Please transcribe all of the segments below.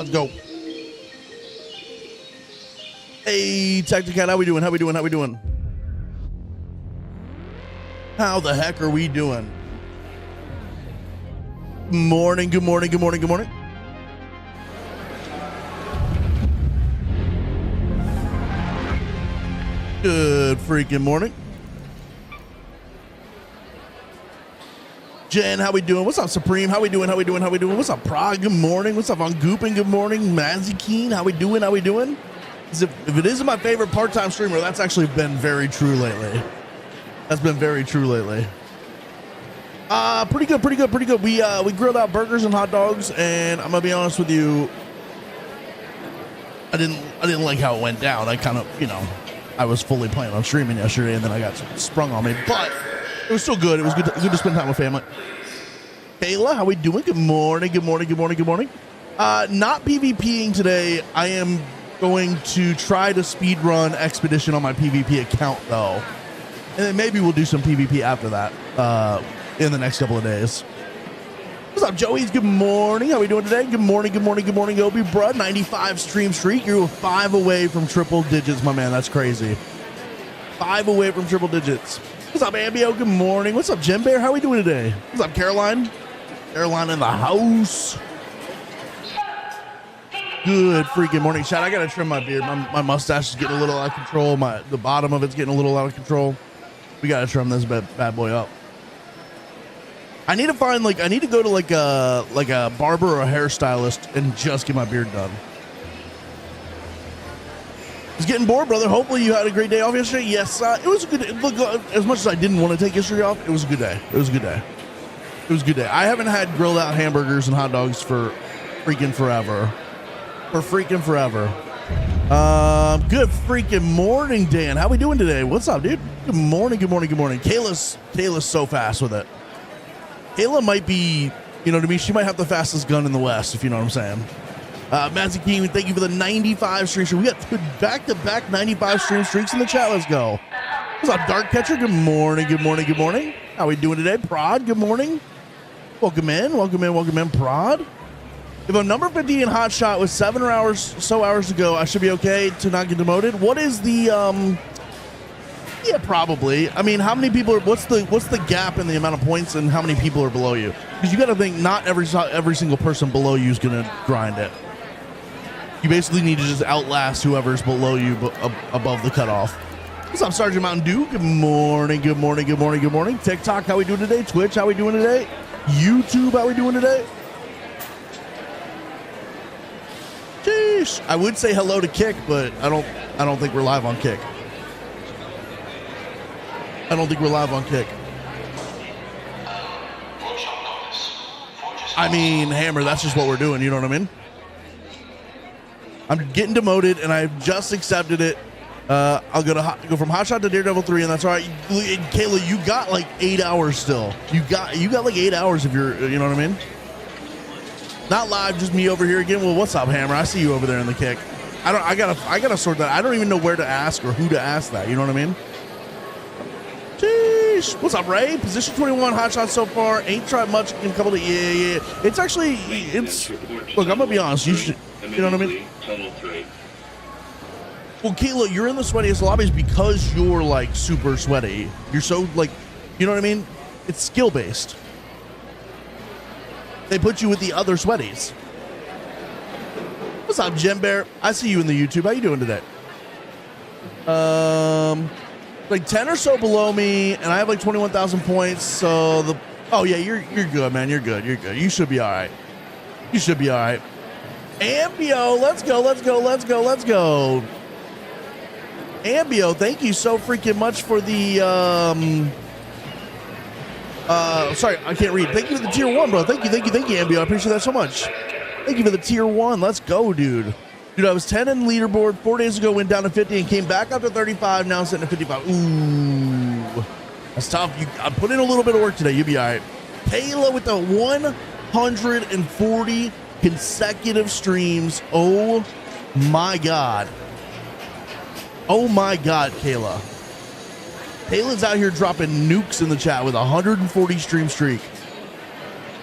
Let's go. Hey, Tacticat, how we doing? How we doing? How we doing? How the heck are we doing? Morning, good morning, good morning, good morning. Good freaking morning. Jen, how we doing? What's up, Supreme? How we doing? How we doing? How we doing? What's up, Prague? Good morning. What's up, on Goopin? Good morning. Mazzy Keen, how we doing? How we doing? If it isn't my favorite part-time streamer, that's actually been very true lately. That's been very true lately. Pretty good, pretty good, pretty good. We grilled out burgers and hot dogs, and I'm gonna be honest with you, I didn't like how it went down. I kind of, I was fully planning on streaming yesterday, and then I got sprung on me, but it was still good. It was good to spend time with family. Kayla, how we doing? Good morning, good morning, good morning, good morning. Not PvPing today. I am going to try to speed run Expedition on my PvP account, though. And then maybe we'll do some PvP after that in the next couple of days. What's up, Joey's? Good morning. How we doing today? Good morning, good morning, good morning, Obi, bruh. 95 stream streak. You're 5 away from triple digits, my man. That's crazy. 5 away from triple digits. What's up, Ambio? Good morning. What's up, Jim Bear? How we doing today? What's up, Caroline? Caroline in the house. Good freaking morning. Shout, I gotta trim my beard. My mustache is getting a little out of control. The bottom of it's getting a little out of control. We gotta trim this bad boy up. I need to find I need to go to like a barber or a hairstylist and just get my beard done. It's getting bored, brother. Hopefully you had a great day off yesterday. Yes, it was a good day. Look, as much as I didn't want to take yesterday off, it was a good day. It was a good day. It was a good day. I haven't had grilled out hamburgers and hot dogs for freaking forever. For freaking forever. Good freaking morning, Dan. How we doing today? What's up, dude? Good morning, good morning, good morning. Kayla's so fast with it. Kayla might be, to me, she might have the fastest gun in the West, if you know what I'm saying. Mazzy King, thank you for the 95 stream streak. We got back-to-back 95 stream streaks in the chat. Let's go. What's up, Dark Catcher? Good morning, good morning, good morning. How we doing today? Prod, good morning. Welcome in, welcome in, welcome in, Prod. If I'm number 50 in Hot Shot with 7 hours to go, I should be okay to not get demoted. What is the, yeah, probably. I mean, how many people are, what's the gap in the amount of points and how many people are below you? Because you got to think not every single person below you is going to grind it. You basically need to just outlast whoever's below you above the cutoff. What's up, Sergeant Mountain Dew? Good morning, good morning, good morning, good morning. TikTok, how we doing today? Twitch, how we doing today? YouTube, how we doing today? Sheesh. I would say hello to Kick, but I don't think we're live on Kick. I don't think we're live on Kick. I mean, Hammer, that's just what we're doing, you know what I mean? I'm getting demoted, and I've just accepted it. I'll go from Hot Shot to Daredevil 3, and that's all right. Kayla, you got like 8 hours still. You got like 8 hours if you're, you know what I mean? Not live, just me over here again. Well, what's up, Hammer? I see you over there in the Kick. I gotta sort that. I don't even know where to ask or who to ask that. You know what I mean? Sheesh. What's up, Ray? Position 21 Hot Shot so far. Ain't tried much in a couple of yeah. It's actually look, I'm gonna be honest. You know what I mean? Well, Kayla, you're in the sweatiest lobbies because you're like super sweaty. You're so like, you know what I mean? It's skill based. They put you with the other sweaties. What's up, Jim Bear? I see you in the YouTube. How you doing today? Like 10 or so below me, and I have like 21,000 points. So oh yeah, you're good, man. You're good. You're good. You should be all right. You should be all right. Ambio, let's go, let's go, let's go, let's go. Ambio, thank you so freaking much for the sorry, I can't read. Thank you for the tier 1, bro. Thank you, Ambio. I appreciate that so much. Thank you for the tier 1. Let's go, dude. Dude, I was 10 in the leaderboard 4 days ago, went down to 50 and came back up to 35. Now I'm sitting at 55. Ooh, that's tough. I put in a little bit of work today. You'll be all right. Kayla with the 140 consecutive streams. Oh my God. Oh my God, Kayla. Kayla's out here dropping nukes in the chat with 140 stream streak.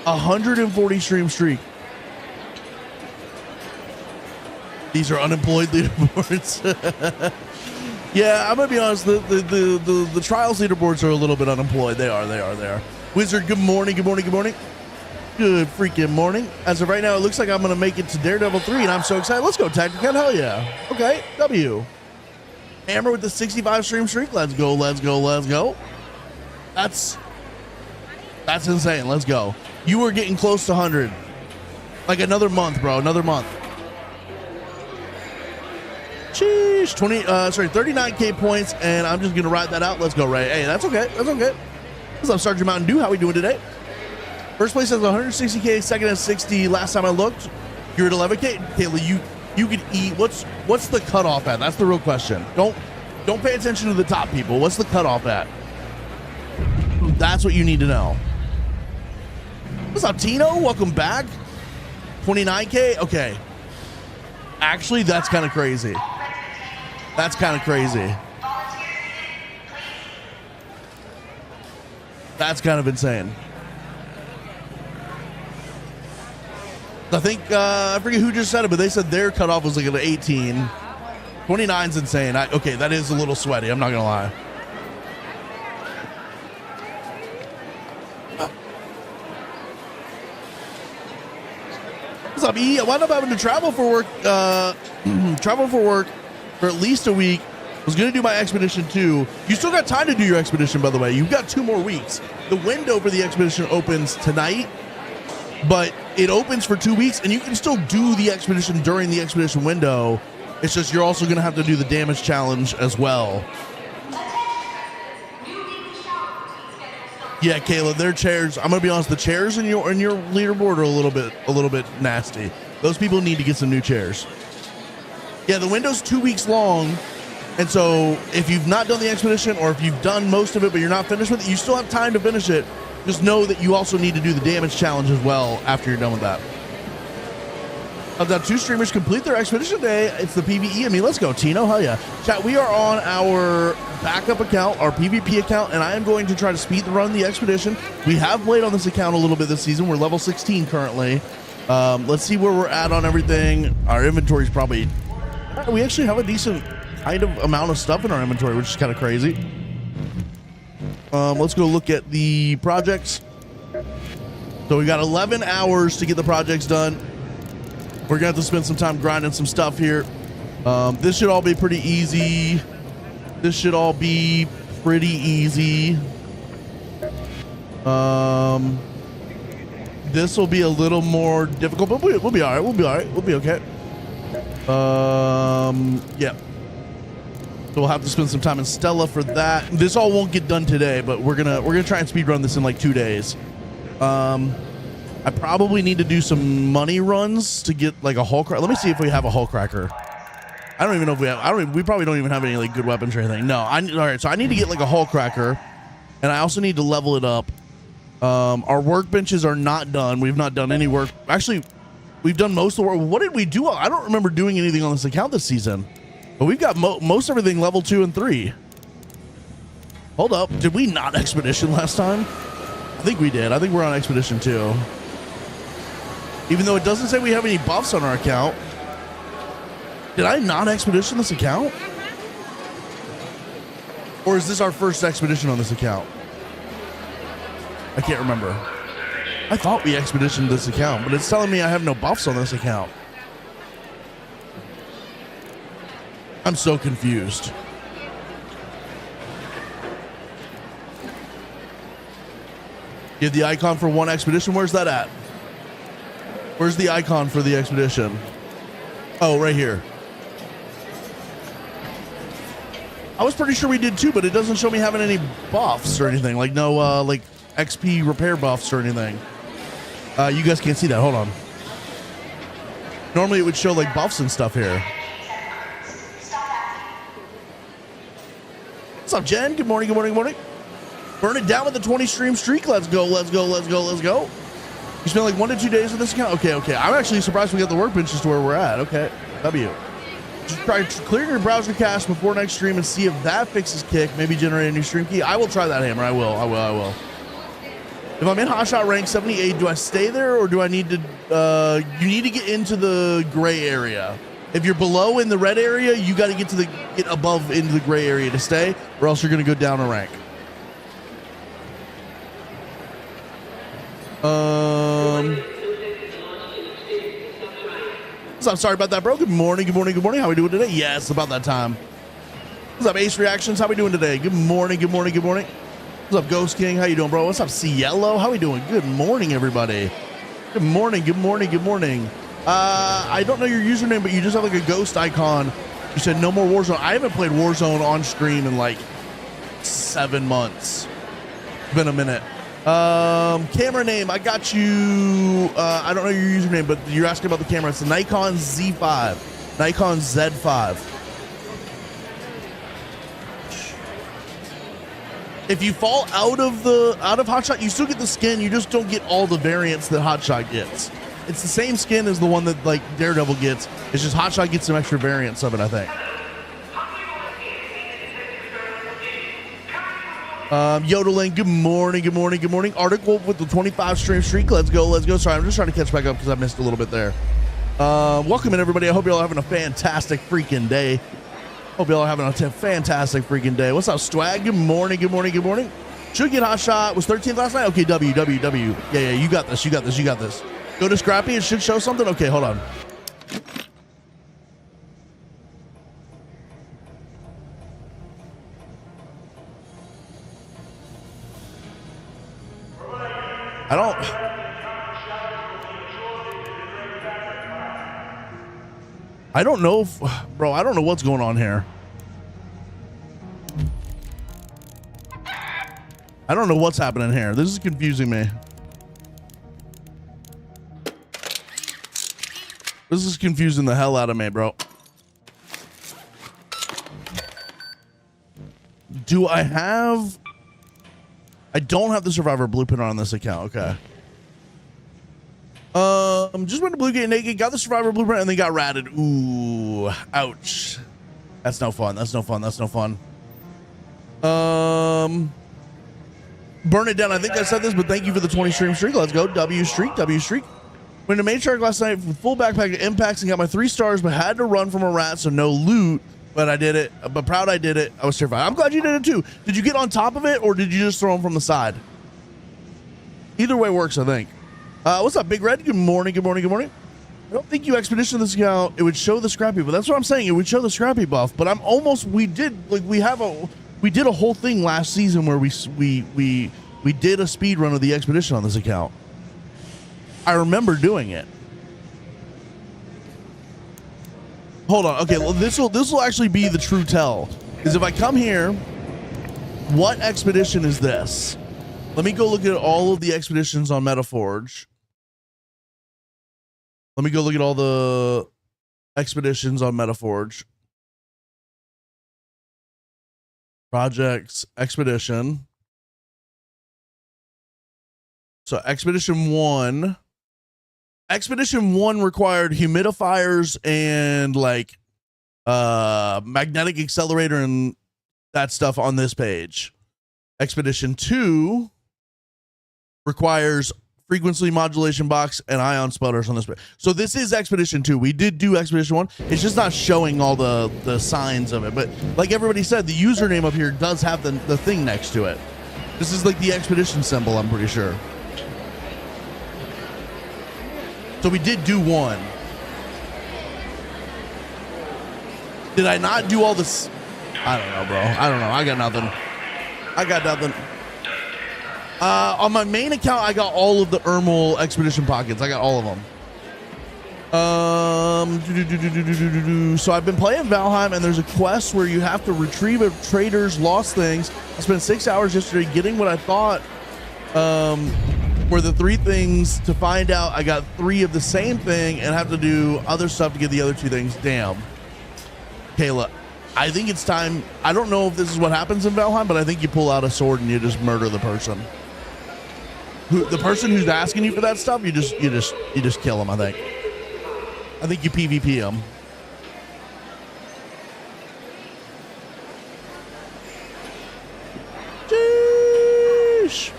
140 stream streak. These are unemployed leaderboards. Yeah, I'm gonna be honest. The trials leaderboards are a little bit unemployed. They are. Wizard, good morning. Good freaking morning. As of right now, it looks like I'm gonna make it to Daredevil 3, and I'm so excited. Let's go, Tactical. Hell yeah. Okay, W. Hammer with the 65 stream streak. Let's go. That's insane. Let's go. You are getting close to 100. Like another month, bro. Another month. Sheesh, 39K points, and I'm just gonna ride that out. Let's go, Ray. Hey, that's okay. What's up, Sergeant Mountain Dew? How we doing today? First place has 160K, second has 60. Last time I looked, you're at 11K. Kayla, you could eat. What's the cutoff at? That's the real question. Don't pay attention to the top people. What's the cutoff at? That's what you need to know. What's up, Tino? Welcome back. 29K. Okay. Actually, that's kind of crazy. That's kind of insane. I think, I forget who just said it, but they said their cutoff was like an 18. 29's insane. Okay, that is a little sweaty. I'm not going to lie. What's up, E? I wound up having to travel for work for at least a week. Was going to do my expedition too. You still got time to do your expedition, by the way. You've got 2 more weeks. The window for the expedition opens tonight, but it opens for 2 weeks, and you can still do the expedition during the expedition window. It's just you're also going to have to do the damage challenge as well. Yeah, Kayla, their chairs. I'm going to be honest. The chairs in your leaderboard are a little bit nasty. Those people need to get some new chairs. Yeah, the window's 2 weeks long. And so if you've not done the expedition, or if you've done most of it but you're not finished with it, you still have time to finish it. Just know that you also need to do the damage challenge as well after you're done with that. I've got 2 streamers complete their expedition day. It's the PvE. I mean, let's go, Tino. Hell yeah. Chat, we are on our backup account, our PvP account, and I am going to try to speed run the expedition. We have played on this account a little bit this season. We're level 16 currently. Let's see where we're at on everything. Our inventory's probably... We actually have a decent kind of amount of stuff in our inventory, which is kind of crazy. Let's go look at the projects. So we got 11 hours to get the projects done. We're gonna have to spend some time grinding some stuff here. This should all be pretty easy. This will be a little more difficult, but we'll be all right. We'll be okay. Yeah. So we'll have to spend some time in Stella for that. This all won't get done today, but we're gonna try and speed run this in like 2 days. I probably need to do some money runs to get like a hull cracker. Let me see if we have a hull cracker. I don't even know if we have. We probably don't even have any like good weapons or anything. No. All right. So I need to get like a hull cracker, and I also need to level it up. Our workbenches are not done. We've not done any work. Actually, we've done most of the work. What did we do? I don't remember doing anything on this account this season. But we've got most everything level 2 and 3. Hold up. Did we not expedition last time? I think we did. I think we're on expedition 2. Even though it doesn't say we have any buffs on our account. Did I not expedition this account? Or is this our first expedition on this account? I can't remember. I thought we expeditioned this account, but it's telling me I have no buffs on this account. I'm so confused. You have the icon for one expedition. Where's that at? Where's the icon for the expedition? Oh, right here. I was pretty sure we did too, but it doesn't show me having any buffs or anything. Like no like XP repair buffs or anything. You guys can't see that. Hold on. Normally it would show like buffs and stuff here. What's up, Jen? Good morning, good morning, good morning. Burn it down with the 20 stream streak. Let's go, let's go, let's go, let's go. You spent like 1 to 2 days with this account? Okay, okay. I'm actually surprised we got the workbenches to where we're at. Okay, W. Just try clearing your browser cache before next stream and see if that fixes kick. Maybe generate a new stream key. I will try that, Hammer. I will. If I'm in hotshot rank 78, do I stay there or do I need to, you need to get into the gray area. If you're below in the red area, you got to get above into the gray area to stay, or else you're going to go down a rank. What's up? Sorry about that, bro. Good morning. Good morning. Good morning. How we doing today? Yes, about that time. What's up, Ace Reactions? How we doing today? Good morning. Good morning. Good morning. What's up, Ghost King? How you doing, bro? What's up, Cielo? How we doing? Good morning, everybody. Good morning. Good morning. Good morning. I don't know your username, but you just have like a ghost icon. You said no more Warzone. I haven't played Warzone on stream in like 7 months. It's been a minute. Camera name, I got you. I don't know your username, but you're asking about the camera. It's the Nikon Z5, Nikon Z5. If you fall out of Hotshot, you still get the skin. You just don't get all the variants that Hotshot gets. It's the same skin as the one that like Daredevil gets. It's just Hotshot gets some extra variants of it, I think. Yodeling, good morning, good morning, good morning. Article with the 25 stream streak. Let's go, let's go. Sorry, I'm just trying to catch back up because I missed a little bit there. Welcome in, everybody. I hope you're all having a fantastic freaking day. Hope y'all are having a fantastic freaking day. What's up, Swag? Good morning, good morning, good morning. Should get hot shot. Was 13th last night? Okay, W. Yeah, you got this, you got this, you got this. Go to Scrappy. It should show something. Okay, hold on. I don't know if, bro, I don't know what's going on here. I don't know what's happening here. This is confusing me. This is confusing the hell out of me, bro. Do I have... I don't have the Survivor blueprint on this account. Okay. Just went to Blue Gate naked, got the Survivor blueprint, and then got ratted. Ooh, ouch. That's no fun. That's no fun. That's no fun. Burn it down. I think I said this, but thank you for the 20 stream streak. Let's go. W streak. W streak. Went to Main Shark last night with full backpack of impacts and got my 3 stars, but had to run from a rat, so no loot. But I did it. But proud I did it. I was terrified. I'm glad you did it too. Did you get on top of it, or did you just throw them from the side? Either way works, I think. What's up, Big Red? Good morning. Good morning. Good morning. I don't think you expedition this account. It would show the scrappy, but that's what I'm saying. It would show the scrappy buff. But I'm almost. We did a whole thing last season where we did a speed run of the expedition on this account. I remember doing it. Hold on. Okay, well, this will actually be the true tell. Is if I come here, what expedition is this? Let me go look at all of the expeditions on Metaforge. Let me go look at all the expeditions on Metaforge. Projects, expedition. So Expedition 1. Expedition 1 required humidifiers and like magnetic accelerator and that stuff on this page. Expedition 2 requires frequency modulation box and ion sputters on this page. So this is Expedition 2. We did do Expedition 1. It's just not showing all the signs of it. But like everybody said, the username up here does have the thing next to it. This is like the expedition symbol, I'm pretty sure. So we did do 1. Did I not do all this? I don't know, bro. I don't know. I got nothing. I got nothing. On my main account, I got all of the Ermal expedition pockets. I got all of them. So I've been playing Valheim, and there's a quest where you have to retrieve a trader's lost things. I spent 6 hours yesterday getting what I thought were the 3 things to find out. I got 3 of the same thing and have to do other stuff to get the other 2 things. Damn. Kayla, I think it's time. I don't know if this is what happens in Valheim, but I think you pull out a sword and you just murder the person. The person who's asking you for that stuff, you just kill him. I think you PvP him. Jeez.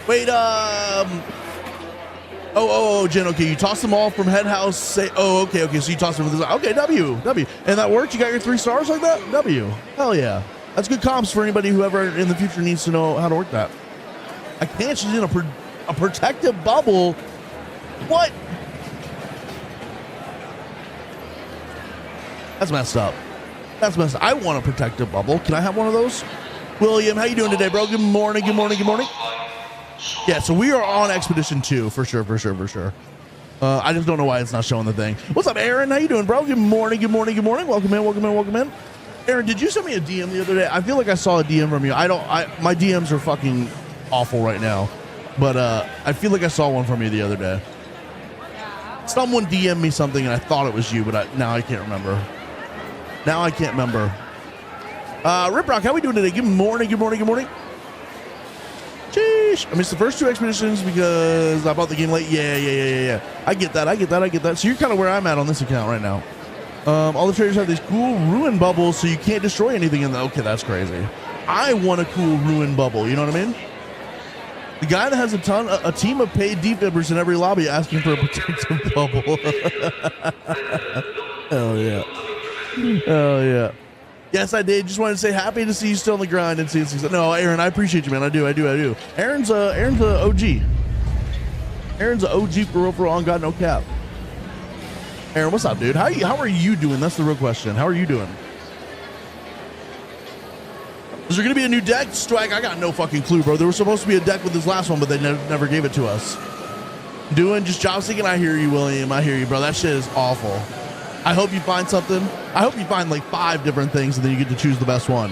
Wait, Oh, Jen. Okay, you toss them all from head house. Say, oh, okay. So you toss them with this. Okay, W, and that worked. You got your 3 stars like that. W. Hell yeah. That's good comps for anybody who ever in the future needs to know how to work that. I can't. She's in a protective bubble. What? That's messed up. I want a protective bubble. Can I have one of those? William, how you doing today, bro? Good morning. Yeah, so we are on Expedition 2 for sure. I just don't know why it's not showing the thing. What's up, Aaron? How you doing, bro? Good morning. Welcome in. Aaron, did you send me a DM the other day? I feel like I saw a DM from you. My DMs are fucking awful right now, but I feel like I saw one from you the other day. Someone DM'd me something and I thought it was you, but now I can't remember. Rip Rock, how we doing today? Good morning. Sheesh. I missed the first 2 expeditions because I bought the game late. Yeah. I get that. So you're kind of where I'm at on this account right now. All the traders have these cool ruin bubbles, so you can't destroy anything in them. Okay, that's crazy. I want a cool ruin bubble. You know what I mean? The guy that has a team of paid defibbers in every lobby asking for a protective bubble. Hell yeah. Yes, I did. Just wanted to say happy to see you still on the grind and see. No, Aaron, I appreciate you, man. I do. Aaron's a OG. Aaron's a OG for real on God No Cap. Aaron, what's up, dude? How are you doing? That's the real question. How are you doing? Is there going to be a new deck? Swag, I got no fucking clue, bro. There was supposed to be a deck with this last one, but they never gave it to us. Doing just job seeking. I hear you, William. I hear you, bro. That shit is awful. I hope you find something. I hope you find like 5 different things and then you get to choose the best one.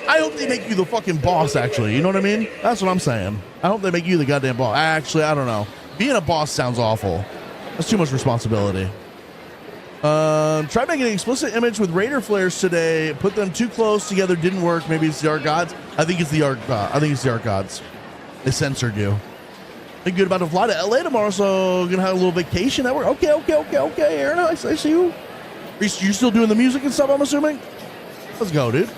I hope they make you the fucking boss, actually. You know what I mean? That's what I'm saying. I hope they make you the goddamn boss. Actually, I don't know. Being a boss sounds awful. That's too much responsibility. Try making an explicit image with Raider flares today. Put them too close together. Didn't work. Maybe it's the Arc Gods. I think it's the Arc Gods. They censored you. Think good about to fly to LA tomorrow, so gonna have a little vacation at work. Okay. Aaron, I see you. You still doing the music and stuff, I'm assuming? Let's go, dude.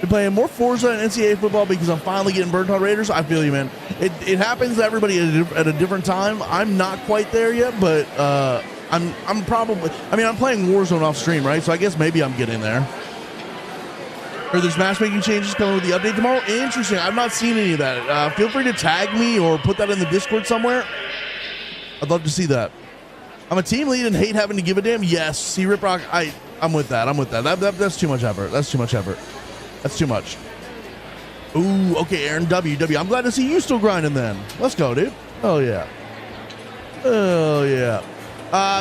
Been playing more Forza and NCAA football because I'm finally getting burnt on Raiders. I feel you, man. It happens to everybody at a different time. I'm not quite there yet, but I'm probably. I mean, I'm playing Warzone off stream, right? So I guess maybe I'm getting there. Or there's matchmaking changes coming with the update tomorrow. Interesting. I've not seen any of that. Feel free to tag me or put that in the Discord somewhere. I'd love to see that. I'm a team lead and hate having to give a damn. Yes. See, Rip Rock, I'm with that. That's too much effort. That's too much. Ooh, okay, Aaron, W. I'm glad to see you still grinding then. Let's go, dude. Oh, yeah.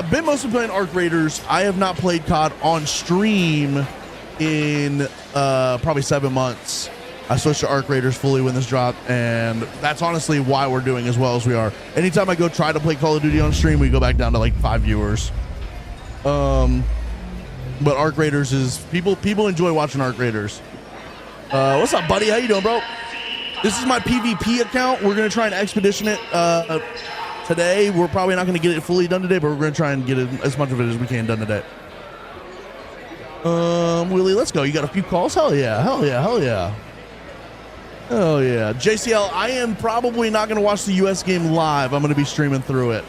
Been mostly playing Arc Raiders. I have not played COD on stream in probably 7 months. I switched to Arc Raiders fully when this dropped, and that's honestly why we're doing as well as we are. Anytime I go try to play Call of Duty on stream, we go back down to like 5 viewers. But Arc Raiders is people enjoy watching Arc Raiders. What's up, buddy? How you doing, bro? This is my PvP account. We're gonna try and expedition it today. We're probably not gonna get it fully done today, but we're gonna try and get as much of it as we can done today. Willie, let's go. You got a few calls? Hell yeah. JCL, I am probably not going to watch the U.S. game live. I'm going to be streaming through it.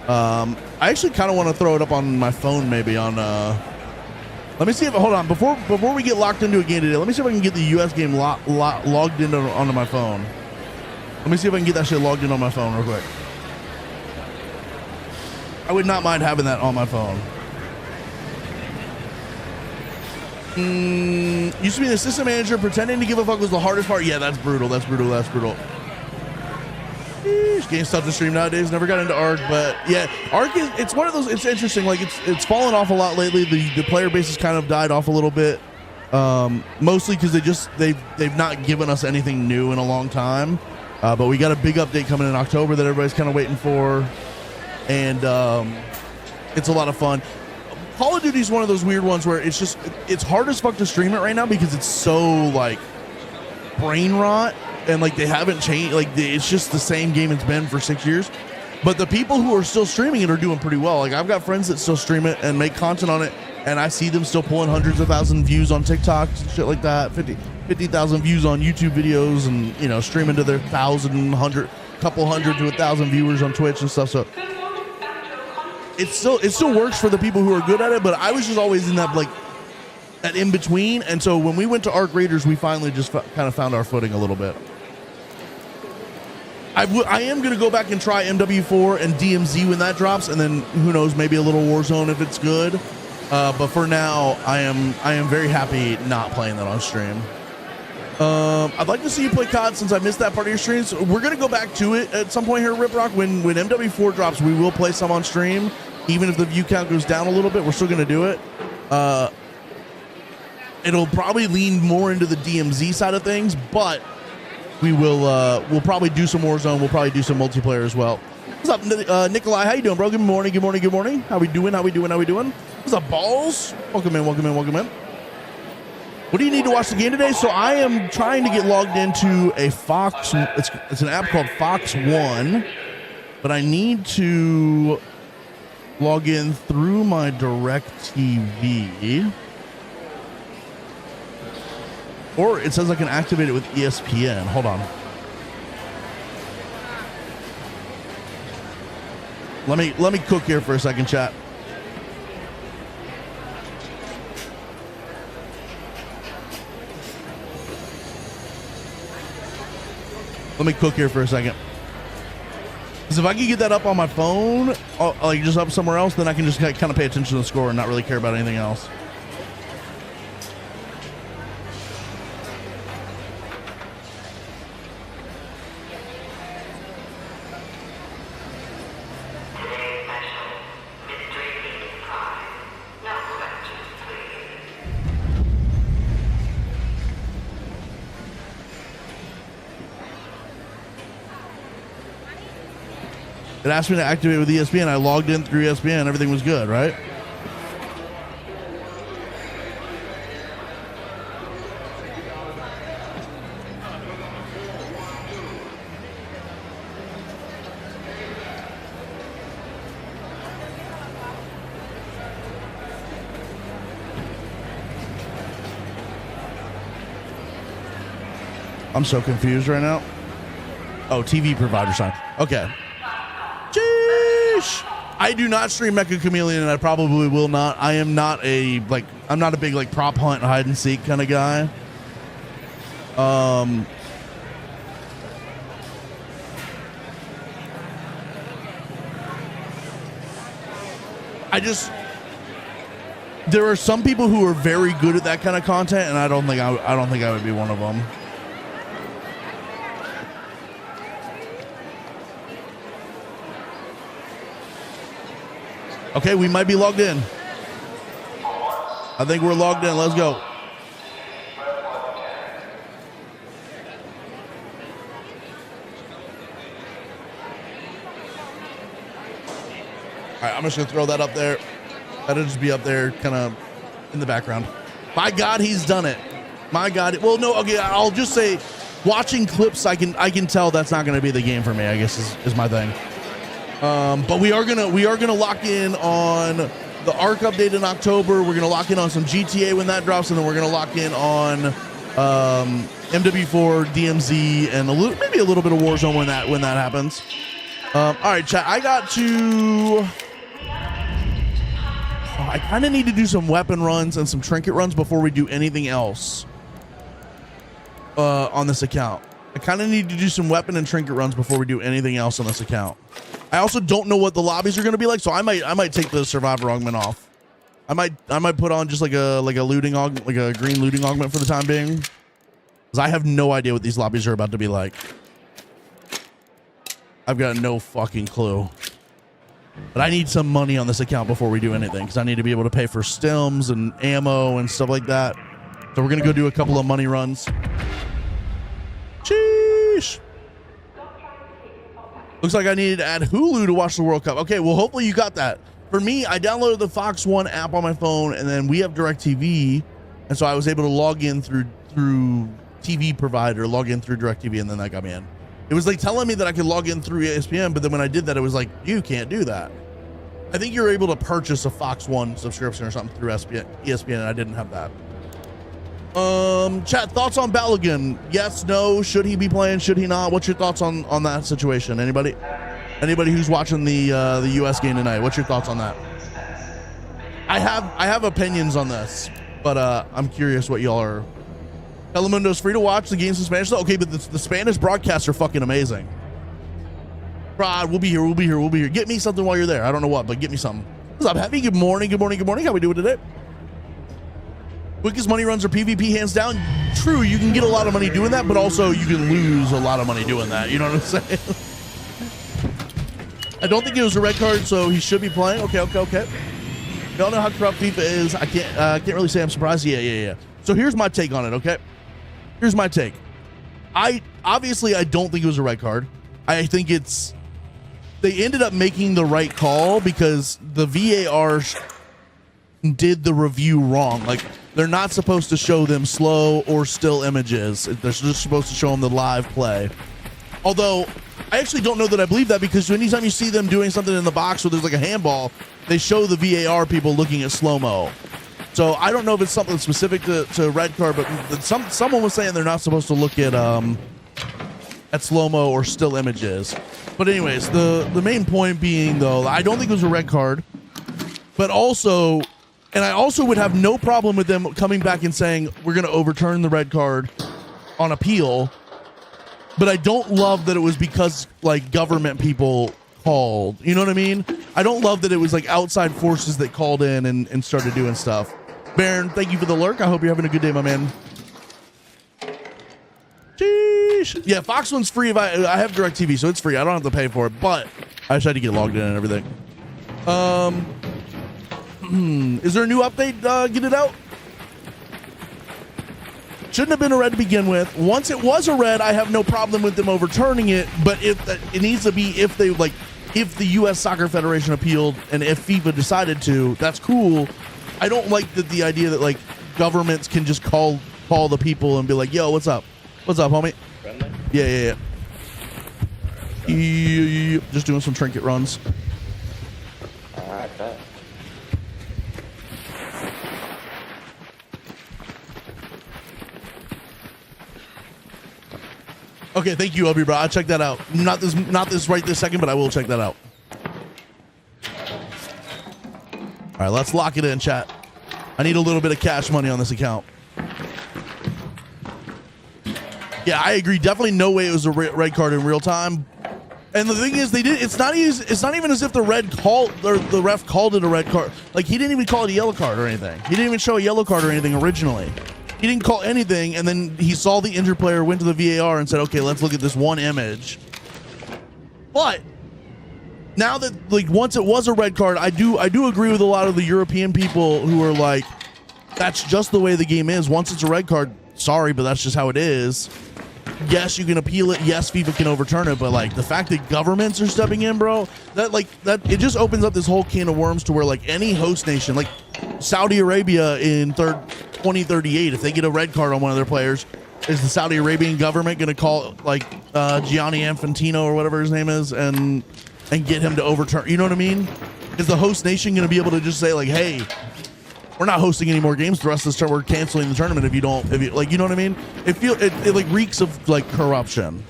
I actually kind of want to throw it up on my phone maybe on... let me see if... Hold on. Before we get locked into a game today, let me see if I can get the U.S. game logged in onto my phone. Let me see if I can get that shit logged in on my phone real quick. I would not mind having that on my phone. Used to be an assistant manager. Pretending to give a fuck was the hardest part. Yeah, that's brutal. Sheesh, game's tough to stream nowadays. Never got into Arc, but yeah, Arc it's one of those. It's interesting. Like it's fallen off a lot lately. The player base has kind of died off a little bit. Mostly because they've not given us anything new in a long time. But we got a big update coming in October that everybody's kind of waiting for, and it's a lot of fun. Call of Duty is one of those weird ones where it's hard as fuck to stream it right now because it's so like brain rot and like they haven't changed. Like it's just the same game it's been for 6 years. But the people who are still streaming it are doing pretty well. Like I've got friends that still stream it and make content on it, and I see them still pulling hundreds of thousands views on TikTok and shit like that, 50,000 views on YouTube videos, and streaming to their 1,000, 100. couple hundred to 1,000 viewers on Twitch and stuff. So it still works for the people who are good at it. But I was just always in that like that in between. And so when we went to Arc Raiders, we finally just kind of found our footing a little bit. I am going to go back and try MW4 and DMZ when that drops, and then who knows, maybe a little Warzone if it's good. But for now, I am very happy not playing that on stream. I'd like to see you play COD since I missed that part of your streams. We're going to go back to it at some point here, Rip Rock. When MW4 drops, we will play some on stream. Even if the view count goes down a little bit, we're still going to do it. It'll probably lean more into the DMZ side of things, but we'll probably do some Warzone. We'll probably do some multiplayer as well. What's up, Nikolai? How you doing, bro? Good morning, good morning, good morning. How we doing? What's up, Balls? Welcome in. What do you need to watch the game today? So I am trying to get logged into a Fox. It's an app called Fox One, but I need to log in through my DirecTV. Or it says I can activate it with ESPN. Hold on. Let me cook here for a second, chat. Let me cook here for a second. Because if I can get that up on my phone, like just up somewhere else, then I can just kind of pay attention to the score and not really care about anything else. It asked me to activate with ESPN. I logged in through ESPN. Everything was good, right? I'm so confused right now. Oh, TV provider sign. Okay. Jeez. I do not stream Mecha Chameleon, and I probably will not. I am not a I'm not a big like prop hunt, hide and seek kind of guy. There are some people who are very good at that kind of content, and I don't think I would be one of them. Okay, we might be logged in. I think we're logged in. Let's go. All right, I'm just going to throw that up there. That'll just be up there kind of in the background. My God, he's done it. My God. Well, no, okay, I'll just say watching clips, I can tell that's not going to be the game for me, I guess is my thing. But we are gonna lock in on the ARC update in October. We're gonna lock in on some GTA when that drops, and then we're gonna lock in on MW4, DMZ, and maybe a little bit of Warzone when that happens. All right, chat. I kind of need to do some weapon runs and some trinket runs before we do anything else on this account. I kind of need to do some weapon and trinket runs before we do anything else on this account. I also don't know what the lobbies are going to be like, so I might take the survivor augment off. I might put on just like a looting like a green looting augment for the time being, because I have no idea what these lobbies are about to be like. I've got no fucking clue. But I need some money on this account before we do anything, because I need to be able to pay for stims and ammo and stuff like that. So we're gonna go do a couple of money runs. Sheesh. Looks like I needed to add Hulu to watch the World Cup. Okay, well, hopefully you got that. For me, I downloaded the Fox One app on my phone, and then we have DirecTV, and so I was able to log in through TV provider, log in through DirecTV, and then that got me in. It was like telling me that I could log in through ESPN, but then when I did that, it was like, you can't do that. I think you're able to purchase a Fox One subscription or something through ESPN, and I didn't have that. Chat, thoughts on Balogun? Yes, no, should he be playing, should he not? What's your thoughts on that situation? Anybody who's watching the US game tonight, what's your thoughts on that? I have opinions on this, but I'm curious what y'all are. Telemundo's free to watch the games in Spanish though. Okay, but the Spanish broadcasts are fucking amazing. Rod, we'll be here. Get me something while you're there. I don't know what, but get me something. What's up, Happy? Good morning. How we doing today? Quickest money runs are PvP, hands down. True, you can get a lot of money doing that, but also you can lose a lot of money doing that. You know what I'm saying? I don't think it was a red card, so he should be playing. Okay. Y'all know how corrupt FIFA is. I can't really say I'm surprised. Yeah. So here's my take on it, okay? Here's my take. I don't think it was a red card. I think they ended up making the right call because the VAR did the review wrong. Like, they're not supposed to show them slow or still images. They're just supposed to show them the live play. Although, I actually don't know that I believe that, because anytime you see them doing something in the box where there's like a handball, they show the VAR people looking at slow-mo. So I don't know if it's something specific to red card, but someone was saying they're not supposed to look at slow-mo or still images. But anyways, the main point being, though, I don't think it was a red card, but also, and I also would have no problem with them coming back and saying, we're going to overturn the red card on appeal. But I don't love that it was because, like, government people called. You know what I mean? I don't love that it was, like, outside forces that called in and started doing stuff. Baron, thank you for the lurk. I hope you're having a good day, my man. Sheesh. Yeah, Fox One's free. If I have DirecTV, so it's free. I don't have to pay for it, but I just had to get logged in and everything. Is there a new update? Get it out? Shouldn't have been a red to begin with. Once it was a red, I have no problem with them overturning it, but if it needs to be, if the U.S. Soccer Federation appealed and if FIFA decided to, that's cool. I don't like the idea that, like, governments can just call the people and be like, yo, what's up? What's up, homie? Friendly? Yeah. Just doing some trinket runs. I bet. Okay, thank you, Obi, bro. I'll check that out. Not this right this second, but I will check that out. All right, let's lock it in, chat. I need a little bit of cash money on this account. Yeah, I agree. Definitely no way it was a red card in real time. And the thing is, they did. It's not even as if the ref called it a red card. Like, he didn't even call it a yellow card or anything. He didn't even show a yellow card or anything originally. He didn't call anything, and then he saw the injured player, went to the VAR, and said, "Okay, let's look at this one image." But now that, like, once it was a red card, I do agree with a lot of the European people who are like, "That's just the way the game is. Once it's a red card, sorry, but that's just how it is." Yes, you can appeal it. Yes, FIFA can overturn it. But, like, the fact that governments are stepping in, bro, that it just opens up this whole can of worms to where, like, any host nation, like Saudi Arabia in 2038, if they get a red card on one of their players, is the Saudi Arabian government going to call, like, Gianni Infantino or whatever his name is and get him to overturn? You know what I mean? Is the host nation going to be able to just say, like, hey, we're not hosting any more games the rest of this turn, we're canceling the tournament if you like, you know what I mean? It like reeks of, like, corruption.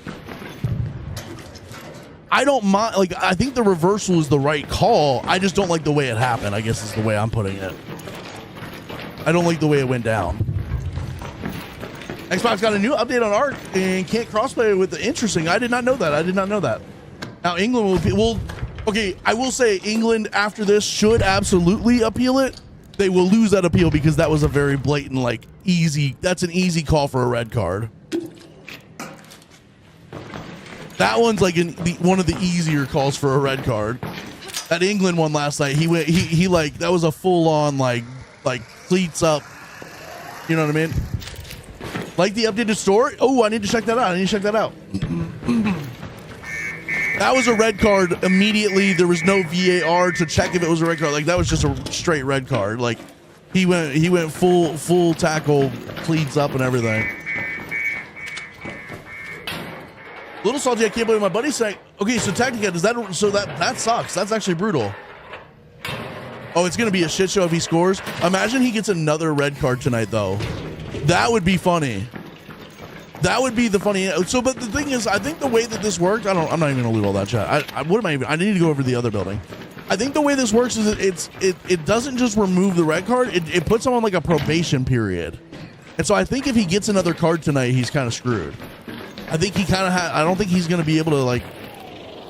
I don't mind, like, I think the reversal is the right call. I just don't like the way it happened, I guess is the way I'm putting it. I don't like the way it went down. Xbox got a new update on ARC and can't crossplay with the interesting. I did not know that. Now England will okay, I will say England after this should absolutely appeal it. They will lose that appeal because that was a very blatant, like, that's an easy call for a red card. That one's like one of the easier calls for a red card. That England one last night, he like, that was a full on, like cleats up. You know what I mean? Like the updated story. Oh, I need to check that out. That was a red card immediately. There was no VAR to check if it was a red card. Like, that was just a straight red card. Like, he went full tackle, cleats up and everything. Little salty, I can't believe my buddy's saying. Okay, so Tactica, that sucks. That's actually brutal. Oh, it's gonna be a shit show if he scores. Imagine he gets another red card tonight, though. That would be funny. That would be the funny. So, but the thing is, I think the way that this worked, I'm not even gonna loot all that chat. What am I even? I need to go over to the other building. I think the way this works is it doesn't just remove the red card. It puts him on like a probation period. And so I think if he gets another card tonight, he's kind of screwed. I think he kind of I don't think he's gonna be able to like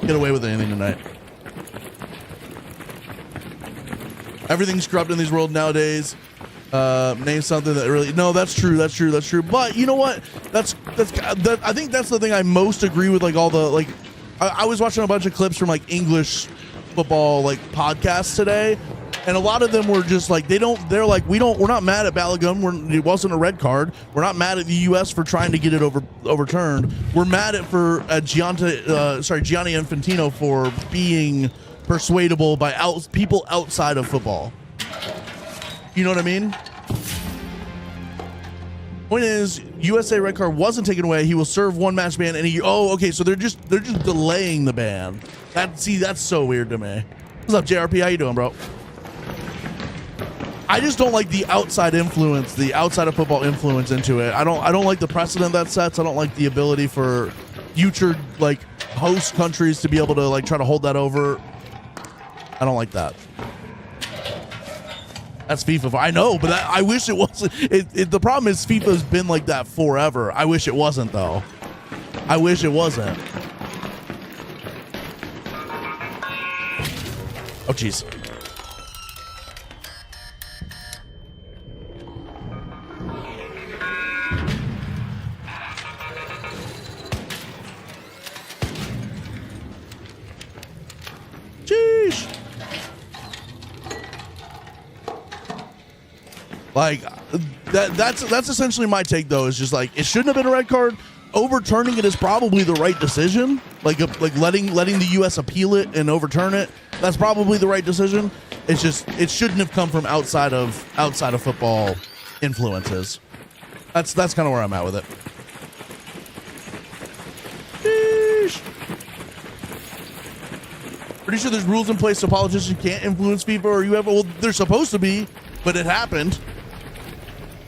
get away with anything tonight. Everything's corrupt in these world nowadays. Name something that really, no, that's true. But you know what? I think that's the thing I most agree with. Like all the, like, I was watching a bunch of clips from like English football, like podcasts today. And a lot of them were just like, they're like, we're not mad at Balogun. It wasn't a red card. We're not mad at the U.S. for trying to get it overturned. We're mad at Gianni Infantino for being persuadable by people outside of football. You know what I mean? Point is, USA red card wasn't taken away. He will serve one match ban, and okay, so they're just delaying the ban. That's so weird to me. What's up, JRP? How you doing, bro? I just don't like the outside influence, the outside of football influence into it. I don't like the precedent that sets. I don't like the ability for future like host countries to be able to like try to hold that over. I don't like that. That's FIFA. I know, but I wish it wasn't. The problem is FIFA's been like that forever. I wish it wasn't, though. I wish it wasn't. Oh, jeez. Jeez. Like that's essentially my take, though. Is just like it shouldn't have been a red card. Overturning it is probably the right decision. Like letting the U.S. appeal it and overturn it. That's probably the right decision. It's just it shouldn't have come from outside of football influences. That's kind of where I'm at with it. Sheesh. Pretty sure there's rules in place so politicians can't influence FIFA or UEFA. Well, they're supposed to be, but it happened.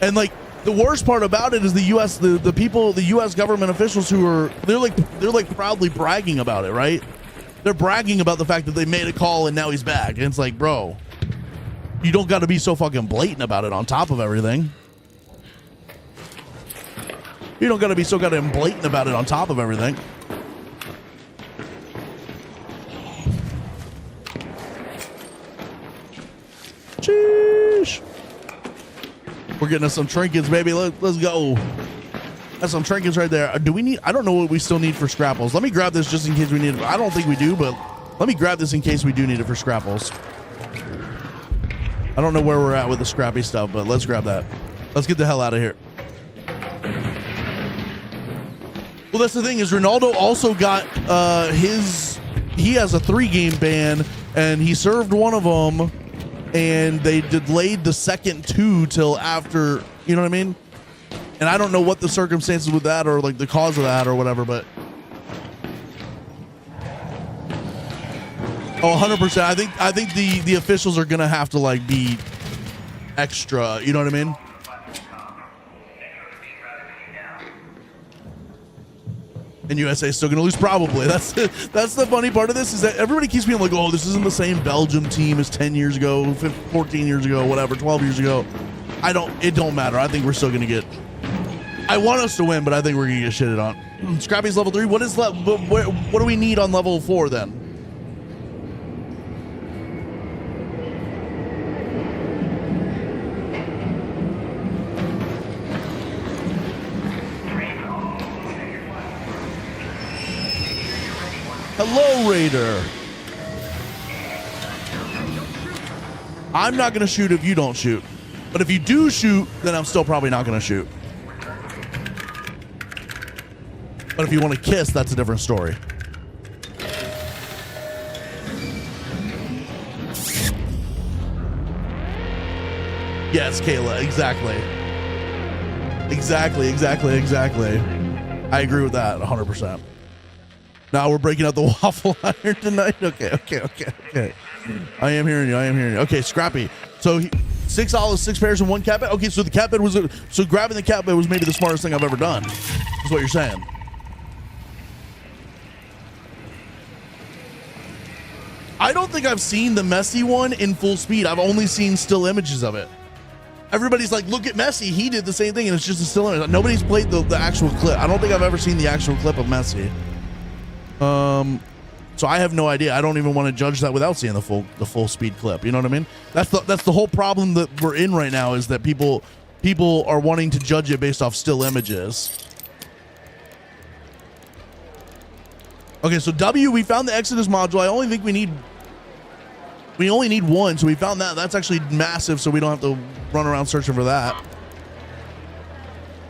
And like the worst part about it is the U.S. the people, the U.S. government officials they're like proudly bragging about it, right? They're bragging about the fact that they made a call and now he's back. And it's like, bro, you don't got to be so fucking blatant about it on top of everything. You don't got to be so goddamn blatant about it on top of everything. Sheesh. We're getting us some trinkets, baby. Let's go. That's some trinkets right there. Do we need? I don't know what we still need for scrapples. Let me grab this just in case we need it. I don't think we do, but let me grab this in case we do need it for scrapples. I don't know where we're at with the scrappy stuff, but let's grab that. Let's get the hell out of here. Well, that's the thing is Ronaldo also got he has a 3-game ban, and he served one of them. And they delayed the second 2 till after, you know what I mean? And I don't know what the circumstances with that or like the cause of that or whatever, but. Oh, 100%. I think the officials are going to have to like be extra, you know what I mean? And USA is still going to lose, probably. That's the funny part of this is that everybody keeps being like, oh, this isn't the same Belgium team as 10 years ago, 14 years ago, whatever, 12 years ago. It don't matter. I think we're still going to get. I want us to win, but I think we're going to get shitted on. Scrappy's level 3. What do we need on level 4 then? Hello, Raider. I'm not going to shoot if you don't shoot. But if you do shoot, then I'm still probably not going to shoot. But if you want to kiss, that's a different story. Yes, Kayla, exactly. Exactly. I agree with that 100%. Now we're breaking out the waffle iron tonight. Okay. I am hearing you. Okay, Scrappy. So 6 olives, 6 pears, and 1 cat bed. Okay, so the cat bed was so grabbing the cat bed was maybe the smartest thing I've ever done. Is what you're saying. I don't think I've seen the Messi one in full speed. I've only seen still images of it. Everybody's like, look at Messi. He did the same thing, and it's just a still image. Nobody's played the actual clip. I don't think I've ever seen the actual clip of Messi. So I have no idea. I don't even want to judge that without seeing the full speed clip. You know what I mean? That's the whole problem that we're in right now, is that people are wanting to judge it based off still images. Okay, so W, we found the Exodus module. I only think we only need 1, so we found that. That's actually massive, so we don't have to run around searching for that.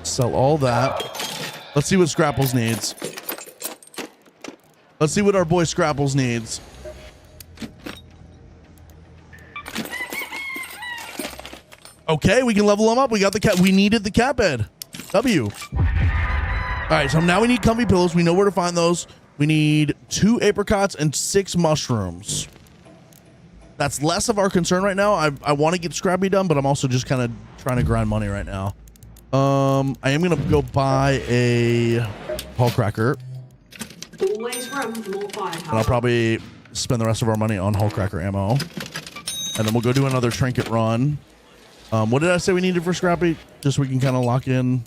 Sell all that. Let's see what Scrapples needs. Let's see what our boy Scrapples needs. Okay, we can level him up. We got the cat. We needed the cat bed. W. All right, so now we need comfy pillows. We know where to find those. We need 2 apricots and 6 mushrooms. That's less of our concern right now. I want to get Scrappy done, but I'm also just kind of trying to grind money right now. I am gonna go buy a Hull Cracker. Always run for more firepower. And I'll probably spend the rest of our money on Hull Cracker ammo. And then we'll go do another trinket run. What did I say we needed for Scrappy? Just so we can kind of lock in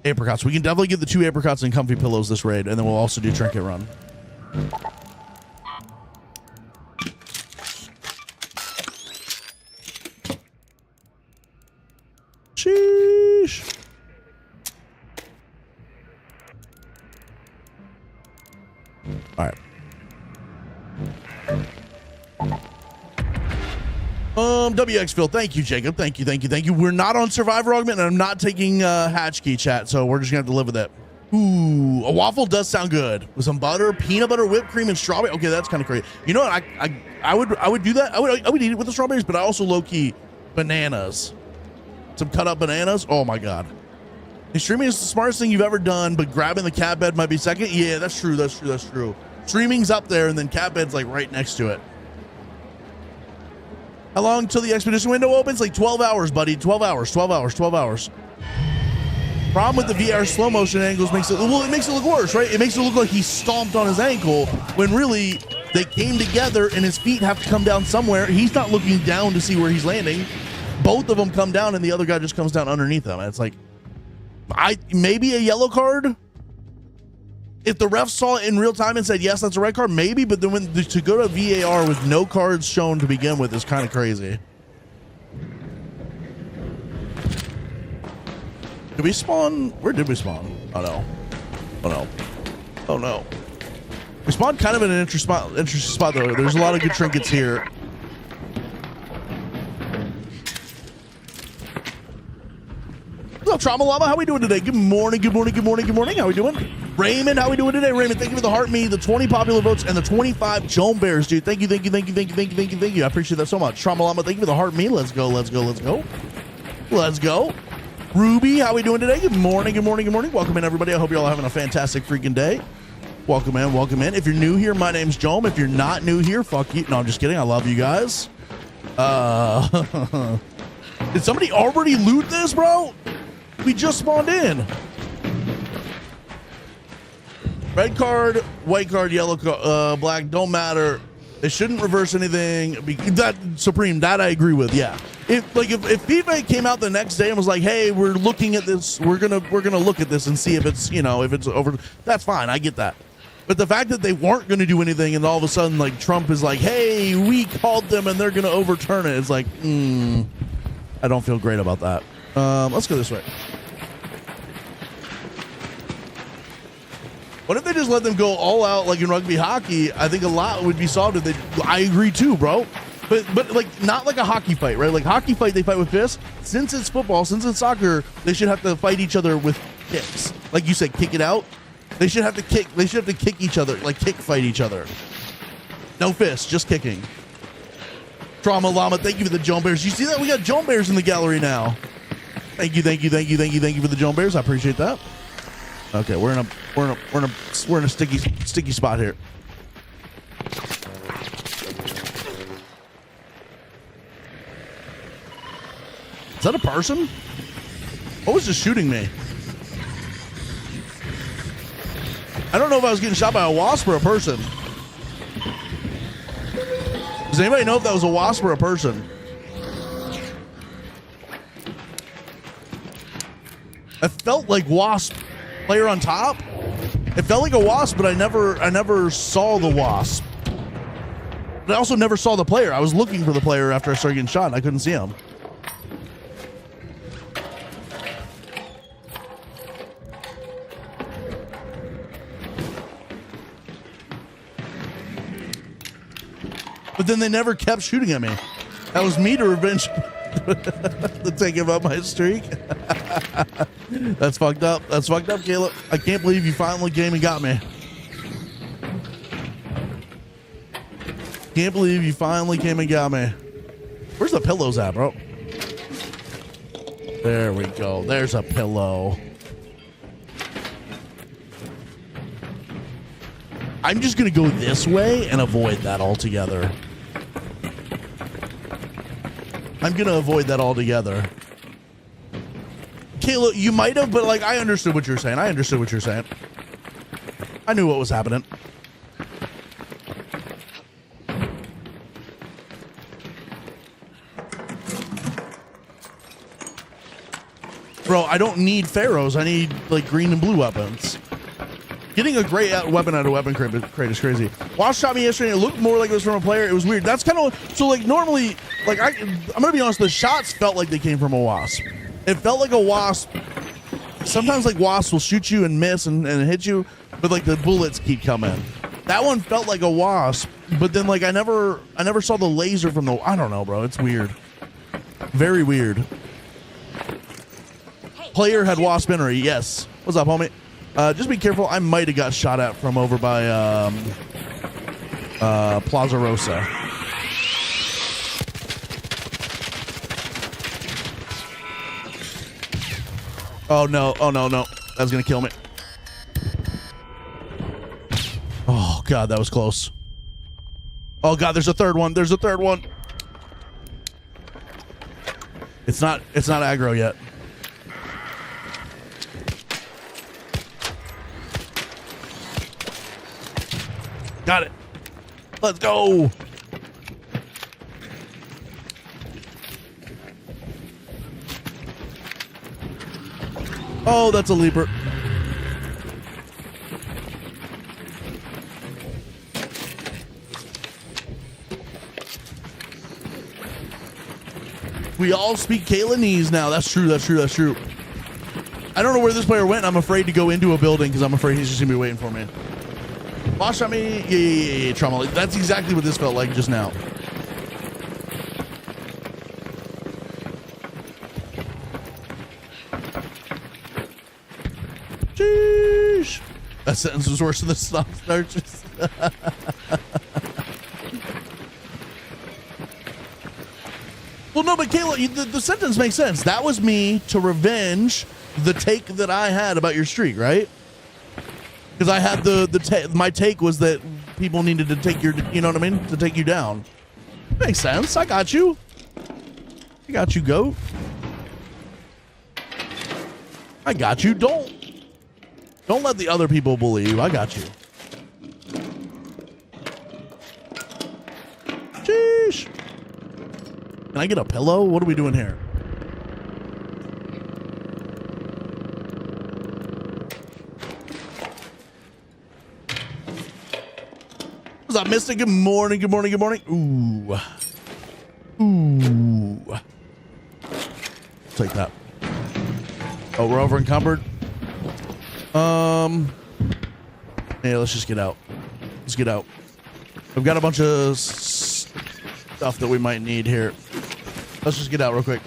apricots. We can definitely get the 2 apricots and comfy pillows this raid, and then we'll also do trinket run. Sheesh. All right. WX Phil, thank you, Jacob. Thank you. We're not on Survivor Augment, and I'm not taking hatch key chat, so we're just gonna have to live with it. Ooh, a waffle does sound good with some butter, peanut butter, whipped cream, and strawberry. Okay, that's kind of crazy. You know what? I would do that. I would eat it with the strawberries, but I also low key bananas. Some cut up bananas. Oh my god. Streaming is the smartest thing you've ever done, but grabbing the cat bed might be second. Yeah, that's true. Streaming's up there, and then cat bed's like right next to it. How long till the expedition window opens? Like 12 hours, buddy. 12 hours. Problem with the VR slow motion angles makes it look worse, right? It makes it look like he stomped on his ankle when really they came together and his feet have to come down somewhere. He's not looking down to see where he's landing. Both of them come down and the other guy just comes down underneath them. It's like, maybe a yellow card. If the ref saw it in real time and said, yes, that's a red card, maybe. But then to go to VAR with no cards shown to begin with is kind of crazy. Did we spawn? Where did we spawn? Oh no. We spawned kind of in an interesting spot though. There's a lot of good trinkets here. What's up, Trauma Llama? How we doing today? Good morning. How we doing? Raymond, how we doing today? Raymond, thank you for the heart me, the 20 popular votes, and the 25 Joan Bears, dude. Thank you. I appreciate that so much. Trauma Llama, thank you for the heart me. Let's go. Ruby, how we doing today? Good morning. Welcome in, everybody. I hope you're all having a fantastic freaking day. Welcome in. If you're new here, my name's Joan. If you're not new here, fuck you. No, I'm just kidding. I love you guys. Did somebody already loot this, bro? We just spawned in. Red card, white card, yellow card, black, don't matter. They shouldn't reverse anything. That Supreme, that I agree with. Yeah. If FIFA came out the next day and was like, "Hey, we're looking at this. We're gonna look at this and see if it's if it's over." That's fine. I get that. But the fact that they weren't going to do anything and all of a sudden like Trump is like, "Hey, we called them and they're going to overturn it." It's like, I don't feel great about that. Let's go this way. What if they just let them go all out like in rugby hockey? I think a lot would be solved if they. I agree too, bro. But like not like a hockey fight, right? Like hockey fight, they fight with fists. Since it's football, since it's soccer, they should have to fight each other with kicks. Like you said, kick it out. They should have to kick. They should have to kick each other, like kick fight each other. No fists, just kicking. Trauma Llama, thank you for the Joan Bears. You see that? We got Joan Bears in the gallery now. Thank you for the Joan Bears. I appreciate that. Okay, we're in a sticky spot here. Is that a person? What was just shooting me? I don't know if I was getting shot by a wasp or a person. Does anybody know if that was a wasp or a person? I felt like wasp. Player on top. It felt like a wasp, but I never saw the wasp. But I also never saw the player. I was looking for the player after I started getting shot, and I couldn't see him. But then they never kept shooting at me. That was me to revenge to take him up my streak. That's fucked up. That's fucked up, Caleb. I can't believe you finally came and got me. Can't believe you finally came and got me. Where's the pillows at, bro? There we go. There's a pillow. I'm just going to go this way and avoid that altogether. I'm going to avoid that altogether. Kayla, you might have, but like I understood what you're saying. I understood what you're saying. I knew what was happening. Bro, I don't need pharaohs. I need like green and blue weapons. Getting a great weapon out of weapon crate is crazy. Wasp shot me yesterday. It looked more like it was from a player. It was weird. That's kind of so like normally, like I'm gonna be honest. The shots felt like they came from a wasp. It felt like a wasp. Sometimes like wasps will shoot you and miss and hit you, but like the bullets keep coming. That one felt like a wasp, but then like I never saw the laser from the. I don't know, bro. It's weird. Very weird. Player had wasp entry. Yes. What's up, homie? Just be careful. I might have got shot at from over by Plaza Rosa. Oh no! Oh no! No! That's gonna kill me. Oh god, that was close. Oh god, there's a third one. There's a third one. It's not aggro yet. Got it. Let's go. Oh, that's a leaper. We all speak Kalenese now. That's true. That's true. That's true. I don't know where this player went. I'm afraid to go into a building because I'm afraid he's just gonna be waiting for me. Boss shot me. Yeah. Trauma. That's exactly what this felt like just now. Sheesh. That sentence was worse than the stop starches. Well, no, but Kayla, the sentence makes sense. That was me to revenge the take that I had about your streak, right? Because I had my take was that people needed to take your, you know what I mean, to take you down. Makes sense. I got you. I got you, goat. I got you. Don't let the other people believe. I got you. Sheesh. Can I get a pillow? What are we doing here? What's up, Mystic? Good morning, good morning, good morning. Ooh. Take that. Oh, we're over encumbered. Yeah, let's just get out. Let's get out. We've got a bunch of stuff that we might need here. Let's just get out real quick.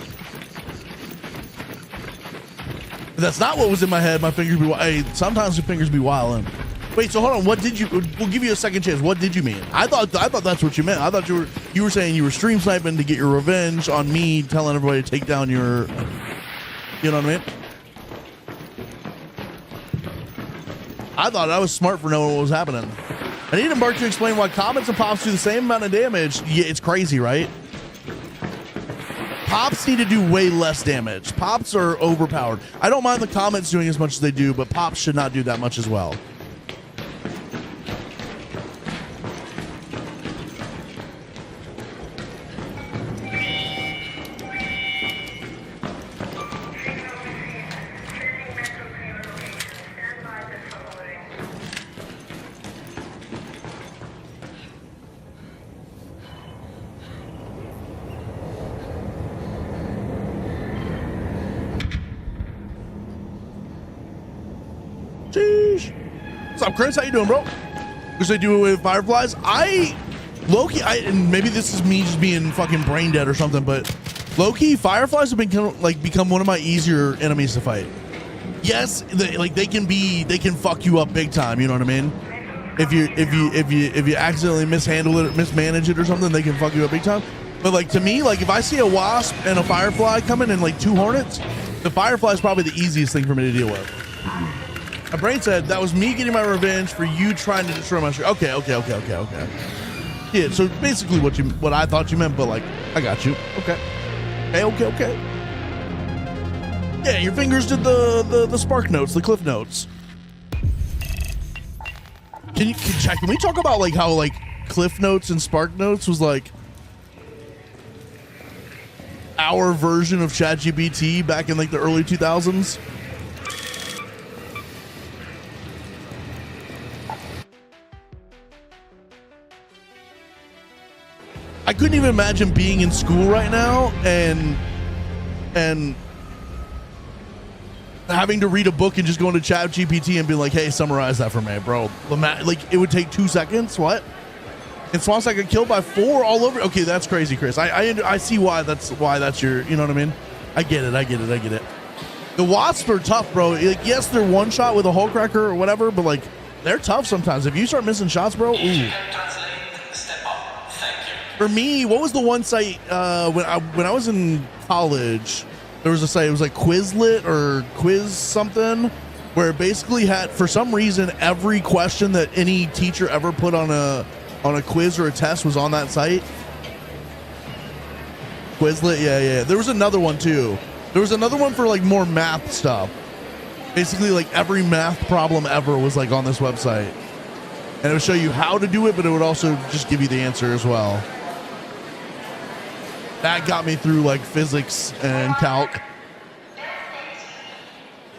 If that's not what was in my head, my fingers be. Hey, sometimes your fingers be wilding. Wait, so hold on. What did you? We'll give you a second chance. What did you mean? I thought that's what you meant. I thought you were saying you were stream sniping to get your revenge on me, telling everybody to take down your. You know what I mean? I thought I was smart for knowing what was happening. I need Embark to explain why comets and pops do the same amount of damage. Yeah, it's crazy, right? Pops need to do way less damage. Pops are overpowered. I don't mind the comments doing as much as they do, but Pops should not do that much as well. What's up, Chris? How you doing, bro? Because they do it with fireflies. Loki, and maybe this is me just being fucking brain dead or something, but Loki, fireflies have become one of my easier enemies to fight. Yes, they can fuck you up big time. You know what I mean? If you accidentally mishandle it, or mismanage it or something, they can fuck you up big time. But like to me, like if I see a wasp and a firefly coming and like 2 hornets, the firefly is probably the easiest thing for me to deal with. My brain said that was me getting my revenge for you trying to destroy my stream. Okay. Yeah, so basically what I thought you meant, but like I got you. Okay. Yeah, your fingers did the spark notes, the cliff notes. Can we talk about like how like cliff notes and spark notes was like our version of ChatGPT back in like the early 2000s? I couldn't even imagine being in school right now and having to read a book and just going to ChatGPT and be like, "Hey, summarize that for me, bro." Like it would take 2 seconds. What? And Swan's got killed by 4 all over. Okay, that's crazy, Chris. I see why that's your. You know what I mean? I get it. The wasps are tough, bro. Like yes, they're one shot with a hull cracker or whatever, but like they're tough sometimes. If you start missing shots, bro. Ooh. For me, what was the one site when I was in college? There was a site. It was like Quizlet or Quiz something, where it basically had, for some reason, every question that any teacher ever put on a quiz or a test was on that site. Quizlet, yeah. There was another one too. There was another one for like more math stuff. Basically, like every math problem ever was like on this website, and it would show you how to do it, but it would also just give you the answer as well. That got me through like physics and calc.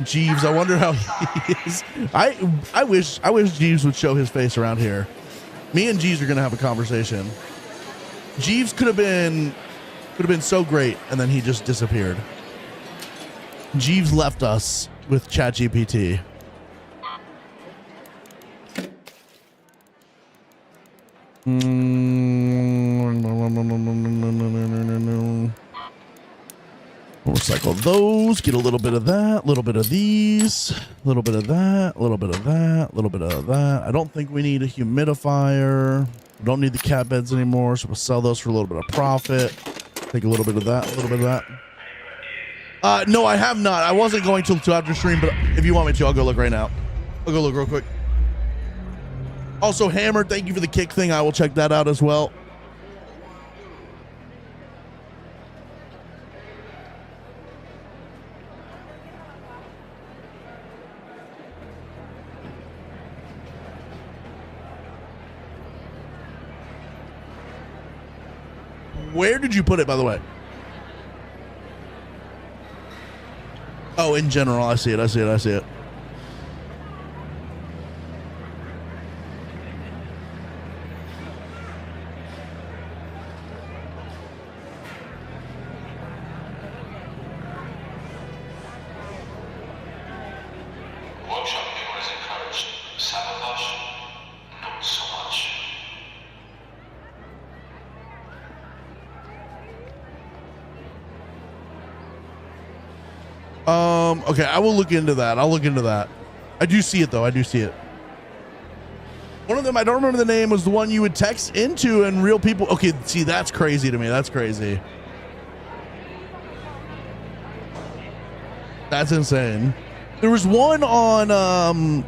Jeeves, I wonder how he is. I wish Jeeves would show his face around here. Me and Jeeves are gonna have a conversation. Jeeves could have been so great, and then he just disappeared. Jeeves left us with ChatGPT. We'll recycle those, get a little bit of that, a little bit of these, a little bit of that, a little bit of that, a little bit of that. I don't think we need a humidifier. We don't need the cat beds anymore, so we'll sell those for a little bit of profit. Take a little bit of that, a little bit of that. No, I have not. I wasn't going to after stream, but if you want me to, I'll go look right now. I'll go look real quick. Also, Hammer, thank you for the kick thing. I will check that out as well. Where did you put it, by the way? Oh, in general, I see it. Okay, I will look into that. I'll look into that. I do see it, though. I do see it. One of them, I don't remember the name, was the one you would text into and real people. Okay, see, that's crazy to me. That's crazy. That's insane. There was one on, I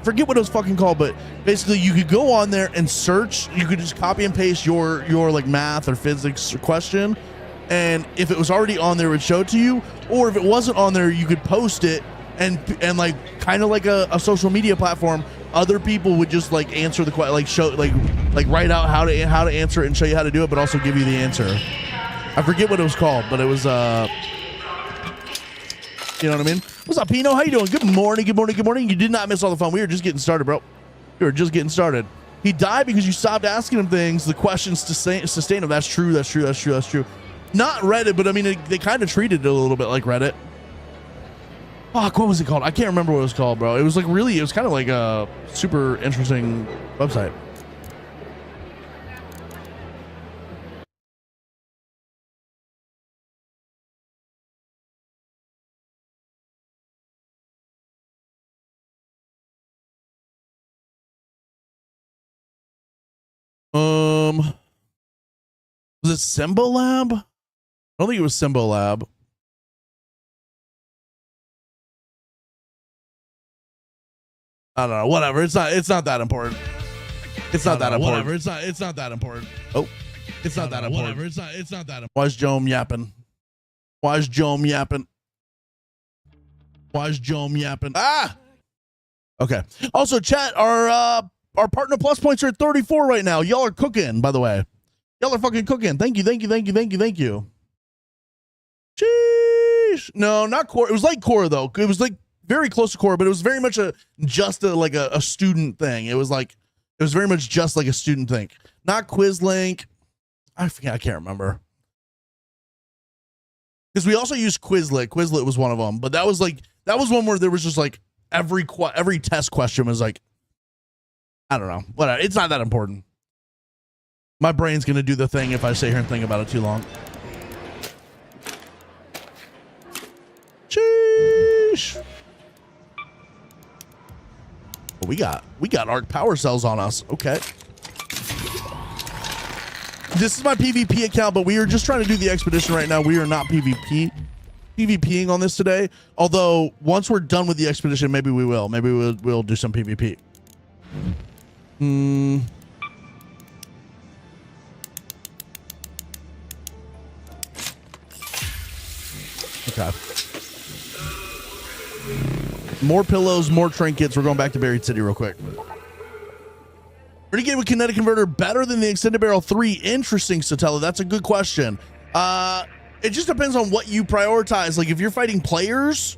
forget what it was fucking called, but basically you could go on there and search. You could just copy and paste your like math or physics question, and if it was already on there, it would show it to you, or if it wasn't on there, you could post it, and like kind of like a social media platform. Other people would just like answer the question, like show, like write out how to answer it and show you how to do it, but also give you the answer. I forget what it was called, but it was you know what I mean? What's up, Pino? How you doing? Good morning, good morning, good morning. You did not miss all the fun. We were just getting started, bro. We were just getting started. He died because you stopped asking him things, the questions to sustain him. That's true, that's true, that's true, that's true. Not Reddit, but I mean, they kind of treated it a little bit like Reddit. Fuck, what was it called? I can't remember what it was called, bro. It was like really, it was kind of like a super interesting website. Was it Symbol Lab? I don't think it was Symbol Lab. I don't know. Whatever. It's not that important. It's not that important. Whatever. It's not that important. Oh, it's not that important. Whatever. It's not that important. Why is Jome yapping? Why is Jome yapping? Why is Jome yapping? Ah. Okay. Also, chat, our partner plus points are at 34 right now. Y'all are cooking, by the way. Y'all are fucking cooking. Thank you, thank you, thank you, thank you, thank you. Sheesh. No, not core. It was like core though. It was like very close to core, but it was very much just a student thing. It was very much just like a student thing. Not Quizlink. I forget. I can't remember. Because we also used Quizlet. Quizlet was one of them, but that was one where there was just like every test question was like, I don't know. Whatever. It's not that important. My brain's going to do the thing if I sit here and think about it too long. Sheesh. Well, we got arc power cells on us. Okay. This is my PvP account, but we are just trying to do the expedition right now. We are not PvPing on this today. Although once we're done with the expedition, maybe we will. Maybe we'll do some PvP. Okay. More pillows, more trinkets. We're going back to Buried City real quick. Renegade with kinetic converter better than the extended barrel 3. Interesting, Sotelo. That's a good question. It just depends on what you prioritize. Like if you're fighting players,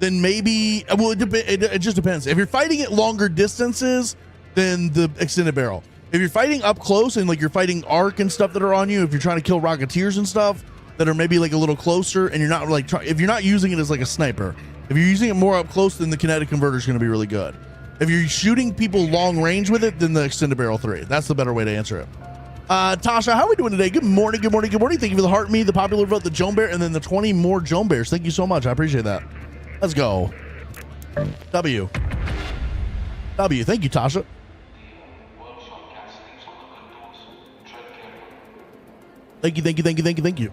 then maybe it just depends. If you're fighting at longer distances, then the extended barrel. If you're fighting up close and like you're fighting arc and stuff that are on you, if you're trying to kill rocketeers and stuff that are maybe like a little closer, and you're not like if you're not using it as like a sniper, if you're using it more up close, then the kinetic converter is going to be really good. If you're shooting people long range with it, then the extended barrel 3. That's the better way to answer it. Tasha, how are we doing today? Good morning, good morning, good morning. Thank you for the heart me, the popular vote, the Jome Bear, and then the 20 more Jome Bears. Thank you so much. I appreciate that. Let's go. W. Thank you, Tasha. Thank you, thank you, thank you, thank you, thank you.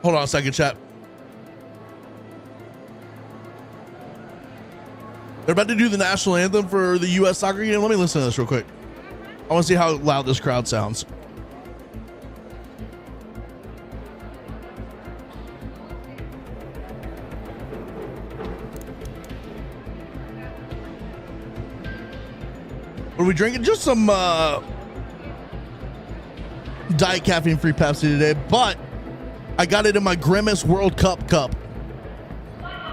Hold on a second, chat. They're about to do the national anthem for the U.S. soccer game. Let me listen to this real quick. I want to see how loud this crowd sounds. What are we drinking? Just some diet caffeine-free Pepsi today, but I got it in my Grimace World Cup cup.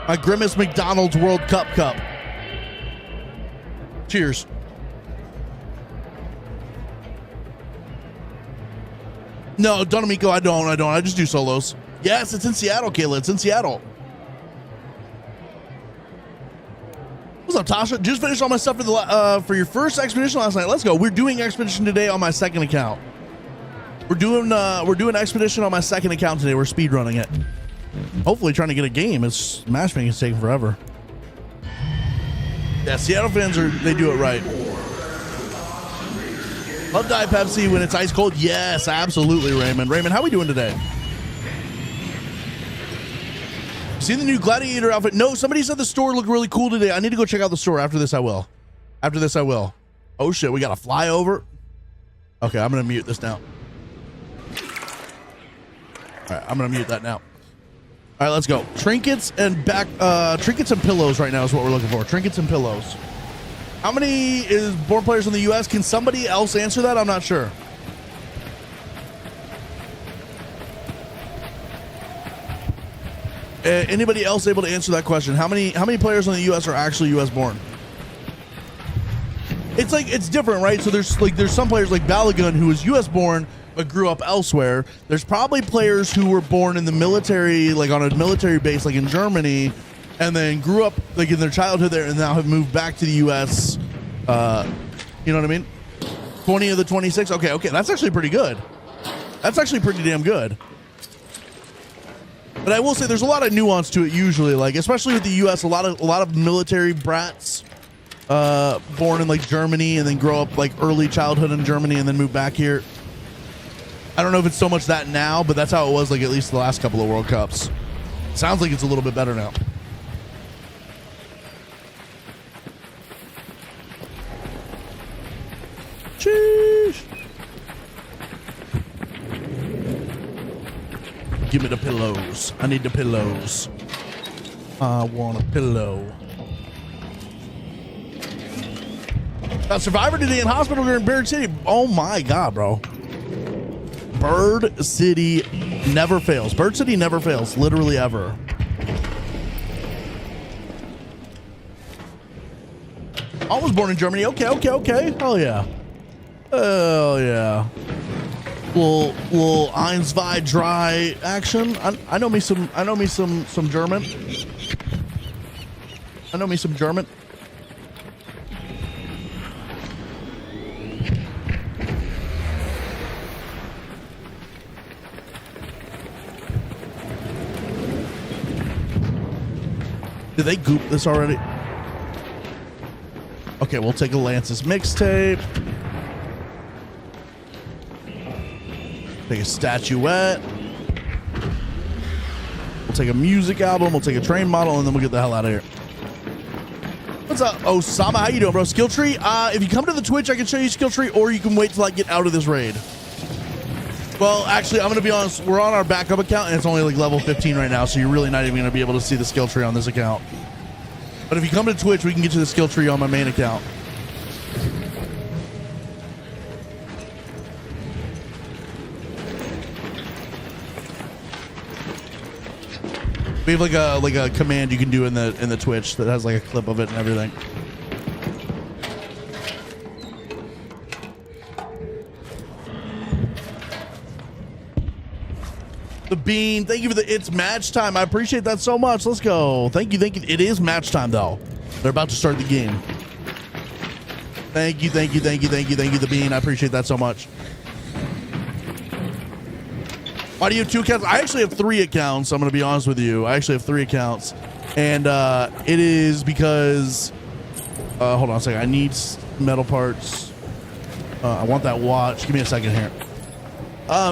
My Grimace McDonald's World Cup cup. Cheers. No, Don Amico, I don't. I just do solos. Yes, it's in Seattle, Kayla. It's in Seattle. What's up, Tasha? Just finished all my stuff for your first expedition last night. Let's go. We're doing expedition today on my second account. We're doing expedition on my second account today. We're speed running it. Hopefully trying to get a game. It's matchmaking is taking forever. Yeah, Seattle fans they do it right. Love Diet Pepsi when it's ice cold. Yes, absolutely, Raymond. Raymond, how we doing today? See the new Gladiator outfit? No, somebody said the store looked really cool today. I need to go check out the store. After this, I will. Oh, shit. We got to fly over. Okay, I'm going to mute this now. All right, I'm gonna mute that now. All right, let's go. Trinkets and trinkets and pillows right now is what we're looking for. Trinkets and pillows. How many is born players in the U.S.? Can somebody else answer that? I'm not sure. Anybody else able to answer that question? How many players in the U.S. are actually U.S. born? It's like it's different, right? So there's some players like Balagun who was U.S. born but grew up elsewhere. There's probably players who were born in the military, like on a military base, like in Germany, and then grew up like in their childhood there, and now have moved back to the U.S. You know what I mean? 20 of the 26. Okay, that's actually pretty good. That's actually pretty damn good. But I will say there's a lot of nuance to it usually, like especially with the U.S. A lot of military brats born in like Germany and then grow up like early childhood in Germany and then move back here. I don't know if it's so much that now, but that's how it was like at least the last couple of World Cups. Sounds like it's a little bit better now. Sheesh. Give me the pillows. I need the pillows. I want a pillow. Survivor today in hospital during Bird City. Oh my God, bro. Bird City never fails. Bird City never fails. Literally ever. I was born in Germany. Okay. Hell yeah. Hell yeah. Little Ein, zwei, drei action. I know me some German. I know me some German. Did they goop this already? Okay, we'll take a Lance's mixtape. Take a statuette. We'll take a music album. We'll take a train model, and then we'll get the hell out of here. What's up, Osama? How you doing, bro? Skill tree? If you come to the Twitch, I can show you skill tree, or you can wait till I get out of this raid. Well, actually, I'm going to be honest. We're on our backup account, and it's only like level 15 right now, so you're really not even going to be able to see the skill tree on this account. But if you come to Twitch, we can get you the skill tree on my main account. We have like a command you can do in the Twitch that has like a clip of it and everything. The bean, thank you for the it's match time. I appreciate that so much. Let's go. Thank you. It is match time though. They're about to start the game. Thank you, the bean. I appreciate that so much. Why do you have 2 accounts? I actually have 3 accounts. I'm going to be honest with you. I actually have 3 accounts. And it is because... hold on a second. I need metal parts. I want that watch. Give me a second here.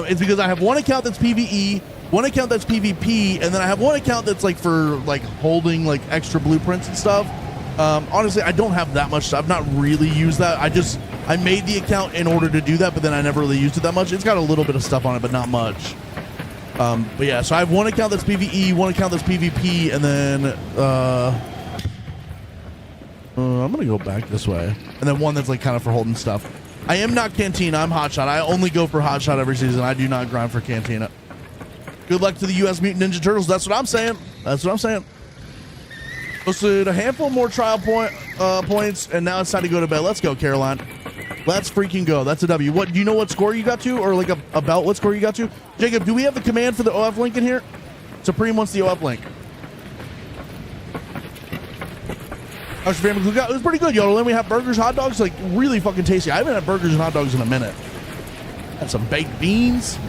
It's because I have 1 account that's PvE, 1 account that's PvP, and then I have 1 account that's like for like holding like extra blueprints and stuff. Honestly, I don't have that much stuff. I've not really used that. I made the account in order to do that, but then I never really used it that much. It's got a little bit of stuff on it, but not much. But yeah, so I have 1 account that's PvE, 1 account that's PvP, and then I'm gonna go back this way, and then 1 that's like kind of for holding stuff. I am not Cantina. I'm Hotshot. I only go for Hotshot every season. I do not grind for Cantina. Good luck to the U.S. Mutant Ninja Turtles. That's what I'm saying. Posted a handful more trial points, and now it's time to go to bed. Let's go, Caroline. Let's freaking go. That's a W. What, do you know what score you got to, or like about what score you got to? Jacob, do we have the command for the OF link in here? Supreme wants the OF link. How's your family cookout? It was pretty good, y'all. Then we have burgers, hot dogs, like really fucking tasty. I haven't had burgers and hot dogs in a minute. Had some baked beans.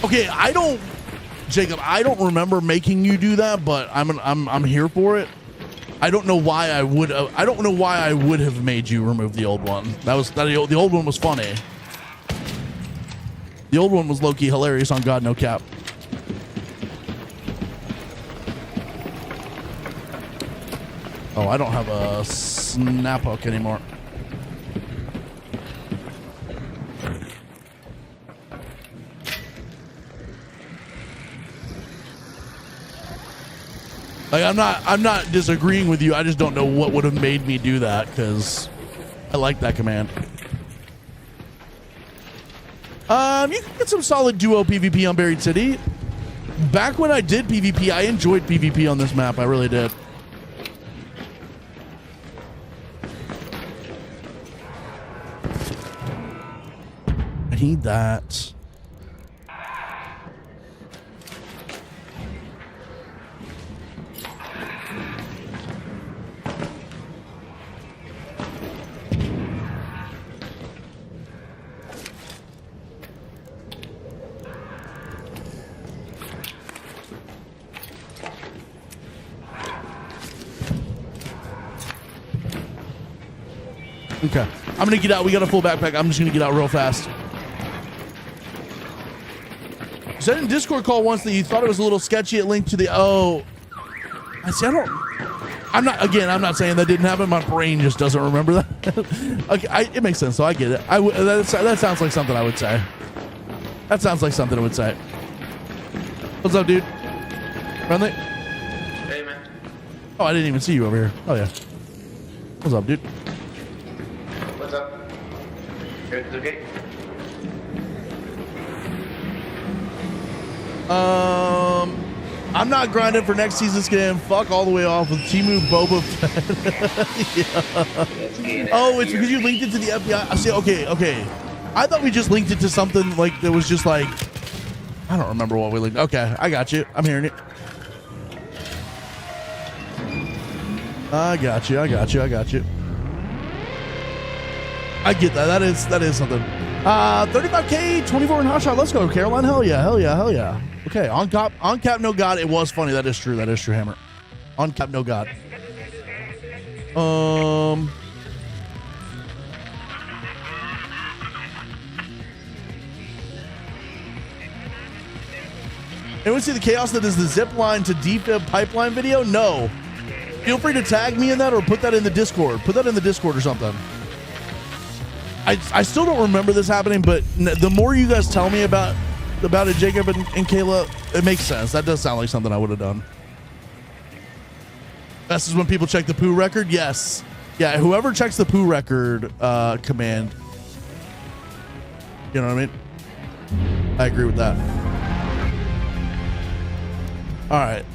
Okay, Jacob, I don't remember making you do that, but I'm here for it. I don't know why I would have made you remove the old one. The old one was funny. The old one was low-key hilarious on God No Cap. Oh, I don't have a snap hook anymore. Like I'm not disagreeing with you. I just don't know what would have made me do that because I like that command. You can get some solid duo PvP on Buried City. Back when I did PvP, I enjoyed PvP on this map. I really did. I need that. Okay, I'm gonna get out. We got a full backpack. I'm just gonna get out real fast. You said in Discord call once that you thought it was a little sketchy. It linked to the I see. I'm not saying that didn't happen. My brain just doesn't remember that. Okay, it makes sense. So I get it. That sounds like something I would say. That sounds like something I would say. What's up, dude? Friendly? Hey, man. Oh, I didn't even see you over here. Oh yeah. What's up, dude? What's up? Everything's okay? I'm not grinding for next season's skin. Fuck all the way off with Timu Boba Fett. Yeah. Oh, it's because you linked it to the FBI. I see. Okay. I thought we just linked it to something like that was just like, I don't remember what we linked. Okay, I got you. I'm hearing it. I got you. I get that. That is something. 35K, 24 in hotshot. Let's go, Caroline. Hell yeah. Okay, on cap, no god. It was funny. That is true, Hammer. On cap, no god. Anyone see the chaos that is the zip line to defib pipeline video? No. Feel free to tag me in that or put that in the Discord. Put that in the Discord or something. I still don't remember this happening, but the more you guys tell me about it, Jacob and Kayla, it makes sense. That does sound like something I would have done. This is when people check the poo record? Yes. Yeah, whoever checks the poo record command. You know what I mean? I agree with that. All right.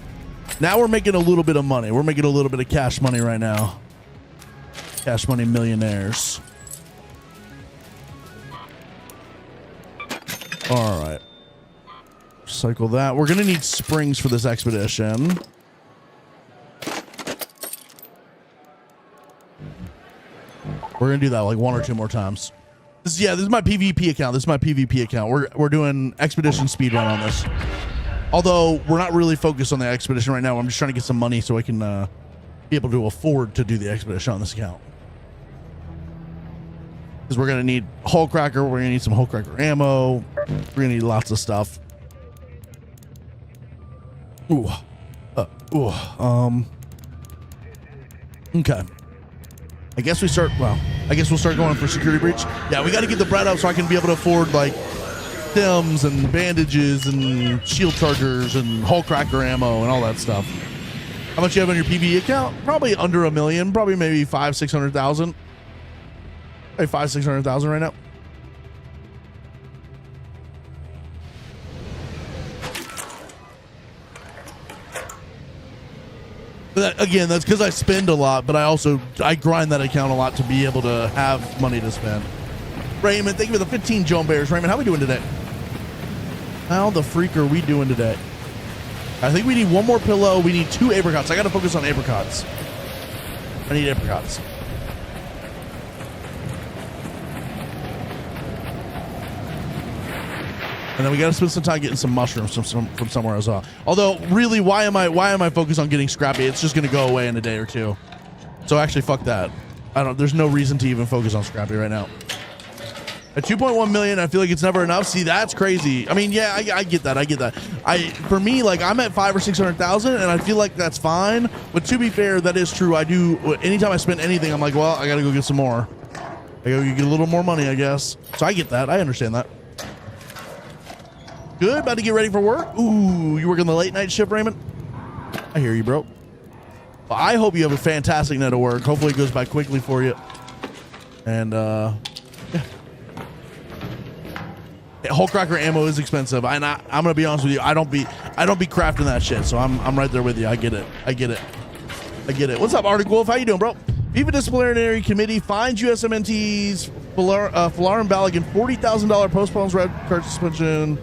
Now we're making a little bit of money. We're making a little bit of cash money right now. Cash money millionaires. All right. Cycle that. We're going to need springs for this expedition. We're going to do that like one or two more times. This is my PvP account. We're doing expedition speedrun on this. Although we're not really focused on the expedition right now. I'm just trying to get some money so I can be able to afford to do the expedition on this account. Because we're going to need hull cracker. We're going to need some hull cracker ammo. We're going to need lots of stuff. Okay. I guess we'll start going for security breach. Yeah, we got to get the bread up so I can be able to afford like stems and bandages and shield chargers and hull cracker ammo and all that stuff. How much you have on your PvE account? Probably under $1 million. Probably maybe 500,000-600,000. Hey, 500,000-600,000 right now. But again, that's because I spend a lot, but I grind that account a lot to be able to have money to spend. Raymond, thank you for the 15 Joan Bears. Raymond, how are we doing today? How the freak are we doing today? I think we need one more pillow. We need 2 apricots. I got to focus on apricots. I need apricots. And then we got to spend some time getting some mushrooms from somewhere as well. Although, really, why am I focused on getting scrappy? It's just going to go away in a day or two. So actually, fuck that. There's no reason to even focus on scrappy right now. At 2.1 million, I feel like it's never enough. See, that's crazy. I mean, yeah, I get that. For me, like, I'm at 500,000 or 600,000, and I feel like that's fine. But to be fair, that is true. I do. Anytime I spend anything, I'm like, well, I got to go get some more. I got to get a little more money, I guess. So I get that. I understand that. Good. About to get ready for work. Ooh, you working the late night shift, Raymond? I hear you, bro. I hope you have a fantastic night of work. Hopefully it goes by quickly for you. And yeah. Whole cracker ammo is expensive. I'm gonna be honest with you. I don't be crafting that shit. So I'm right there with you. I get it. What's up, Arctic Wolf? How you doing, bro? FIFA Disciplinary Committee finds USMNT's Falarin Balogun $40,000 postpones red card suspension.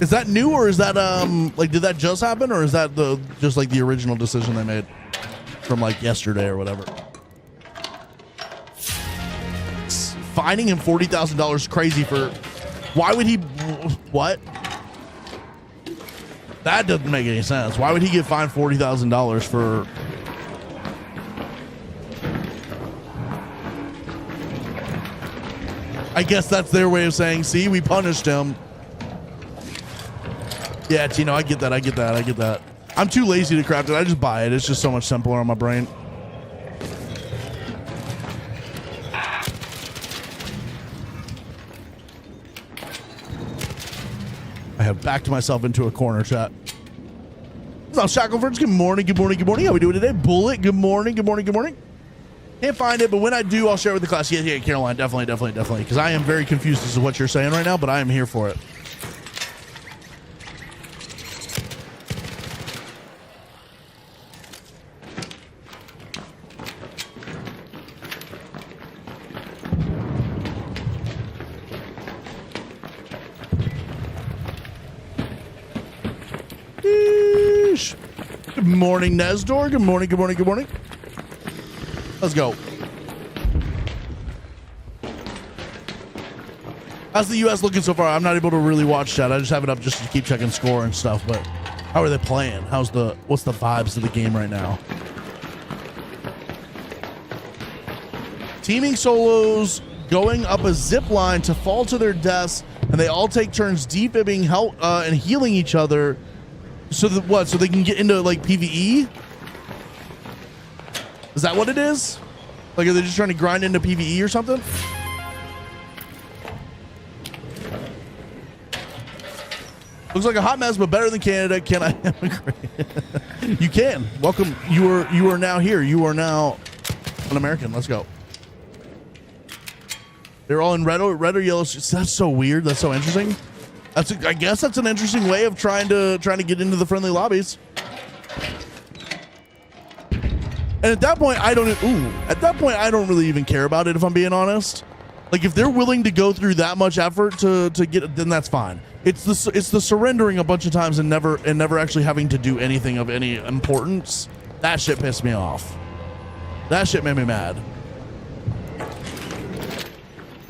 Is that new, or is that like, did that just happen, or is that just like the original decision they made from like yesterday or whatever? Fining him $40,000 is crazy for. Why would he? What? That doesn't make any sense. Why would he get fined $40,000 for? I guess that's their way of saying, see, we punished him. Yeah, Tino, I get that. I'm too lazy to craft it. I just buy it. It's just so much simpler on my brain. I have backed myself into a corner, chat. What's up, Shacklefords? Good morning. How we doing today? Bullet, good morning. Can't find it, but when I do, I'll share it with the class. Yeah, Caroline, definitely. Because I am very confused as to what you're saying right now, but I am here for it. Good morning, Nesdor. Good morning. Let's go. How's the U.S. looking so far? I'm not able to really watch chat. I just have it up just to keep checking score and stuff. But how are they playing? What's the vibes of the game right now? Teaming solos going up a zip line to fall to their deaths, and they all take turns defibbing, help and healing each other. So that what? So they can get into like PvE? Is that what it is? Like, are they just trying to grind into PvE or something? Looks like a hot mess, but better than Canada. Can I immigrate? You can. Welcome. You are now here. You are now an American. Let's go. They're all in red or yellow. That's so weird. That's so interesting. I guess that's an interesting way of trying to get into the friendly lobbies. And at that point, I don't really even care about it, if I'm being honest. Like, if they're willing to go through that much effort to get it, then that's fine. It's the surrendering a bunch of times and never actually having to do anything of any importance. That shit pissed me off. That shit made me mad.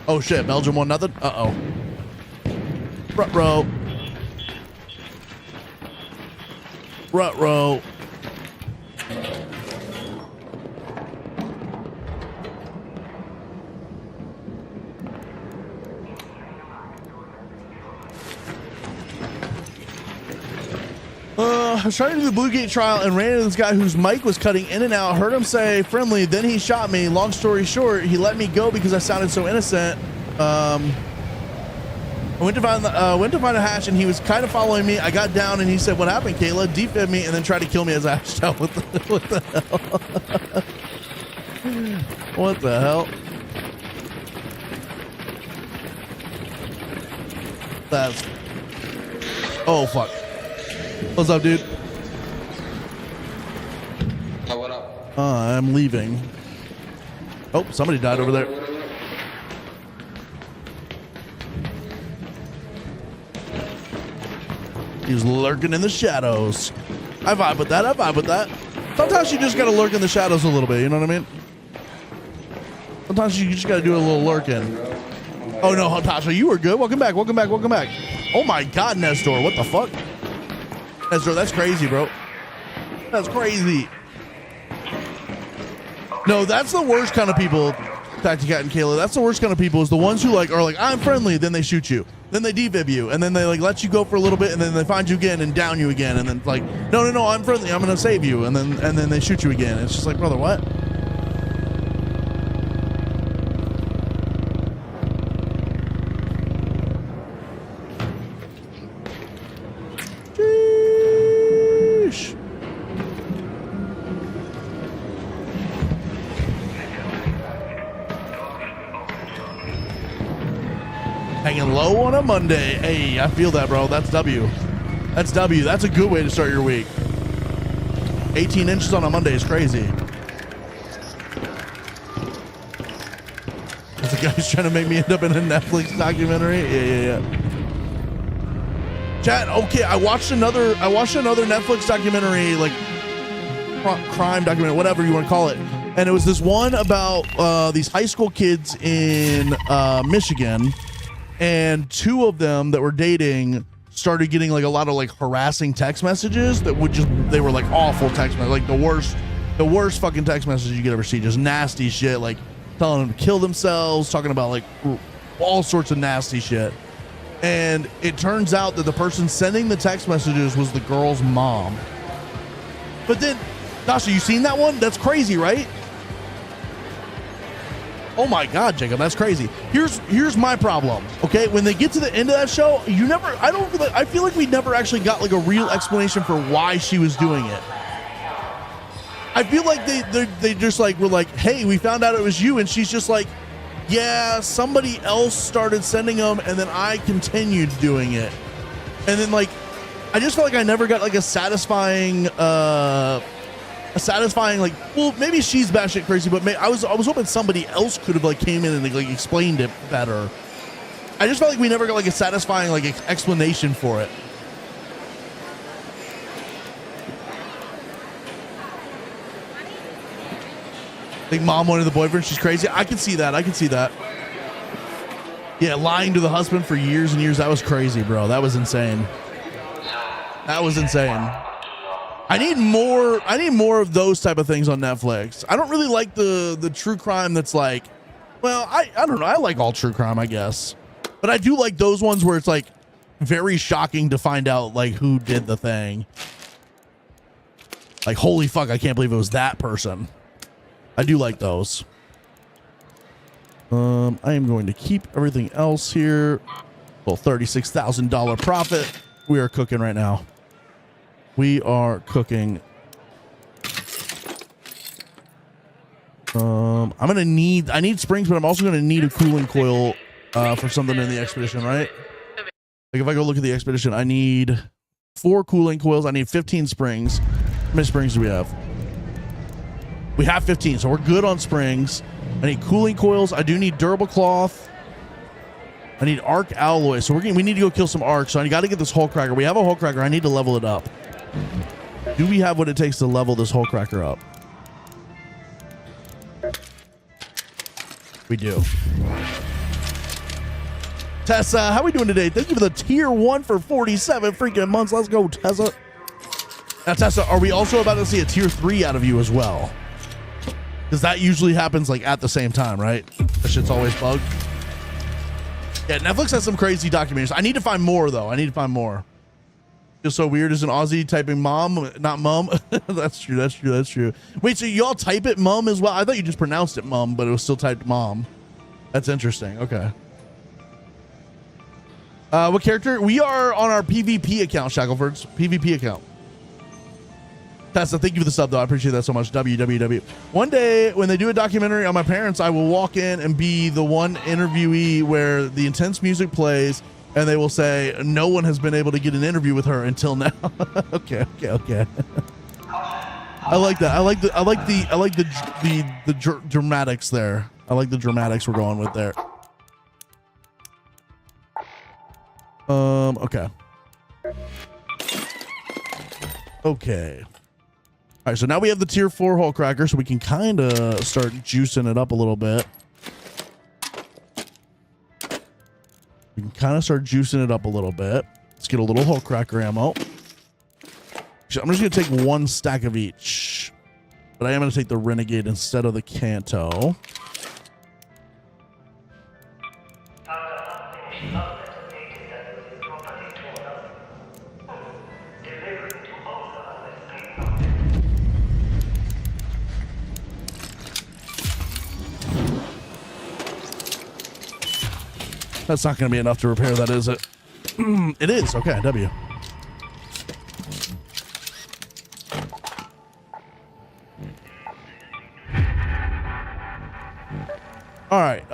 Oh shit, Belgium won nothing? Uh-oh. Rut-row. I was trying to do the Blue Gate trial and ran into this guy whose mic was cutting in and out. Heard him say friendly, then he shot me. Long story short, he let me go because I sounded so innocent. I went to find a hatch and he was kind of following me. I got down and he said, "What happened, Kayla?" Defibbed me and then tried to kill me as I hashed out. What the hell? What the hell? That's. Oh fuck. What's up, dude? Oh, what up? I'm leaving. Oh, somebody died over there. He's lurking in the shadows. I vibe with that. Sometimes you just gotta lurk in the shadows a little bit, you know what I mean? Sometimes you just gotta do a little lurking. Oh no, Tasha, you were good. Welcome back. Oh my god, Nestor, what the fuck? Nestor, that's crazy, bro. That's crazy. No, that's the worst kind of people, Tacticat and Kayla. That's the worst kind of people, is the ones who are like, I'm friendly, then they shoot you. Then they defib you, and then they like let you go for a little bit, and then they find you again and down you again, and then like, no, I'm friendly, I'm gonna save you, and then they shoot you again. It's just like, brother, what? Sheesh. Hanging low on a Monday. Hey, I feel that, bro. That's W. That's W. That's a good way to start your week. 18 inches on a Monday is crazy. There's a guy who's trying to make me end up in a Netflix documentary. Yeah. Chat, okay, I watched another Netflix documentary, like crime documentary, whatever you want to call it. And it was this one about these high school kids in Michigan, and two of them that were dating started getting like a lot of like harassing text messages that they were like awful text messages, like the worst fucking text messages you could ever see, just nasty shit, like telling them to kill themselves, talking about like all sorts of nasty shit. And it turns out that the person sending the text messages was the girl's mom. But then, Dasha, you seen that one? That's crazy, right? Oh my God, Jacob, that's crazy. Here's my problem. Okay, when they get to the end of that show, I feel like we never actually got like a real explanation for why she was doing it. I feel like they just like were like, hey, we found out it was you, and she's just like, yeah, somebody else started sending them, and then I continued doing it. And then like, I just felt like I never got like a satisfying like, well, maybe she's batshit crazy, but I was hoping somebody else could have like came in and like explained it better. I just felt like we never got like a satisfying like explanation for it. I think mom wanted the boyfriend. She's crazy. I can see that. Yeah, lying to the husband for years and years. That was crazy, bro. That was insane. I need more of those type of things on Netflix. I don't really like the true crime that's like, well, I don't know. I like all true crime, I guess. But I do like those ones where it's like very shocking to find out like who did the thing. Like, holy fuck, I can't believe it was that person. I do like those. I am going to keep everything else here. Well, $36,000 profit. We are cooking right now. We are cooking. I need springs, but I'm also gonna need a cooling coil for something in the expedition, right? Like if I go look at the expedition, I need 4 cooling coils. I need 15 springs. How many springs do we have? We have 15, so we're good on springs. I need cooling coils. I do need durable cloth. I need arc alloy. So we need to go kill some arcs. So I got to get this hull cracker. We have a hull cracker. I need to level it up. Do we have what it takes to level this hull cracker up? We do. Tessa, how we doing today? Thank you for the tier 1 for 47 freaking months. Let's go, Tessa. Now, Tessa, are we also about to see a tier 3 out of you as well? Because that usually happens like at the same time, right? That shit's always bugged. Yeah, Netflix has some crazy documentaries. I need to find more, though. I need to find more. Just so weird as an Aussie typing mom, not mum. That's true. Wait, so y'all type it mum as well? I thought you just pronounced it mum, but it was still typed mom. That's interesting. Okay. What character? We are on our PvP account, Shackleford's PvP account. Tessa, thank you for the sub, though. I appreciate that so much. WWW. One day, when they do a documentary on my parents, I will walk in and be the one interviewee where the intense music plays, and they will say, no one has been able to get an interview with her until now. Okay. I like that. I like the dramatics there. I like the dramatics we're going with there. Okay. All right, so now we have the tier 4 hull cracker, so we can kind of start juicing it up a little bit. Let's get a little hull cracker ammo. Actually, I'm just going to take 1 stack of each. But I am going to take the Renegade instead of the Kanto. That's not going to be enough to repair that, is it? It is. Okay, W. All right.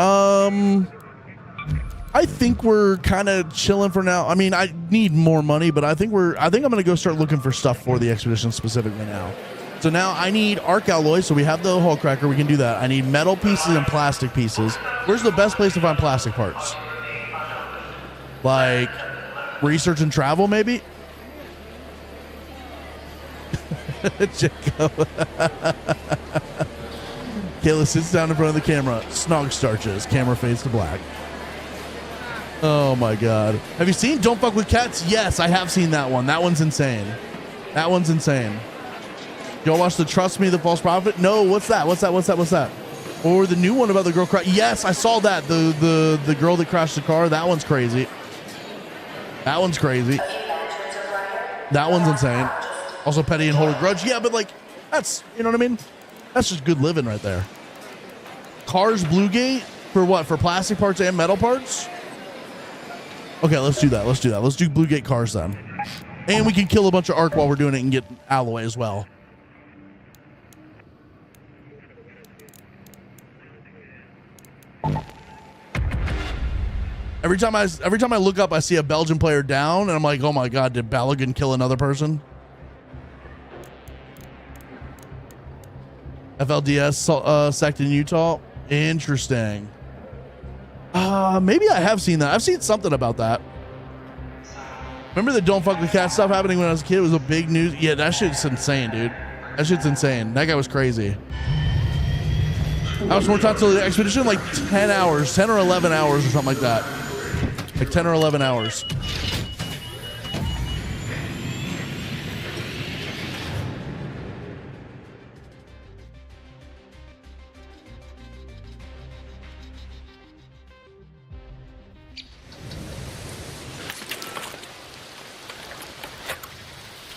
I think we're kind of chilling for now. I mean, I need more money, but I think I'm going to go start looking for stuff for the expedition specifically now. So now I need arc alloy. So we have the hull cracker. We can do that. I need metal pieces and plastic pieces. Where's the best place to find plastic parts? Like research and travel, maybe? Jacob. Kayla sits down in front of the camera. Snog starches. Camera fades to black. Oh my God. Have you seen Don't Fuck with Cats? Yes, I have seen that one. That one's insane. That one's insane. Y'all watch the Trust Me, the False Prophet? No, what's that? Or the new one about the girl yes, I saw that. The girl that crashed the car. That one's crazy. That one's crazy. That one's insane. Also Petty and Hold a Grudge. Yeah, but like, that's, you know what I mean? That's just good living right there. Cars Bluegate for what? For plastic parts and metal parts? Okay, let's do that. Let's do Bluegate cars then. And we can kill a bunch of arc while we're doing it and get alloy as well. Every time I look up, I see a Belgian player down, and I'm like, oh my God, did Balogun kill another person? FLDS sect in Utah. Interesting. Maybe I have seen that. I've seen something about that. Remember the Don't Fuck with Cats stuff happening when I was a kid? It was a big news. Yeah, that shit's insane, dude. That shit's insane. That guy was crazy. How much more time till the expedition? Like 10 hours, 10 or 11 hours or something like that. Like 10 or 11 hours.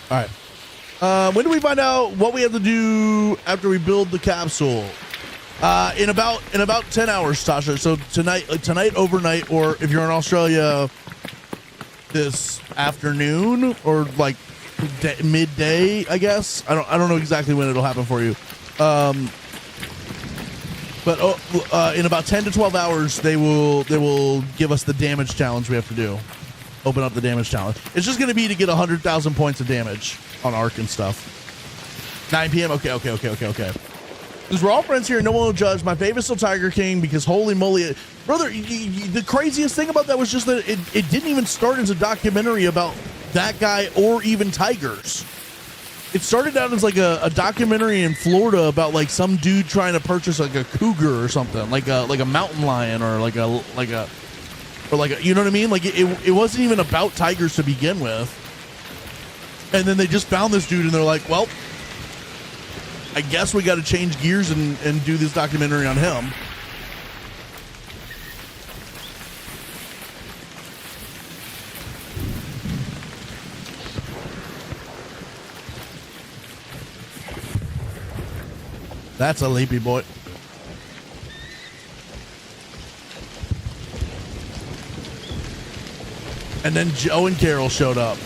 All right. When do we find out what we have to do after we build the capsule? In about 10 hours, Tasha. So tonight overnight, or if you're in Australia, this afternoon or like midday, I guess. I don't know exactly when it'll happen for you. But in about 10 to 12 hours, they will give us the damage challenge we have to do. Open up the damage challenge. It's just going to be to get 100,000 points of damage on arc and stuff. 9 p.m. Okay. Because we're all friends here, no one will judge. My favorite's still Tiger King because holy moly, brother, the craziest thing about that was just that it didn't even start as a documentary about that guy or even tigers. It started out as like a documentary in Florida about like some dude trying to purchase like a cougar or something, like a mountain lion or like a you know what I mean? Like it wasn't even about tigers to begin with. And then they just found this dude and they're like, well, I guess we got to change gears and do this documentary on him. That's a leapy boy. And then Joe and Carol showed up.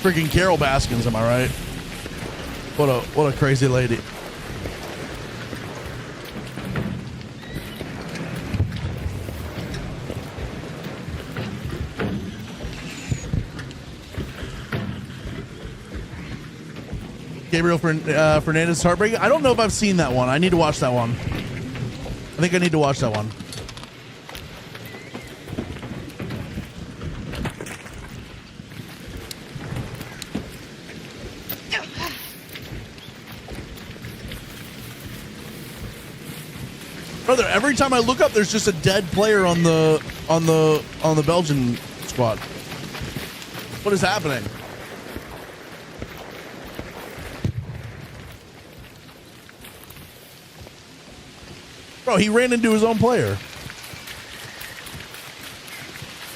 Freaking Carol Baskins, am I right? What a crazy lady. Gabriel Fernandez Heartbreak. I don't know if I've seen that one. I need to watch that one. I think I need to watch that one. Brother, every time I look up, there's just a dead player on the Belgian squad. What is happening? Bro, he ran into his own player.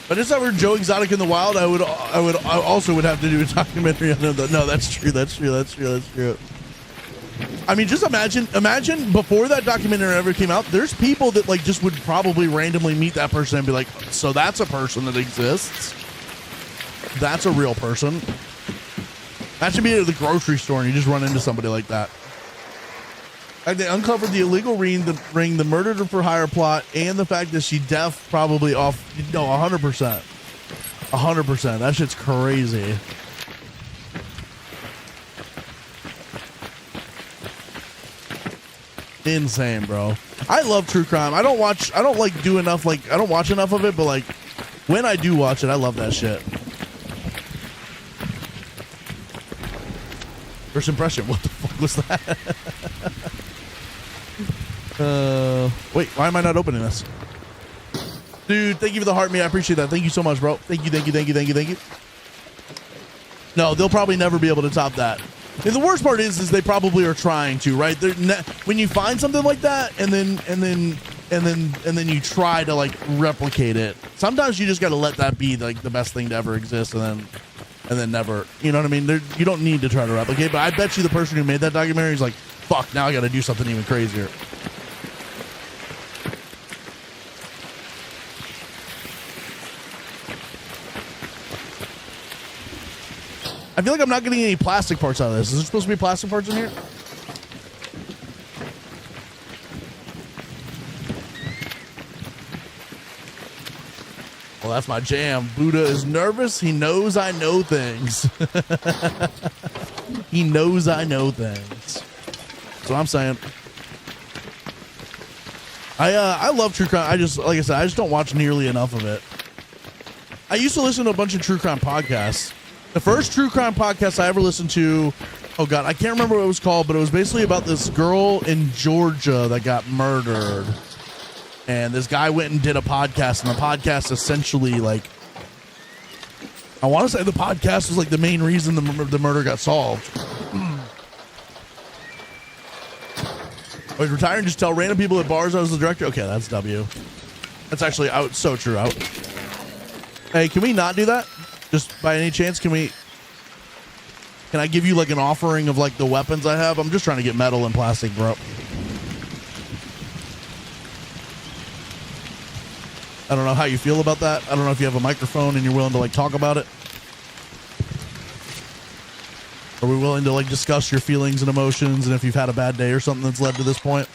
But if I were Joe Exotic in the wild, I also would have to do a documentary on him. No, that's true. I mean, just imagine before that documentary ever came out, there's people that like just would probably randomly meet that person and be like, so that's a person that exists. That's a real person. That should be at the grocery store and you just run into somebody like that. They uncovered the illegal ring, the murder for hire plot, and the fact that she probably off. No, 100%. 100%. That shit's crazy. Insane, bro. I love true crime. I don't watch enough of it, but like when I do watch it, I love that shit. First impression, what the fuck was that? Wait, why am I not opening this? Dude, thank you for the heart, me. I appreciate that. Thank you so much, bro. Thank you. No, they'll probably never be able to top that. And the worst part is they probably are trying to, right? When you find something like that, and then you try to like replicate it. Sometimes you just got to let that be like the best thing to ever exist, and then never. You know what I mean? You don't need to try to replicate. But I bet you the person who made that documentary is like, fuck, now I got to do something even crazier. I feel like I'm not getting any plastic parts out of this. Is there supposed to be plastic parts in here? Well, that's my jam. Buddha is nervous. He knows I know things. He knows I know things. That's what I'm saying. I love true crime. Like I said, I just don't watch nearly enough of it. I used to listen to a bunch of true crime podcasts. The first true crime podcast I ever listened to, oh God, I can't remember what it was called, but it was basically about this girl in Georgia that got murdered. And this guy went and did a podcast, and the podcast essentially, like, I want to say the podcast was like the main reason the murder got solved. I was retired and just tell random people at bars I was the director. Okay, that's W. That's actually out. So true. Out. Hey, can we not do that? Just by any chance, can I give you like an offering of like the weapons I have? I'm just trying to get metal and plastic, bro. I don't know how you feel about that. I don't know if you have a microphone and you're willing to like talk about it. Are we willing to like discuss your feelings and emotions and if you've had a bad day or something that's led to this point?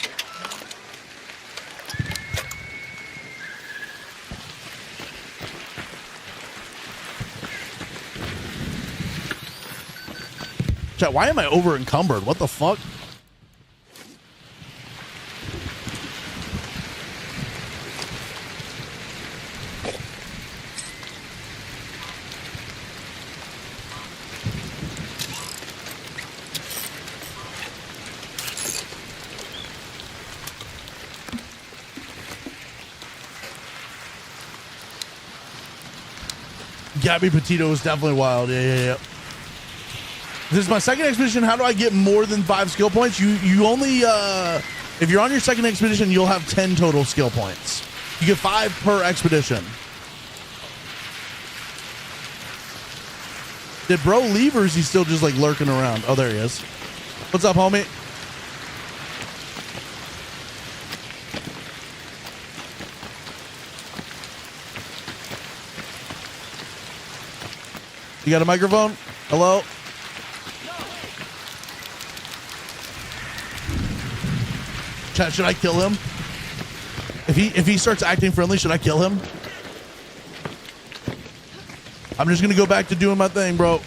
Chat, why am I over encumbered? What the fuck? Gabby Petito is definitely wild. Yeah. This is my second expedition. How do I get more than 5 skill points? You only, if you're on your second expedition, you'll have 10 total skill points. You get 5 per expedition. Did bro leave or is he still just like lurking around? Oh, there he is. What's up, homie? You got a microphone? Hello? Chat, should I kill him? If he starts acting friendly, should I kill him? I'm just gonna go back to doing my thing, bro.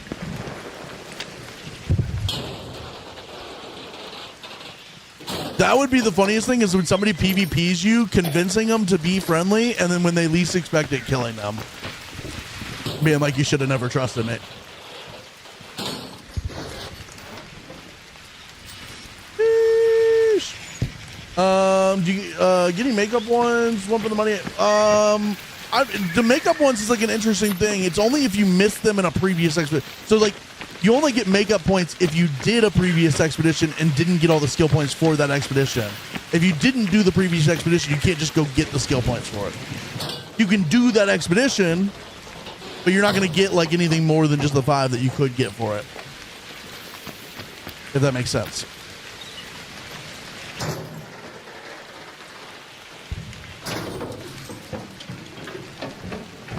That would be the funniest thing is when somebody PvPs you, convincing them to be friendly, and then when they least expect it, killing them. Being like, you should have never trusted me. Getting makeup ones, one for the money. The makeup ones is like an interesting thing. It's only if you missed them in a previous expedition. So like, you only get makeup points if you did a previous expedition and didn't get all the skill points for that expedition. If you didn't do the previous expedition, you can't just go get the skill points for it. You can do that expedition, but you're not going to get like anything more than just the 5 that you could get for it. If that makes sense.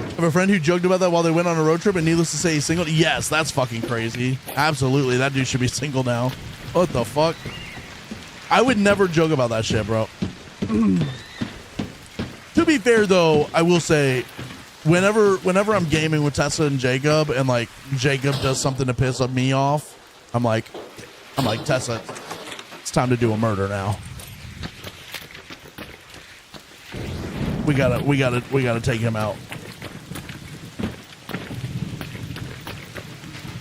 I have a friend who joked about that while they went on a road trip, and needless to say, he's single. Yes, that's fucking crazy. Absolutely. That dude should be single now. What the fuck? I would never joke about that shit, bro. To be fair, though, I will say, whenever I'm gaming with Tessa and Jacob, and like Jacob does something to piss me off, I'm like Tessa, it's time to do a murder now. We gotta take him out.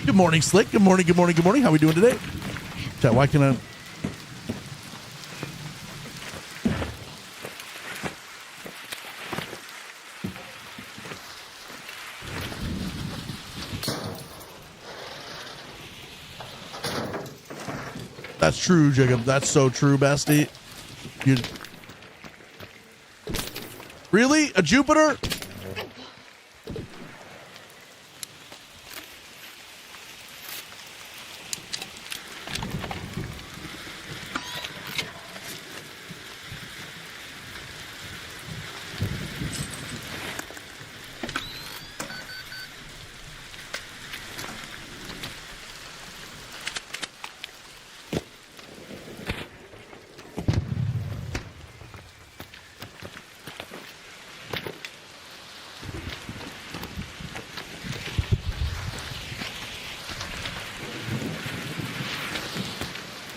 Good morning, Slick. Good morning. Good morning. Good morning. How we doing today? Chat. Why can I? That's true, Jacob. That's so true, bestie. You really? A Jupiter?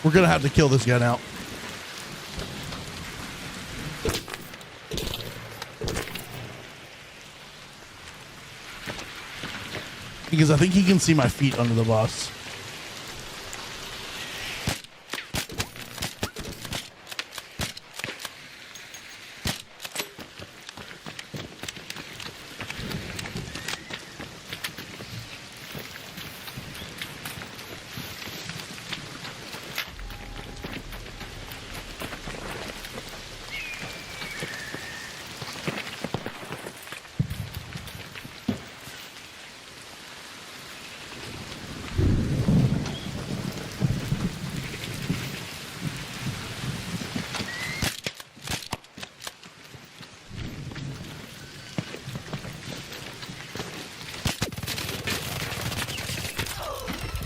We're gonna have to kill this guy now. Because I think he can see my feet under the bus.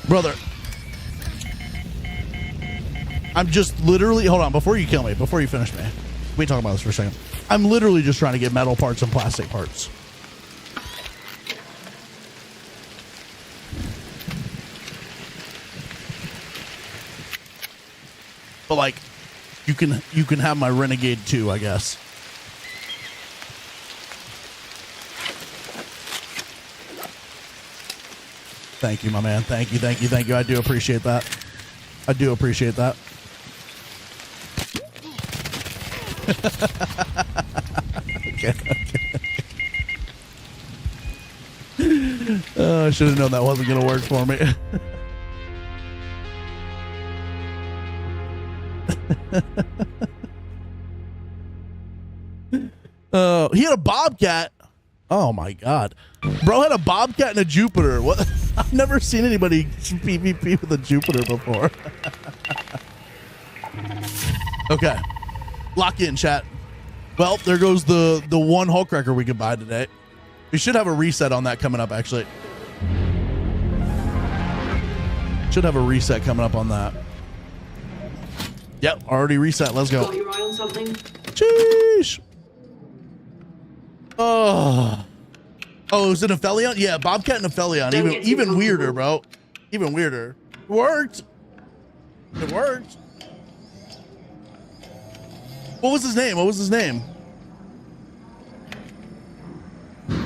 Brother, I'm just literally, hold on, before you kill me, before you finish me, we talk about this for a second. I'm literally just trying to get metal parts and plastic parts. But like, you can have my Renegade too, I guess. Thank you, my man. Thank you, thank you, thank you. I do appreciate that. I do appreciate that. Okay. I should have known that wasn't going to work for me. He had a Bobcat. Oh my God. Bro had a Bobcat and a Jupiter. What? I've never seen anybody PvP with a Jupiter before. Okay. Lock in, chat. Well, there goes the one Hulk Wrecker we could buy today. We should have a reset on that coming up, actually. Should have a reset coming up on that. Yep, already reset. Let's go. Got your eye on something? Sheesh. Oh, is it a Aphelion? Yeah, Bobcat and Aphelion. Even weirder, bro. Even weirder. It worked. It worked. What was his name? What was his name? You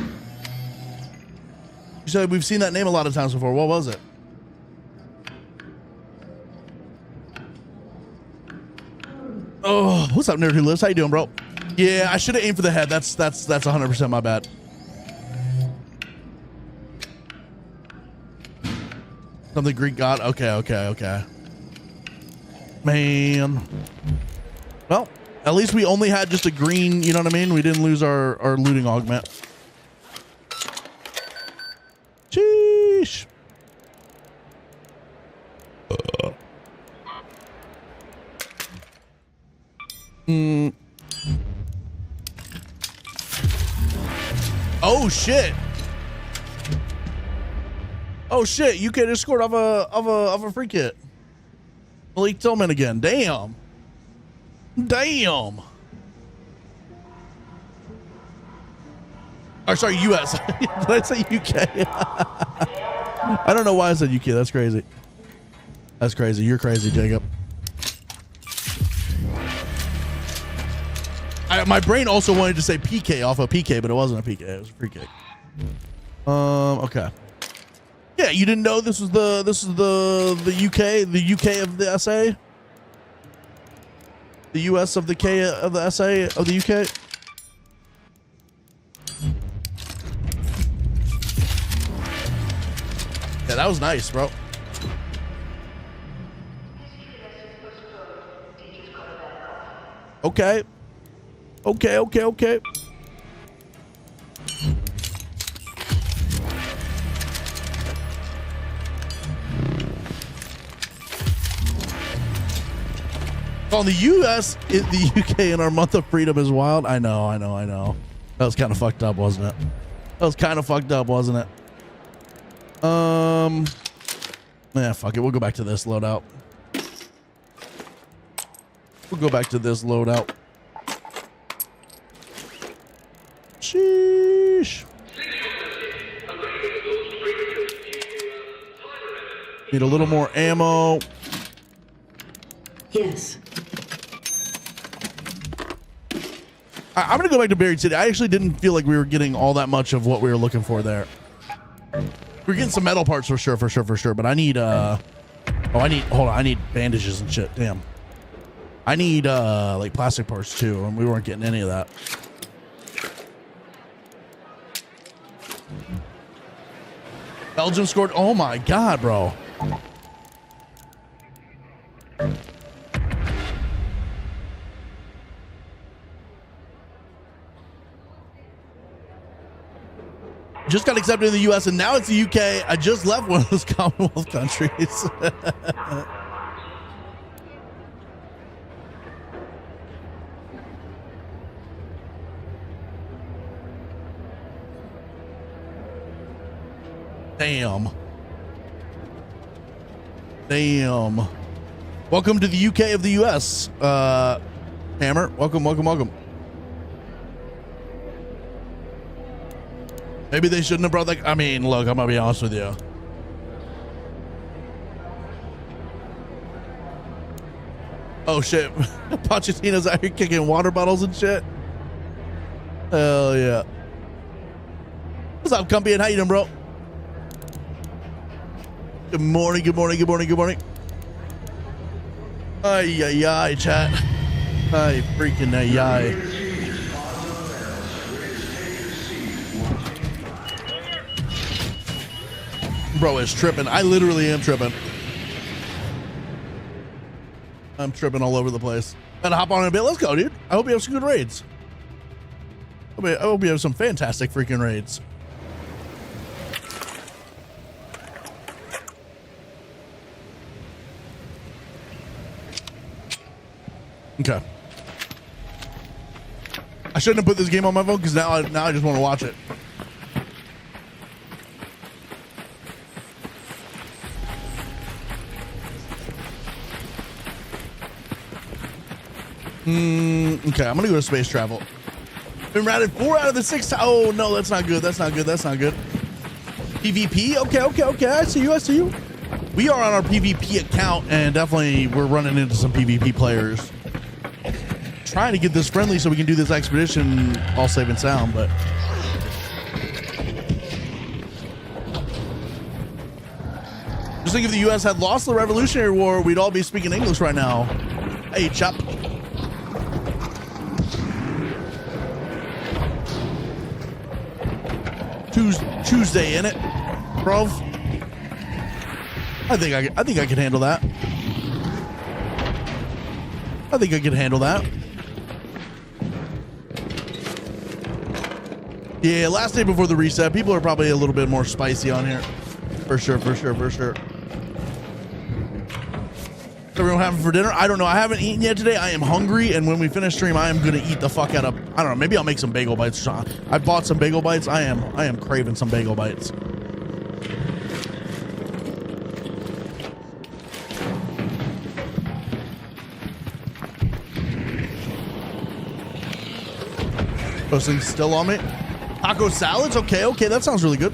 said we've seen that name a lot of times before. What was it? Oh, what's up, Nerd Who Lives? How you doing, bro? Yeah, I should have aimed for the head. That's 100% my bad. Something Greek god. Okay. Man. Well, at least we only had just a green, you know what I mean? We didn't lose our looting augment. Sheesh. Oh shit. Oh shit, you can escort of a free kit. Malik Tillman again. Damn. Damn. Oh, sorry, U.S. Did I say UK? I don't know why I said UK. That's crazy. That's crazy. You're crazy, Jacob. My brain also wanted to say PK off of PK, but it wasn't a PK. It was a free kick. Okay. Yeah, you didn't know this was the UK of the SA? The US of the K of the SA of the UK? Yeah, that was nice, bro. Okay. Okay. On the US, the UK in our month of freedom is wild. I know. That was kind of fucked up, wasn't it? Yeah, fuck it. We'll go back to this loadout. Sheesh. Need a little more ammo. Yes. I'm gonna go back to Buried City. I actually didn't feel like we were getting all that much of what we were looking for there. We're getting some metal parts for sure. But I need hold on, I need bandages and shit. Damn. I need like plastic parts too, and we weren't getting any of that. Belgium scored. Oh my god, bro. Just got accepted in the US and now it's the UK. I just left one of those Commonwealth countries. Damn. Welcome to the UK of the US. Hammer, welcome. Maybe they shouldn't have brought that. I mean, look, I'm gonna be honest with you. Oh shit. Pochettino's out here kicking water bottles and shit. Hell yeah. What's up, Cumpy? How you doing, bro? Good morning. Ay, chat. Ay, freaking ay. Bro is tripping. I literally am tripping. I'm tripping all over the place. Gotta hop on in a bit. Let's go, dude. I hope you have some good raids. I hope you have some fantastic freaking raids. Okay. I shouldn't have put this game on my phone because now I just want to watch it. Okay, I'm gonna go to space travel. Been routed 4 out of the 6 times. Oh no, that's not good. PvP? Okay. I see you. We are on our PvP account and definitely we're running into some PvP players. Trying to get this friendly so we can do this expedition all safe and sound, but just think if the US had lost the Revolutionary War, we'd all be speaking English right now. Hey, chop. Tuesday in it, bro. I think I can handle that. Yeah, last day before the reset. People are probably a little bit more spicy on here. For sure. Everyone having for dinner? I don't know. I haven't eaten yet today. I am hungry, and when we finish stream, I am gonna eat the fuck out of. I don't know. Maybe I'll make some bagel bites. I bought some bagel bites. I am craving some bagel bites. Those things still on me. Taco salads? Okay, okay, that sounds really good.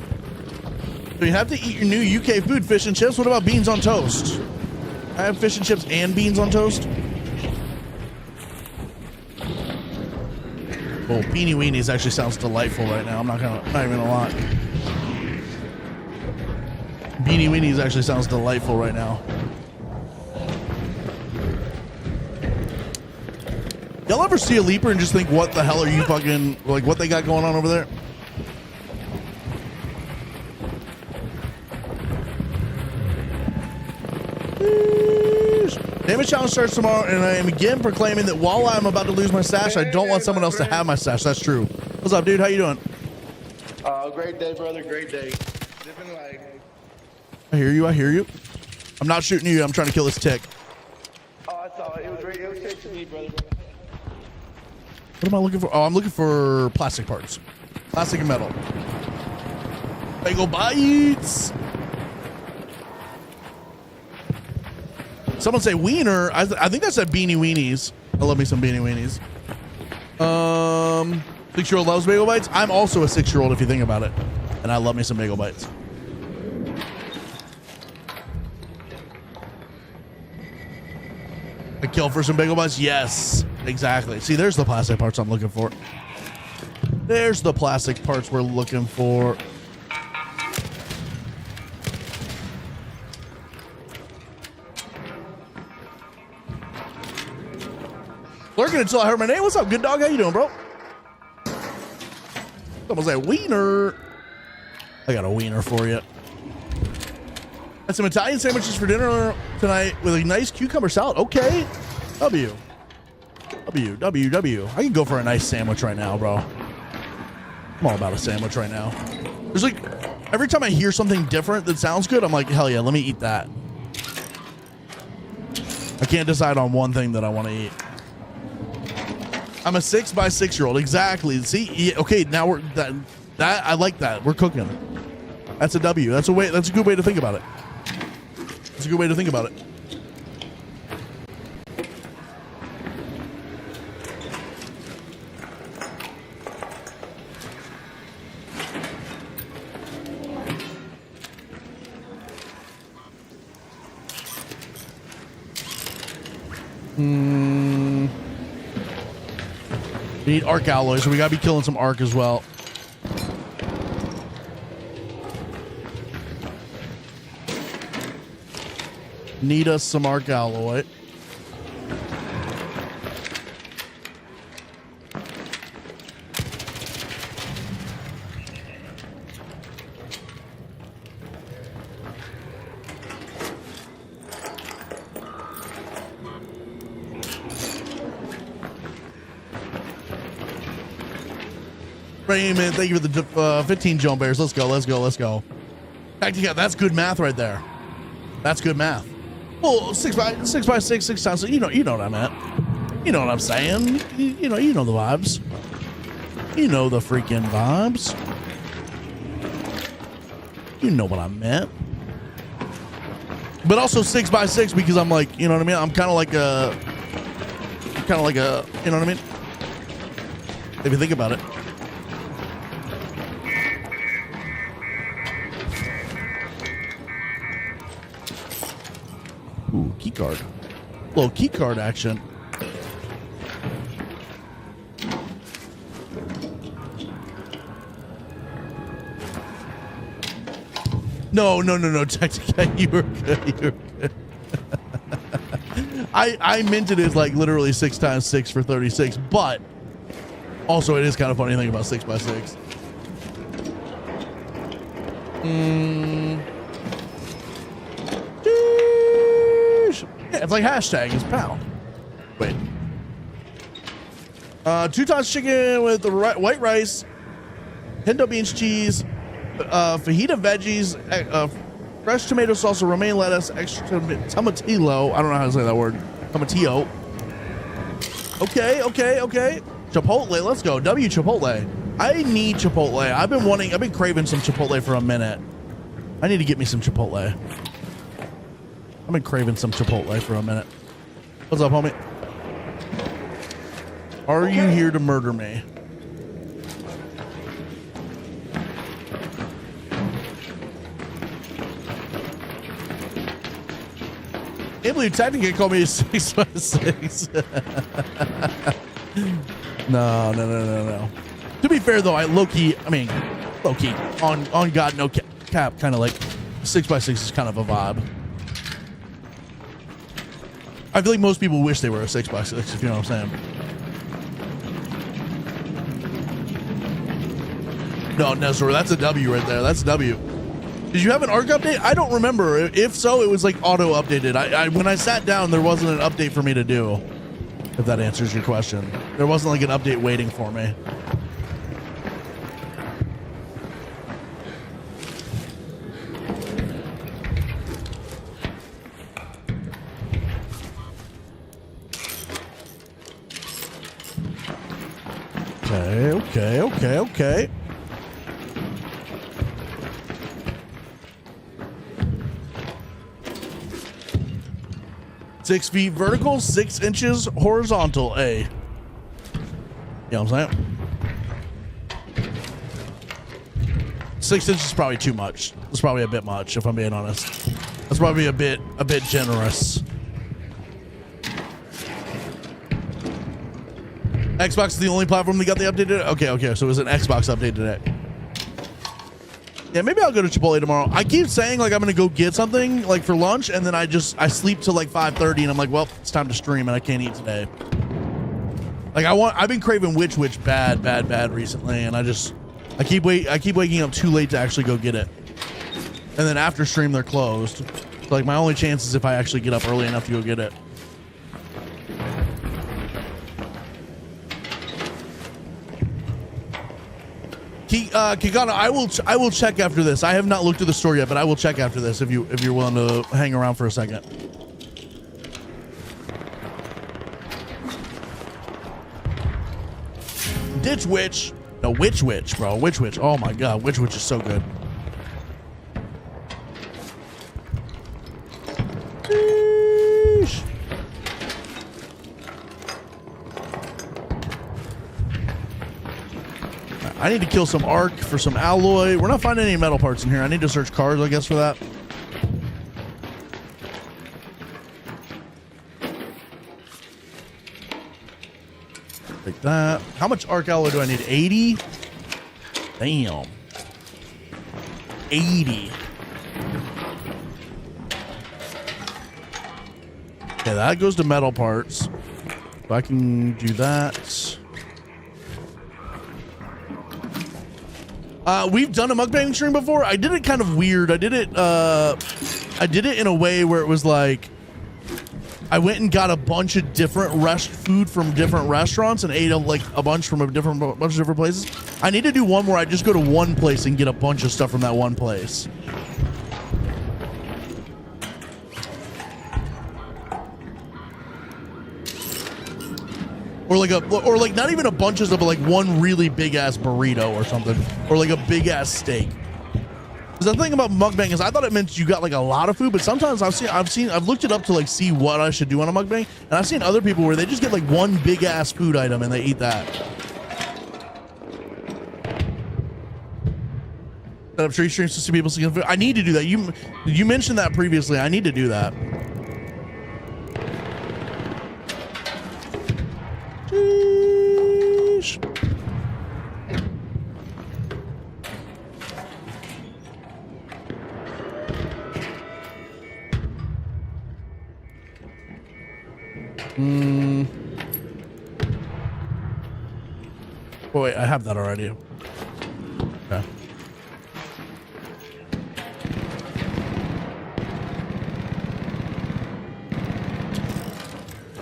So you have to eat your new UK food, fish and chips. What about beans on toast? I have fish and chips and beans on toast. Oh, beanie weenies actually sounds delightful right now. I'm not even gonna lie. Beanie weenies actually sounds delightful right now. Y'all ever see a leaper and just think, what the hell are you fucking, like, what they got going on over there? Damage challenge starts tomorrow, and I am again proclaiming that while I'm about to lose my stash, I don't want someone else to have my stash. That's true. What's up, dude? How you doing? Great day, brother. Great day. Living life. I hear you. I hear you. I'm not shooting you. I'm trying to kill this tick. Oh, I saw it. It was great. It was great to me, brother. What am I looking for? Oh, I'm looking for plastic parts. Plastic and metal. Bagel bites. Someone say wiener. I think that's at Beanie Weenies. I love me some Beanie Weenies. 6-year-old loves bagel bites. I'm also a 6-year-old if you think about it. And I love me some bagel bites. A kill for some bagel bites? Yes, exactly. See, there's the plastic parts I'm looking for. There's the plastic parts we're looking for. Lurking until I heard my name. What's up, good dog? How you doing, bro? Someone say wiener. I got a wiener for you. Had some Italian sandwiches for dinner tonight with a nice cucumber salad. Okay. W. I can go for a nice sandwich right now, bro. I'm all about a sandwich right now. There's like, every time I hear something different that sounds good, I'm like, hell yeah, let me eat that. I can't decide on one thing that I want to eat. I'm a 6x6-year-old. Exactly. See, okay, now we're that I like that. We're cooking. That's a W. That's a good way to think about it. That's a good way to think about it. We need arc alloys, so we gotta be killing some arc as well. Need us some arc alloy. Man, thank you for the 15 Joan Bears. Let's go. Back together. That's good math right there. That's good math. Well, 6 by 6, 6 times. You know what I meant. You know what I'm saying. You know the vibes. You know the freaking vibes. You know what I meant. But also 6 by 6 because I'm like, you know what I mean. I'm kind of like a, you know what I mean. If you think about it. Ooh, key card. Little key card action. No. Technically, you were good. I meant it as like literally 6 times 6 for 36, but also it is kind of funny to think about 6 by 6. Yeah, it's like hashtag is pound. Wait. 2 times chicken with the white rice, pinto beans, cheese, fajita veggies, fresh tomato sauce, romaine lettuce, extra tomatillo. I don't know how to say that word. Tomatillo. Okay. Chipotle, let's go. W Chipotle. I need Chipotle. I've been craving some Chipotle for a minute. I need to get me some Chipotle. I've been craving some Chipotle for a minute. What's up, homie? Are you here to murder me? Can't believe technically called me a 6x6. No. To be fair though, low key, on God, no cap, kind of like 6x6 is kind of a vibe. I feel like most people wish they were a 6x6, if you know what I'm saying. No, Nestor, that's a W right there. That's a W. Did you have an ARC update? I don't remember. If so, it was like auto updated. When I sat down, there wasn't an update for me to do. If that answers your question, there wasn't like an update waiting for me. Okay. 6 feet vertical, 6 inches horizontal. A. You know what I'm saying? 6 inches is probably too much. It's probably a bit much, if I'm being honest. That's probably a bit generous. Xbox is the only platform that got the update today? Okay. So it was an Xbox update today. Yeah, maybe I'll go to Chipotle tomorrow. I keep saying like I'm gonna go get something like for lunch, and then I sleep till like 5:30, and I'm like, well, it's time to stream, and I can't eat today. Like I've been craving Witch bad recently, and I keep waking up too late to actually go get it. And then after stream they're closed. So like my only chance is if I actually get up early enough to go get it. Kigana, I will check after this. I have not looked at the store yet, but I will check after this if you're willing to hang around for a second. Ditch Witch. No, Witch, bro. Witch. Oh my god, Witch is so good. Sheesh. I need to kill some arc for some alloy. We're not finding any metal parts in here. I need to search cars, I guess, for that. Like that. How much arc alloy do I need? 80? Damn. 80. Okay, that goes to metal parts. If I can do that. We've done a mukbang stream before. I did it kind of weird. I did it in a way where it was like I went and got a bunch of different food from different restaurants and ate a bunch from bunch of different places. I need to do one where I just go to one place and get a bunch of stuff from that one place. Or like not even a bunch of stuff, but like one really big ass burrito or something, or like a big ass steak. Because the thing about mukbang is I thought it meant you got like a lot of food, but sometimes I've looked it up to like see what I should do on a mukbang, and I've seen other people where they just get like one big ass food item and they eat that. Set up street streams to see people see food. I need to do that. You mentioned that previously. I need to do that. Sheesh. Oh, wait, I have that already. Okay.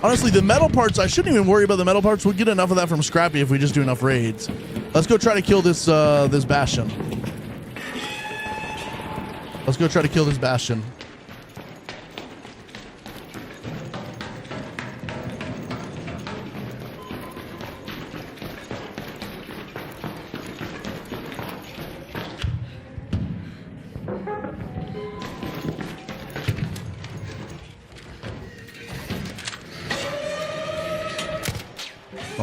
Honestly, the metal parts, I shouldn't even worry about the metal parts. We'll get enough of that from Scrappy if we just do enough raids. Let's go try to kill this this Bastion. Let's go try to kill this Bastion.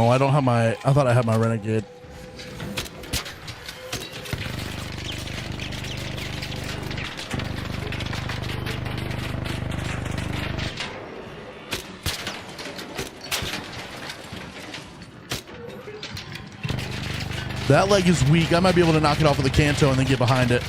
Oh, I don't have my, I thought I had my Renegade. That leg is weak. I might be able to knock it off with a canto and then get behind it.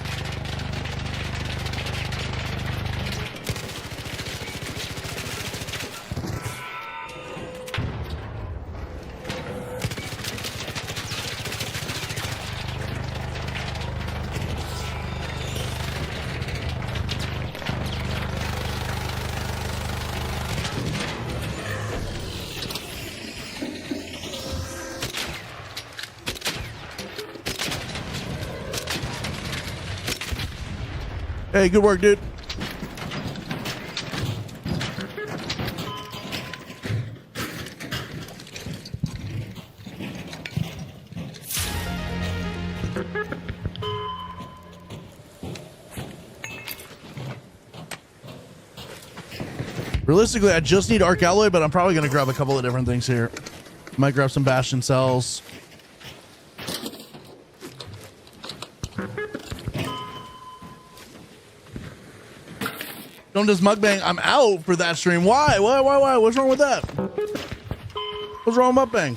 Hey, good work, dude. Realistically, I just need arc alloy, but I'm probably going to grab a couple of different things here. Might grab some bastion cells. Don't just mukbang. I'm out for that stream. Why? Why? What's wrong with that? What's wrong with mukbang?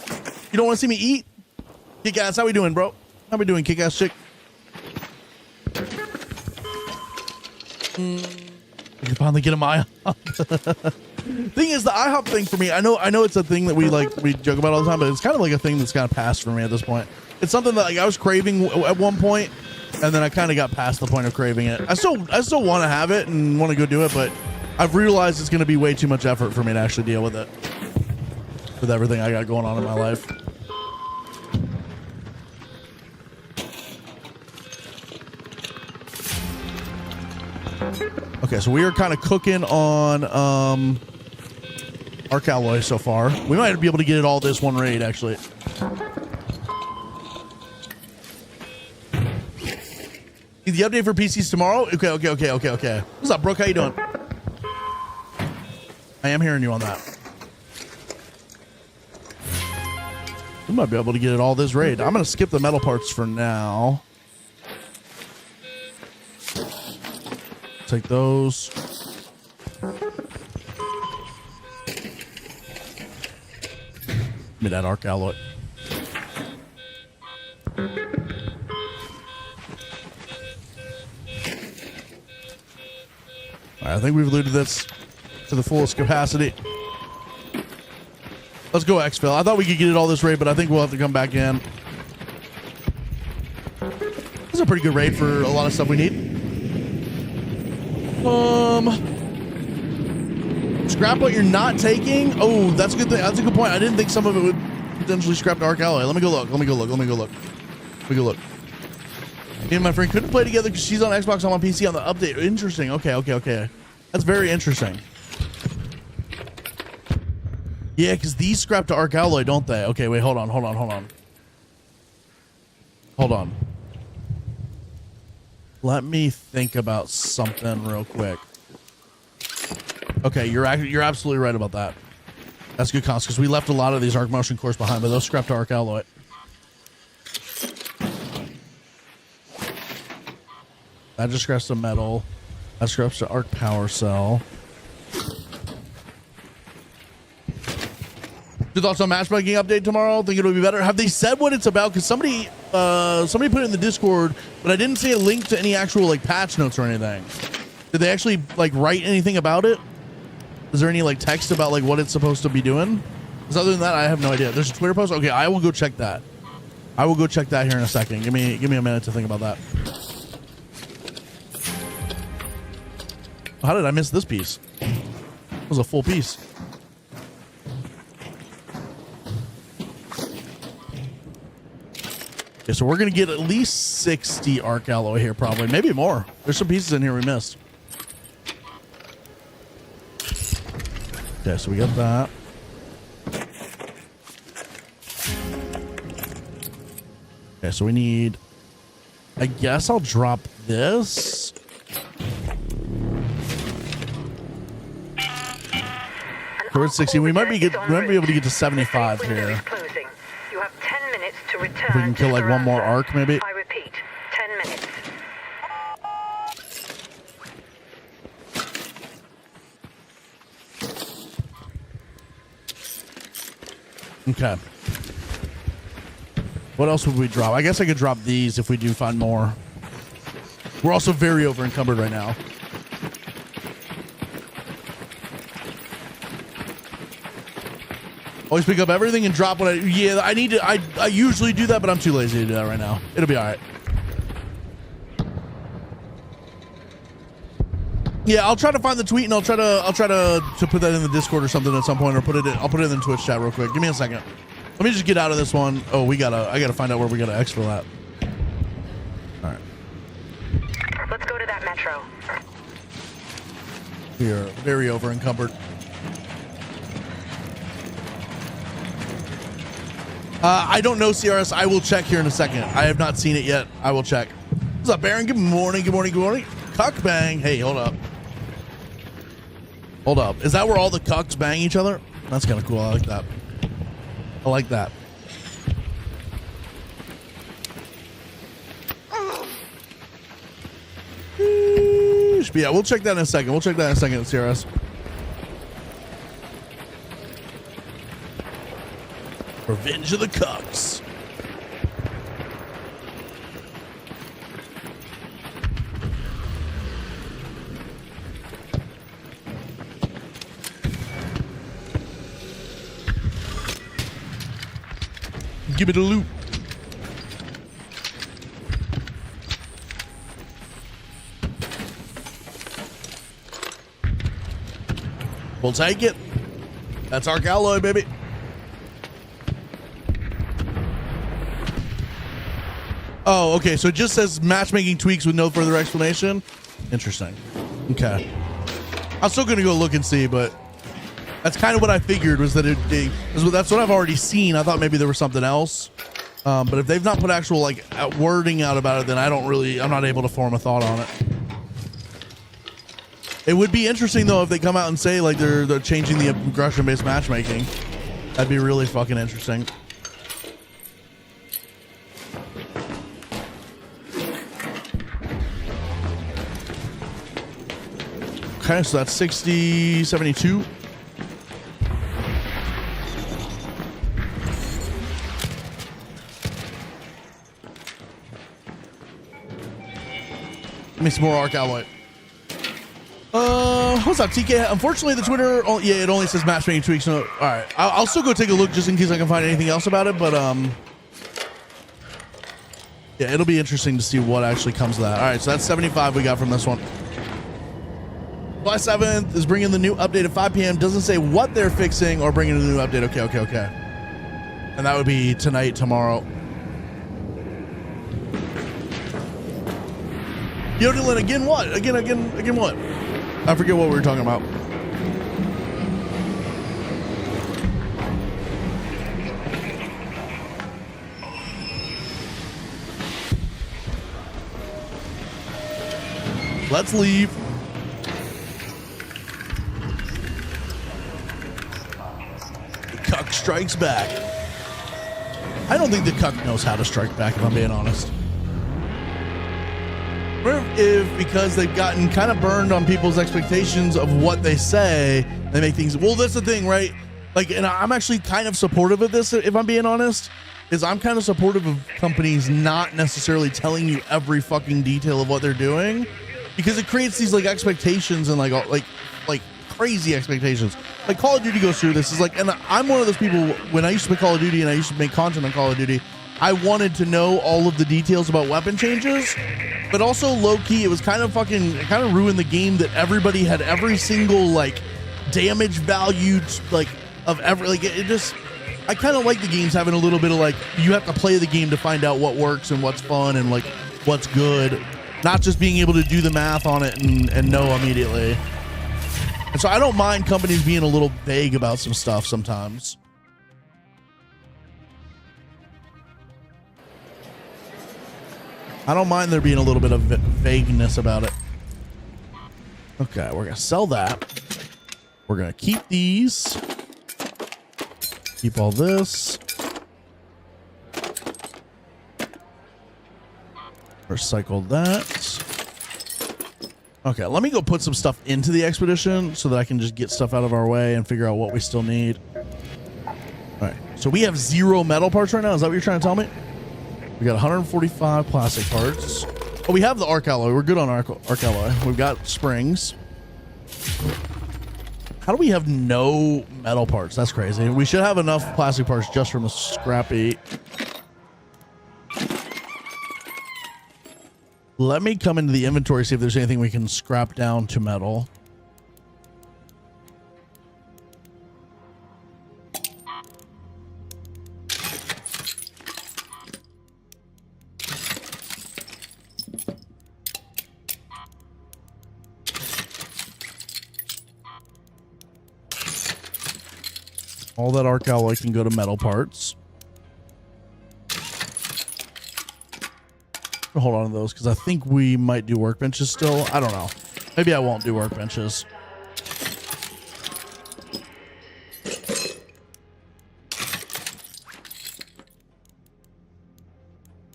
You don't want to see me eat? Kick ass. How we doing, bro? How we doing, kick ass chick? I can finally get a IHOP. Thing is, the IHOP thing for me, I know it's a thing that we joke about all the time, but it's kind of like a thing that's kind of passed for me at this point. It's something that like I was craving at one point, and then I kind of got past the point of craving it. I still want to have it and want to go do it, but I've realized it's going to be way too much effort for me to actually deal with it, with everything I got going on in my life. Okay, so we are kind of cooking on arc alloy so far. We might be able to get it all this one raid, actually. The update for PCs tomorrow? Okay. What's up, Brooke? How you doing? I am hearing you on that. We might be able to get it all this raid. I'm going to skip the metal parts for now. Take those. Give me that arc alloy. I think we've looted this to the fullest capacity. Let's go exfil. I thought we could get it all this raid, but I think we'll have to come back in. This is a pretty good raid for a lot of stuff we need. Scrap what you're not taking. Oh, that's a good thing. That's a good point. I didn't think some of it would potentially scrap to arc alloy. Let me go look. Me and my friend couldn't play together because she's on Xbox, I'm on PC on the update. Interesting. Okay. That's very interesting. Yeah, because these scrap to arc alloy, don't they? Okay, wait, hold on. Let me think about something real quick. Okay, you're absolutely right about that. That's good cons because we left a lot of these arc motion cores behind, but those scrap to arc alloy. That just scraps to metal. That scraps to arc power cell. Your thoughts on matchmaking update tomorrow? Think it'll be better? Have they said what it's about? Because somebody put it in the Discord, but I didn't see a link to any actual like patch notes or anything. Did they actually like write anything about it? Is there any like text about like what it's supposed to be doing? Because other than that, I have no idea. There's a Twitter post. Okay, I will go check that. Here in a second. Give me a minute to think about that. How did I miss this piece? It was a full piece. Okay, so we're going to get at least 60 arc alloy here, probably. Maybe more. There's some pieces in here we missed. Okay, so we got that. Okay, so we need... I guess I'll drop this. Towards 60. We might be able to get to 75 here. You have 10 minutes to return. If we can kill like one more arc, maybe. I repeat, 10 minutes. Okay. What else would we drop? I guess I could drop these if we do find more. We're also very over encumbered right now. Always pick up everything and drop what I... Yeah, I need to... I usually do that, but I'm too lazy to do that right now. It'll be all right. Yeah, I'll try to find the tweet and I'll try to put that in the Discord or something at some point, or I'll put it in the Twitch chat real quick. Give me a second. Let me just get out of this one. Oh, I gotta find out where we gotta exfil that. All right. Let's go to that metro. We are very over encumbered. I don't know, CRS. I will check here in a second. I have not seen it yet. I will check. What's up, Baron? Good morning. Good morning. Good morning. Cuck bang. Hey, hold up. Hold up. Is that where all the cucks bang each other? That's kind of cool. I like that. I like that. Yeah, we'll check that in a second. CRS. Revenge of the Cucks. Give it a loot. We'll take it. That's Arc Alloy, baby. Oh, okay. So it just says matchmaking tweaks with no further explanation. Interesting. Okay. I'm still going to go look and see, but that's kind of what I figured, was that that's what I've already seen. I thought maybe there was something else. But if they've not put actual like wording out about it, then I'm not able to form a thought on it. It would be interesting though if they come out and say like they're changing the aggression-based matchmaking. That'd be really fucking interesting. Okay, so that's 60, 72. Give me some more Arc Alloy. What's up, TK? Unfortunately, the Twitter, it only says matchmaking tweaks. So, all right, I'll still go take a look just in case I can find anything else about it. But yeah, it'll be interesting to see what actually comes of that. All right, so that's 75 we got from this one. July 7th is bringing the new update at 5 p.m. Doesn't say what they're fixing or bringing the new update. Okay. And that would be tonight, tomorrow. Yodelin, again what? Again what? I forget what we were talking about. Let's leave. The cuck strikes back. I don't think the cuck knows how to strike back, if I'm being honest. If because they've gotten kind of burned on people's expectations of what they say, they make things. Well, that's the thing, right? Like, and I'm actually kind of supportive of this, if I'm being honest. Is I'm kind of supportive of companies not necessarily telling you every fucking detail of what they're doing, because it creates these like expectations and like crazy expectations. Like Call of Duty goes through this. Is like, and I'm one of those people. When I used to play Call of Duty and I used to make content on Call of Duty, I wanted to know all of the details about weapon changes. But also low-key, it kind of ruined the game that everybody had every single like damage value like of every like it just. I kind of like the games having a little bit of like you have to play the game to find out what works and what's fun and like what's good, not just being able to do the math on it and know immediately. And so I don't mind companies being a little vague about some stuff sometimes. I don't mind there being a little bit of vagueness about it. Okay, we're going to sell that. We're going to keep these. Keep all this. Recycle that. Okay, let me go put some stuff into the expedition so that I can just get stuff out of our way and figure out what we still need. All right, so we have 0 metal parts right now. Is that what you're trying to tell me? We got 145 plastic parts. Oh, we have the arc alloy. We're good on arc alloy. We've got springs. How do we have no metal parts? That's crazy. We should have enough plastic parts just from the scrappy. Let me come into the inventory, see if there's anything we can scrap down to metal. All that arc alloy can go to metal parts. Hold on to those because I think we might do workbenches still. I don't know. Maybe I won't do workbenches.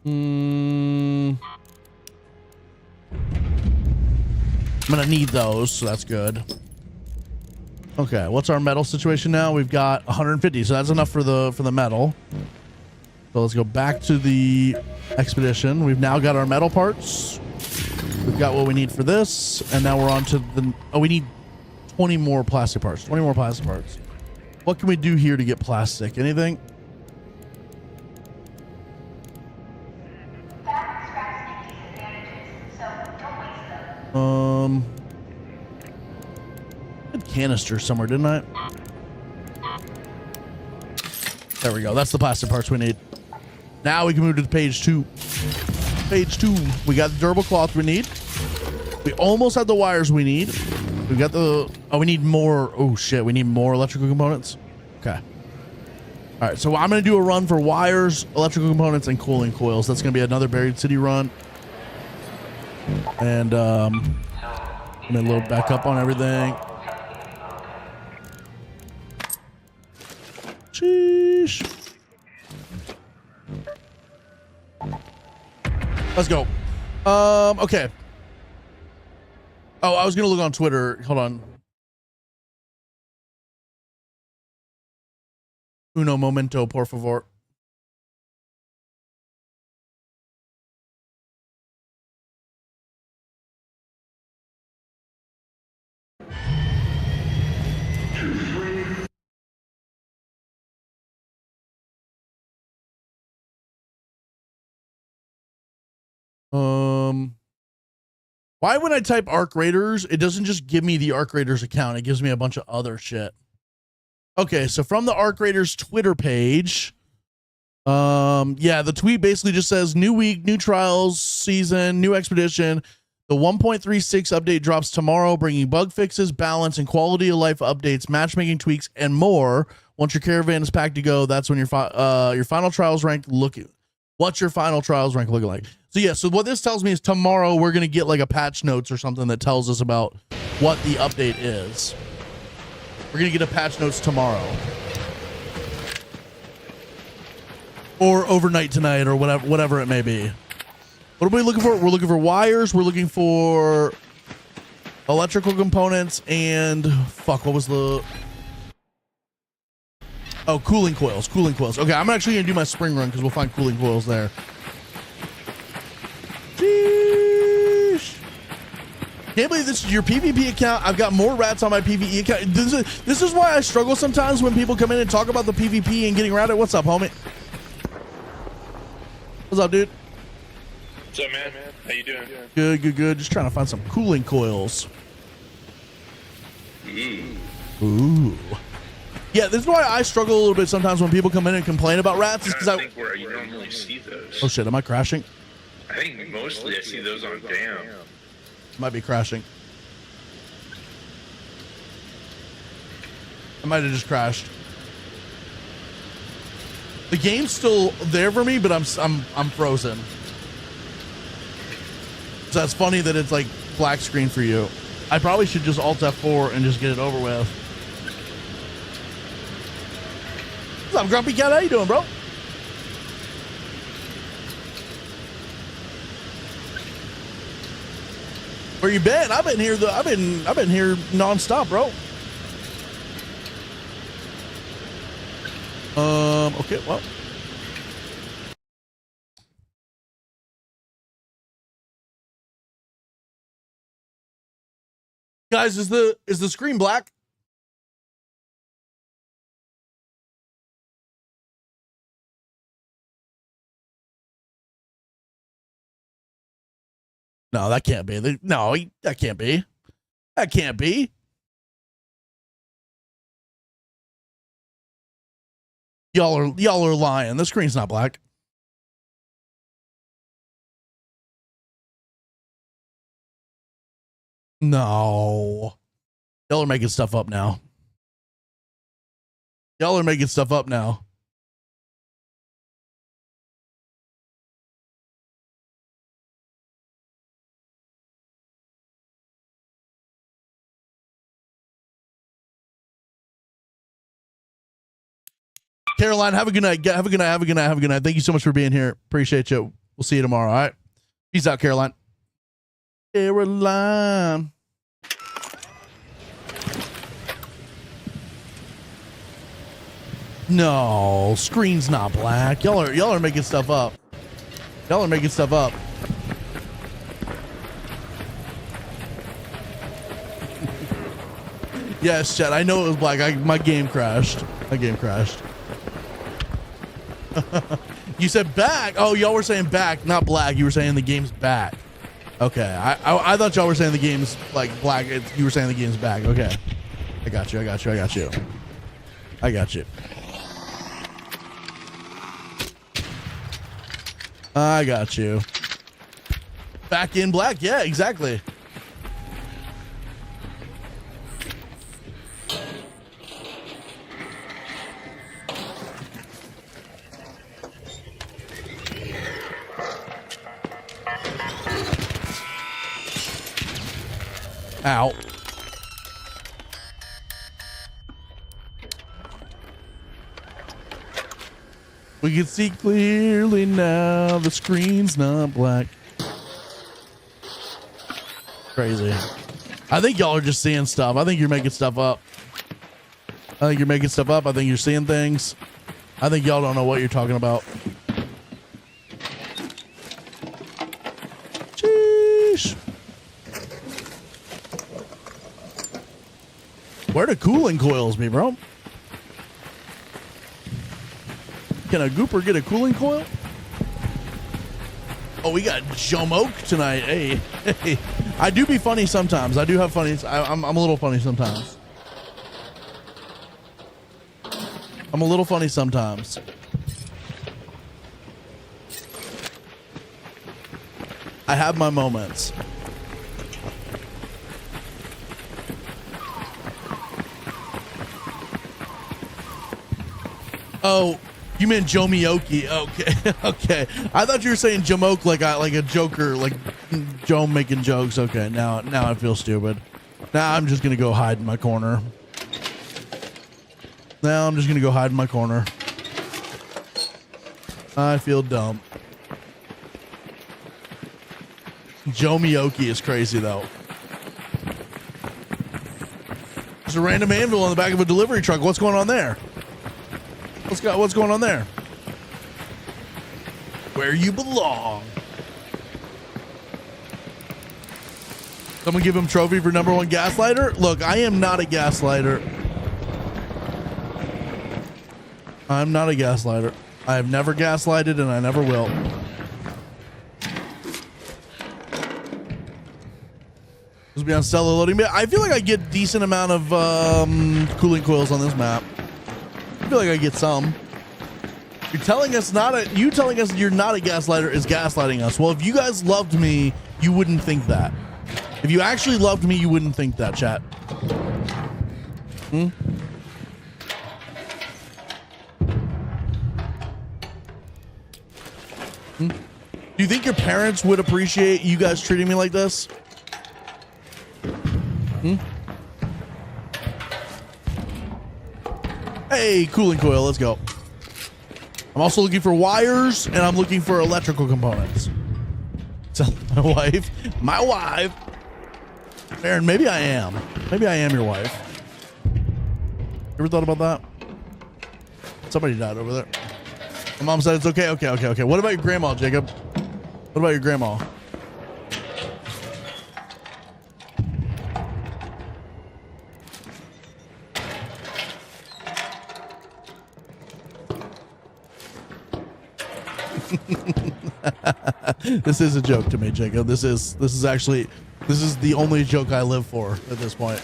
I'm gonna need those, so that's good. Okay, what's our metal situation now? We've got 150, so that's enough for the metal. So let's go back to the expedition. We've now got our metal parts. We've got what we need for this, and now we're on to the. Oh, we need 20 more plastic parts. 20 more plastic parts. What can we do here to get plastic? Anything? I had canister somewhere, didn't I? There we go. That's the plastic parts we need. Now we can move to page 2. Page 2. We got the durable cloth we need. We almost had the wires we need. We got the. Oh, we need more. Oh shit, we need more electrical components. Okay. All right, so I'm gonna do a run for wires, electrical components, and cooling coils. That's gonna be another Buried City run. And I'm gonna load back up on everything. Sheesh. Let's go. Okay. Oh, I was gonna look on Twitter. Hold on. Uno momento, por favor. Why when I type Arc Raiders, it doesn't just give me the Arc Raiders account, it gives me a bunch of other shit. Okay, so from the Arc Raiders Twitter page, yeah, the tweet basically just says new week, new trials season, new expedition. The 1.36 update drops tomorrow, bringing bug fixes, balance, and quality of life updates, matchmaking tweaks, and more. Once your caravan is packed to go, that's when your final trials rank looking. What's your final trials rank looking like? So yeah, so what this tells me is tomorrow we're gonna get like a patch notes or something that tells us about what the update is. We're gonna get a patch notes tomorrow, or overnight tonight, or whatever it may be. What are we looking for? We're looking for wires. We're looking for electrical components and fuck. What was the? Oh, cooling coils. Cooling coils. Okay, I'm actually gonna do my spring run because we'll find cooling coils there. Sheesh. Can't believe this is your PvP account. I've got more rats on my PvE account. This is why I struggle sometimes when people come in and talk about the PvP and getting routed. What's up, homie? What's up, dude? What's up, man? How you doing? Good, good, good. Just trying to find some cooling coils. Ooh. Yeah, this is why I struggle a little bit sometimes when people come in and complain about rats. Is because I think where you normally see those. Oh shit, am I crashing? I think mostly I see those on dam. Might be crashing. I might have just crashed. The game's still there for me, but I'm frozen. So that's funny that it's like black screen for you. I probably should just Alt F4 and just get it over with. What's up, Grumpy Cat? How you doing, bro? Where you been? I've been here. I've been here nonstop, bro. Okay, well. Guys, is the screen black? No, that can't be. No, that can't be. That can't be. Y'all are lying. The screen's not black. No. Y'all are making stuff up now. Y'all are making stuff up now. Caroline, have a good night. Have a good night. Have a good night. Have a good night. Thank you so much for being here. Appreciate you. We'll see you tomorrow. All right. Peace out, Caroline. Caroline. No, screen's not black. Y'all are making stuff up. Y'all are making stuff up. Yes, chat. I know it was black. My game crashed. My game crashed. You said back. Oh, y'all were saying back, not black. You were saying the game's back. Okay. I thought y'all were saying the game's like black. You were saying the game's back. Okay. I got you. I got you. I got you. I got you. I got you. Back in black. Yeah, exactly. Ow. We can see clearly now. The screen's not black. Crazy. I think y'all are just seeing stuff. I think you're making stuff up. I think you're making stuff up. I think you're seeing things. I think y'all don't know what you're talking about. Sheesh. Where the cooling coils be, bro? Can a gooper get a cooling coil? Oh, we got Jomoke tonight. Hey, hey. I do be funny sometimes. I do have funny. I'm a little funny sometimes. I'm a little funny sometimes. I have my moments. Oh, you meant Joe Miyoki. Okay, okay. I thought you were saying Jamoke like a joker, like Joe making jokes. Okay, now I feel stupid. Now I'm just gonna go hide in my corner. Now I'm just gonna go hide in my corner. I feel dumb. Joe Miyoki is crazy though. There's a random anvil on the back of a delivery truck. What's going on there? What's going on there? Where you belong. Someone give him trophy for #1 gaslighter. Look, I am not a gaslighter. I'm not a gaslighter. I have never gaslighted and I never will. Let's be on Stella loading. I feel like I get decent amount of cooling coils on this map. I feel like I get some. You're telling us you telling us you're not a gaslighter is gaslighting us. Well, if you guys loved me, you wouldn't think that. If you actually loved me, you wouldn't think that, chat. Hmm? Hmm? Do you think your parents would appreciate you guys treating me like this? Hmm? Hey, cooling coil, let's go. I'm also looking for wires and I'm looking for electrical components. So my wife. Aaron, maybe I am. Maybe I am your wife. Ever thought about that? Somebody died over there. My mom said it's okay. Okay. What about your grandma, Jacob? What about your grandma? This is a joke to me, Jacob. This is the only joke I live for at this point.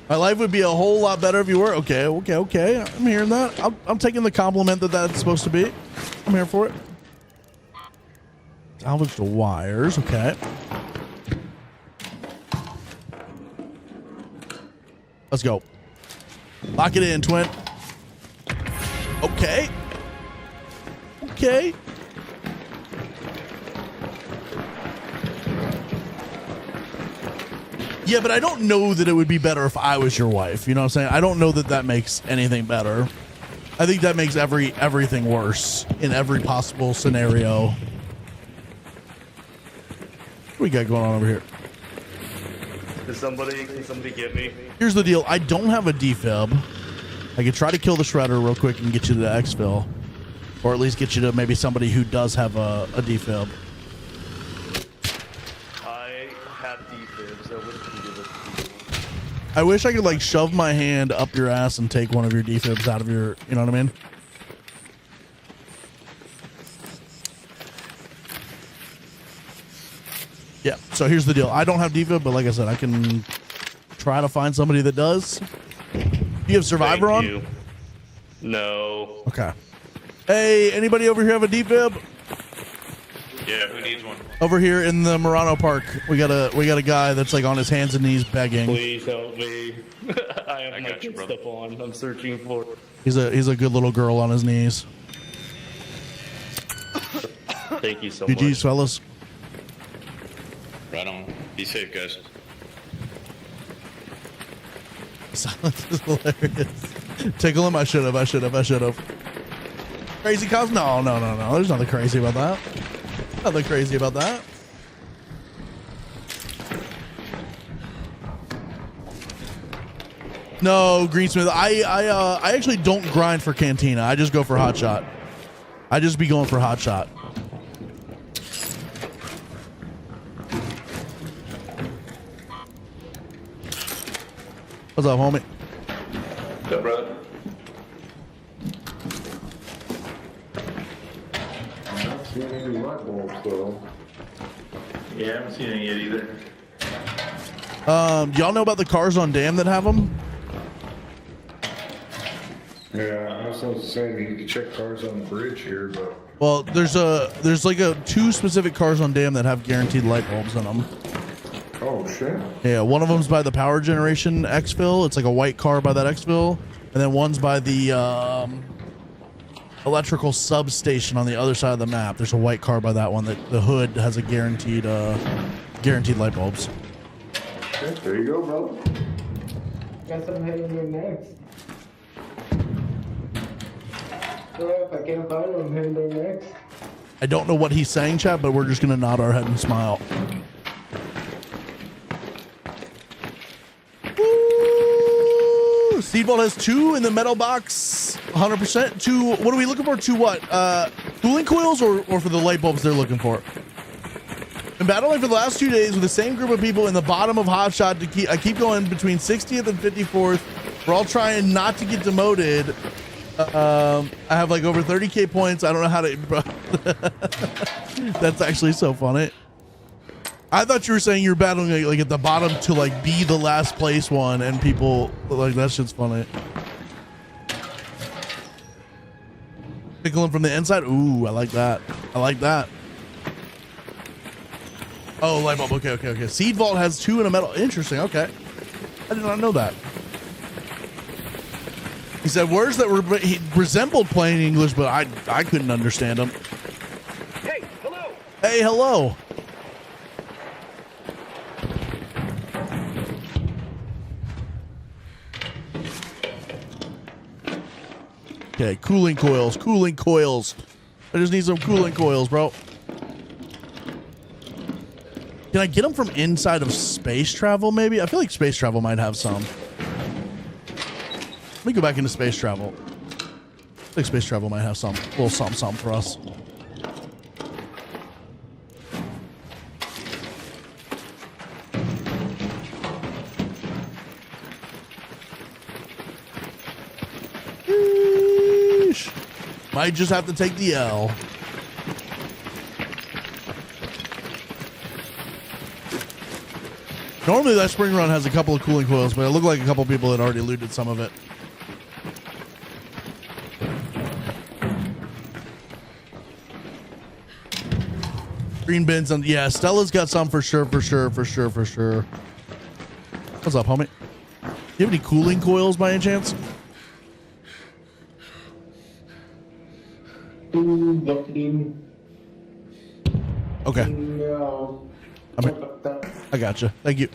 My life would be a whole lot better if you were. Okay. I'm hearing that. I'm taking the compliment that that's supposed to be. I'm here for it. Salvage the wires. Okay. Let's go. Lock it in, twin. Okay. Yeah, but I don't know that it would be better if I was your wife. You know what I'm saying? I don't know that makes anything better. I think that makes everything worse in every possible scenario. What we got going on over here? Can somebody get me? Here's the deal. I don't have a defib. I could try to kill the shredder real quick and get you to the exfil. Or at least get you to maybe somebody who does have a defib. I have defibs. I wouldn't give it. I wish I could like shove my hand up your ass and take one of your defibs out of your, you know what I mean? Yeah, so here's the deal. I don't have defib, but like I said, I can try to find somebody that does. You have Survivor on? You. No. Okay. Hey, anybody over here have a defib? Yeah, who needs one? Over here in the Murano Park, we got a guy that's like on his hands and knees begging. Please help me. I have my got you, good brother. stuff on. I'm searching for. He's a good little girl on his knees. Thank you so GG's, much. fellas. Right on. Be safe, guys. Silence is hilarious. Tickle him. I should have. Crazy cause? No. There's nothing crazy about that. Nothing crazy about that. No, Greensmith. I actually don't grind for Cantina. I just go for hot shot. I just be going for hot shot. What's up, homie? What's up, brother? I haven't seen any light bulbs though. Yeah, I haven't seen any yet either. Do y'all know about the cars on dam that have them? Yeah, I was supposed to say you can check cars on the bridge here, but Well, there's like two specific cars on dam that have guaranteed light bulbs in them. oh shit. Yeah, one of them's by the power generation exfil. It's like a white car by that exfil, and then one's by the electrical substation on the other side of the map. There's a white car by that one that the hood has a guaranteed light bulbs. Okay, there you go, brother. Guess I'm heading there next. So if I can't find them, I'm heading there next. I don't know what he's saying, chat, but we're just gonna nod our head and smile. Woo! Seedball has 2 in the metal box, 100%. 2. What are we looking for? 2 what? Cooling coils or for the light bulbs they're looking for? Been battling for the last 2 days with the same group of people in the bottom of Hotshot. I keep going between 60th and 54th. We're all trying not to get demoted. I have like over 30k points. I don't know how to. That's actually so funny. I thought you were saying you're battling like at the bottom to like be the last place one, and people like that shit's funny. Tickling from the inside. Ooh, I like that. I like that. Oh, light bulb. Okay. Seed Vault has 2 in a metal. Interesting. Okay. I did not know that. He said words that he resembled plain English, but I couldn't understand them. Hey, hello. Hey, hello. Okay, cooling coils. I just need some cooling coils, bro. Can I get them from inside of space travel, maybe? I feel like space travel might have some. Let me go back into space travel. I think space travel might have some little something for us. Might just have to take the L. Normally that spring run has a couple of cooling coils, but it looked like a couple people had already looted some of it. Green bins and yeah, Stella's got some for sure. What's up, homie? You have any cooling coils by any chance? Looking. Okay, No. I gotcha. Thank you.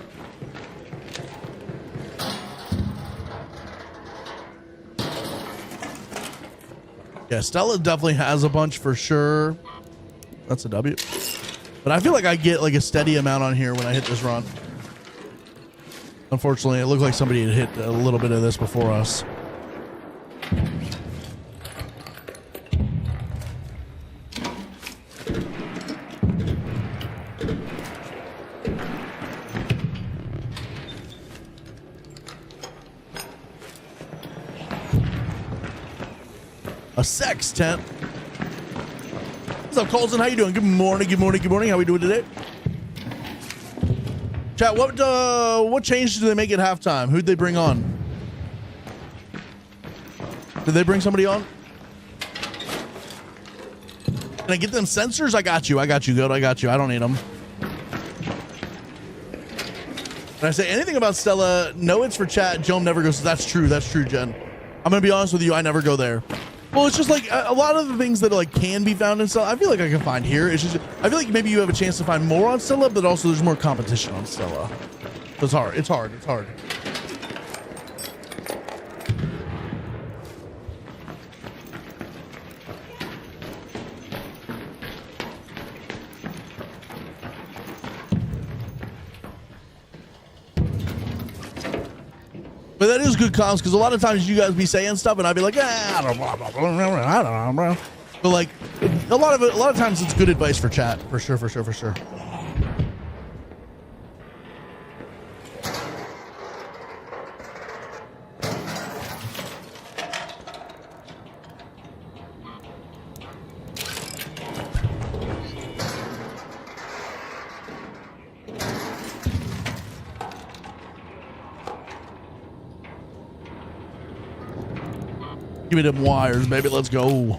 Yeah, Stella definitely has a bunch for sure. That's a W. But I feel like I get like a steady amount on here when I hit this run. Unfortunately, it looked like somebody had hit a little bit of this before us. A sex tent. What's up, Colson? How you doing? Good morning. How we doing today? Chat, what changes did they make at halftime? Who'd they bring on? Did they bring somebody on? Can I get them sensors? I got you, Goat. I got you. I don't need them. When I say anything about Stella, no, it's for chat. Joan never goes. That's true, Jen. I'm gonna be honest with you. I never go there. Well, it's just like a lot of the things that like can be found in Stella, I feel like I can find here. It's just, I feel like maybe you have a chance to find more on Stella, but also there's more competition on Stella. So it's hard. It's hard. But that is good comms because a lot of times you guys be saying stuff and I'd be like, I don't know, bro. But like a lot of times it's good advice for chat, for sure. Give me them wires, baby. Let's go.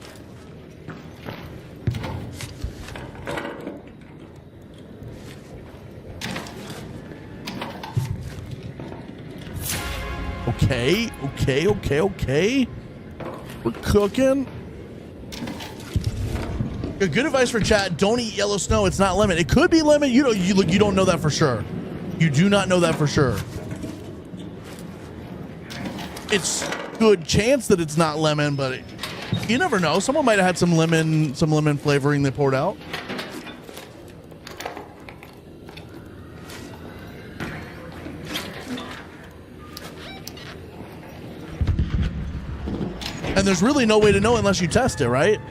Okay. We're cooking. Good advice for chat. Don't eat yellow snow. It's not lemon. It could be lemon. You don't know that for sure. You do not know that for sure. It's good chance that it's not lemon, but you never know. Someone might have had some lemon flavoring they poured out. And there's really no way to know unless you test it, right?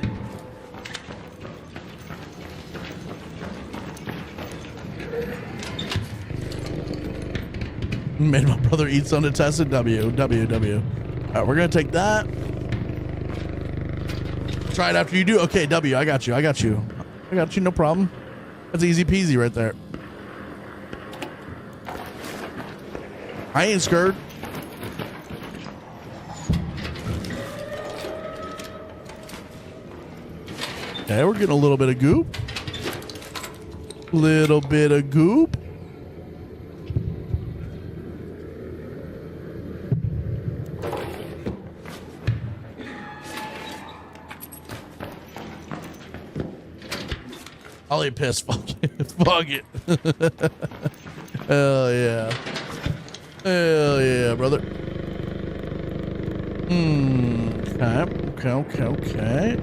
Made my brother eat some to test it. W. All right, we're gonna take that. Try it after you do. Okay, W. I got you. No problem. That's easy peasy right there. I ain't scared. Okay, we're getting a little bit of goop. I'll eat piss. Fuck it. Hell yeah, brother. Okay.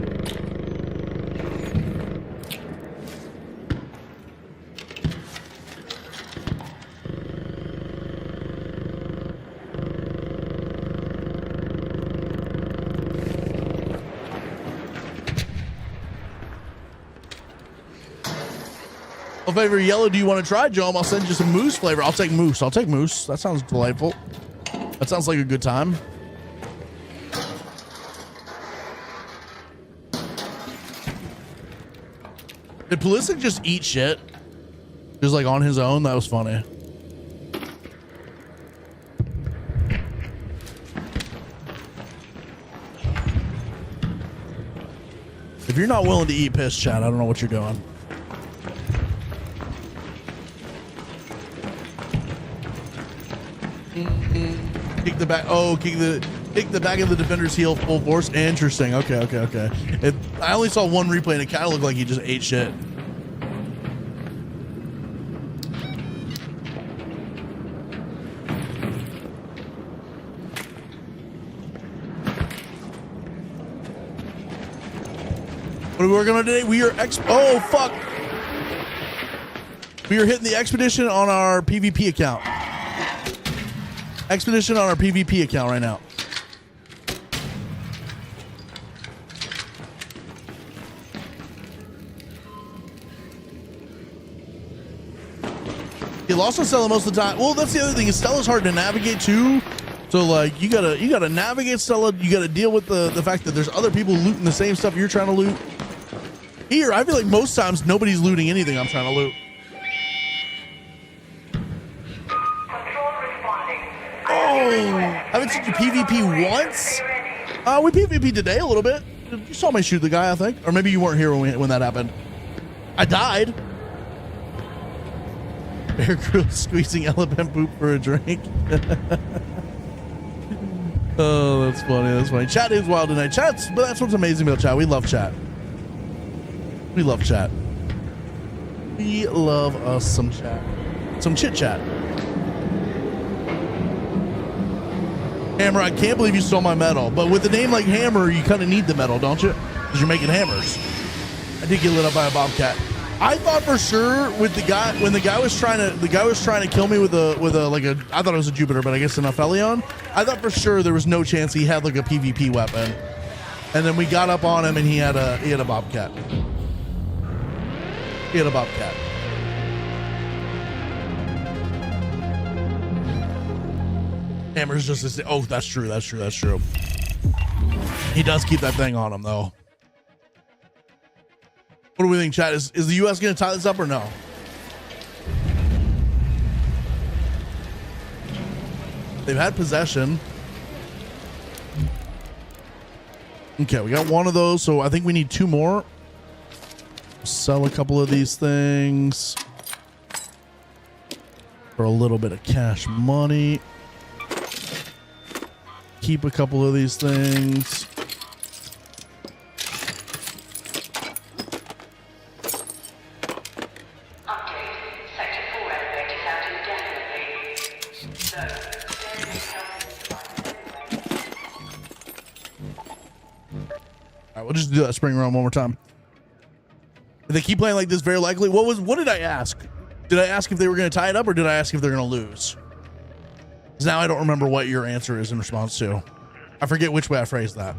What flavor yellow do you want to try, Joe? I'll send you some moose flavor. I'll take moose. That sounds delightful. That sounds like a good time. Did Pulisic just eat shit? Just like on his own? That was funny. you're not willing to eat piss, chat, I don't know what you're doing. Kick the back. Oh, kick the back of the defender's heel full force. Interesting. Okay. I only saw one replay and it kind of looked like he just ate shit. What are we working on today? We are oh fuck. We are hitting the expedition on our PvP account. Expedition on our PvP account right now. You lost on Stella most of the time. Well, that's the other thing is Stella's hard to navigate too. So like you gotta navigate Stella. You gotta deal with the fact that there's other people looting the same stuff you're trying to loot. Here, I feel like most times nobody's looting anything I'm trying to loot. Oh, I haven't seen you PvP once. We PvP today a little bit. You saw me shoot the guy, I think, or maybe you weren't here when that happened. I died. Bear Grylls squeezing elephant poop for a drink. Oh, that's funny. That's funny. Chat is wild tonight. But that's what's amazing about chat. We love chat. We love chat. We love us some chat. Some chit chat. Hammer, I can't believe you stole my medal. But with a name like Hammer, you kind of need the medal, don't you? Because you're making hammers. I did get lit up by a bobcat. I thought for sure with the guy when the guy was trying to kill me with a I thought it was a Jupiter, but I guess an Aphelion. I thought for sure there was no chance he had like a PvP weapon. And then we got up on him and he had a bobcat. He had a bobcat. Hammer's just this. Oh, that's true. That's true. That's true. He does keep that thing on him though. What do we think, chat? Is the U.S. going to tie this up or no? They've had possession. Okay, we got one of those, so I think we need two more. Sell a couple of these things for a little bit of cash money. Keep a couple of these things. We'll just do that spring run one more time. If they keep playing like this, very likely. What did I ask? Did I ask if they were going to tie it up or did I ask if they're going to lose? Because now I don't remember what your answer is in response to. I forget which way I phrased that.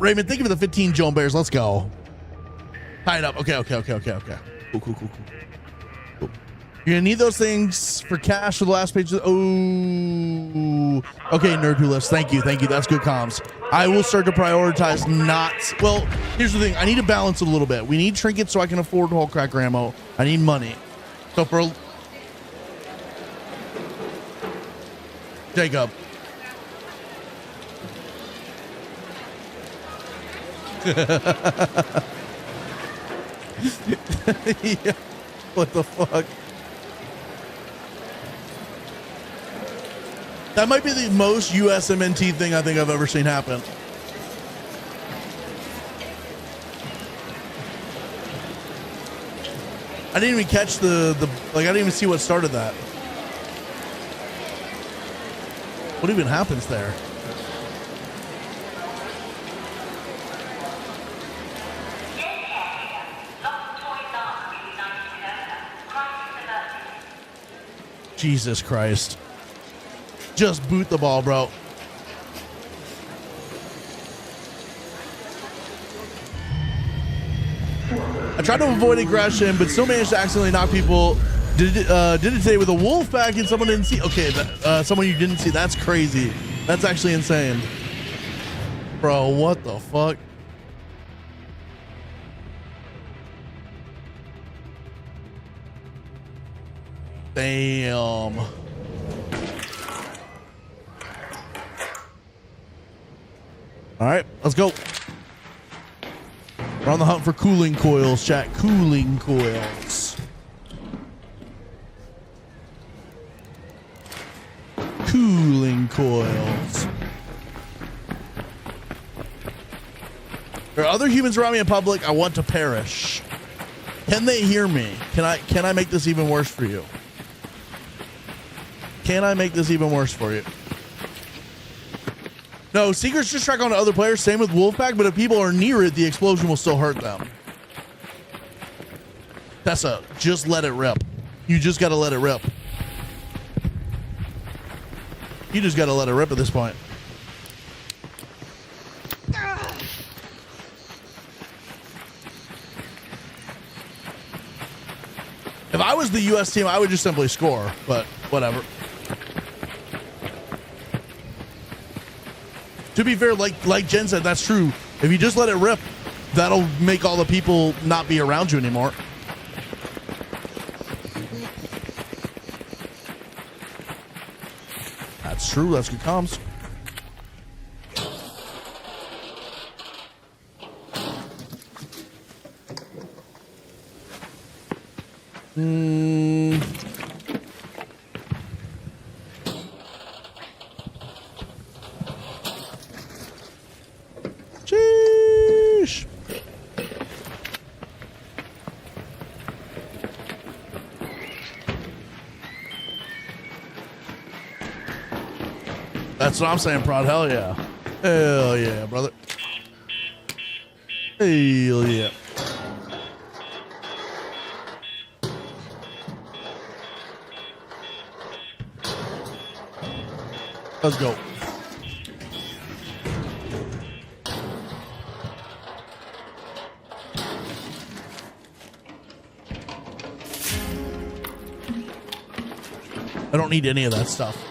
Raymond, think of the 15 Joan Bears. Let's go. Tie it up. Okay. Cool. You're going to need those things for cash for the last page. Oh, okay, Nerd Who Lifts. Thank you. That's good comms. I will start to prioritize not. Well, here's the thing. I need to balance it a little bit. We need trinkets so I can afford whole cracker ammo. I need money. So for Jacob. Yeah. What the fuck? That might be the most USMNT thing I think I've ever seen happen. I didn't even catch I didn't even see what started that. What even happens there? Jesus Christ. Just boot the ball, bro. I tried to avoid aggression, but still managed to accidentally knock people. Did it today with a wolf pack and someone didn't see. Okay, someone you didn't see. That's crazy. That's actually insane. Bro, what the fuck? Damn. All right, let's go. We're on the hunt for cooling coils, chat. Cooling coils. Cooling coils. There are other humans around me in public. I want to perish. Can they hear me? Can I make this even worse for you? Can I make this even worse for you? No, secrets just track on to other players. Same with Wolfpack, but if people are near it, the explosion will still hurt them. Tessa, just let it rip. You just got to let it rip. You just got to let it rip at this point. If I was the U.S. team, I would just simply score, but whatever. To be fair, like Jen said, that's true. If you just let it rip, that'll make all the people not be around you anymore. That's true. That's good comms. Sheesh. That's what I'm saying, Prod. Hell yeah. Hell yeah, brother. Hell yeah. Let's go. I don't need any of that stuff.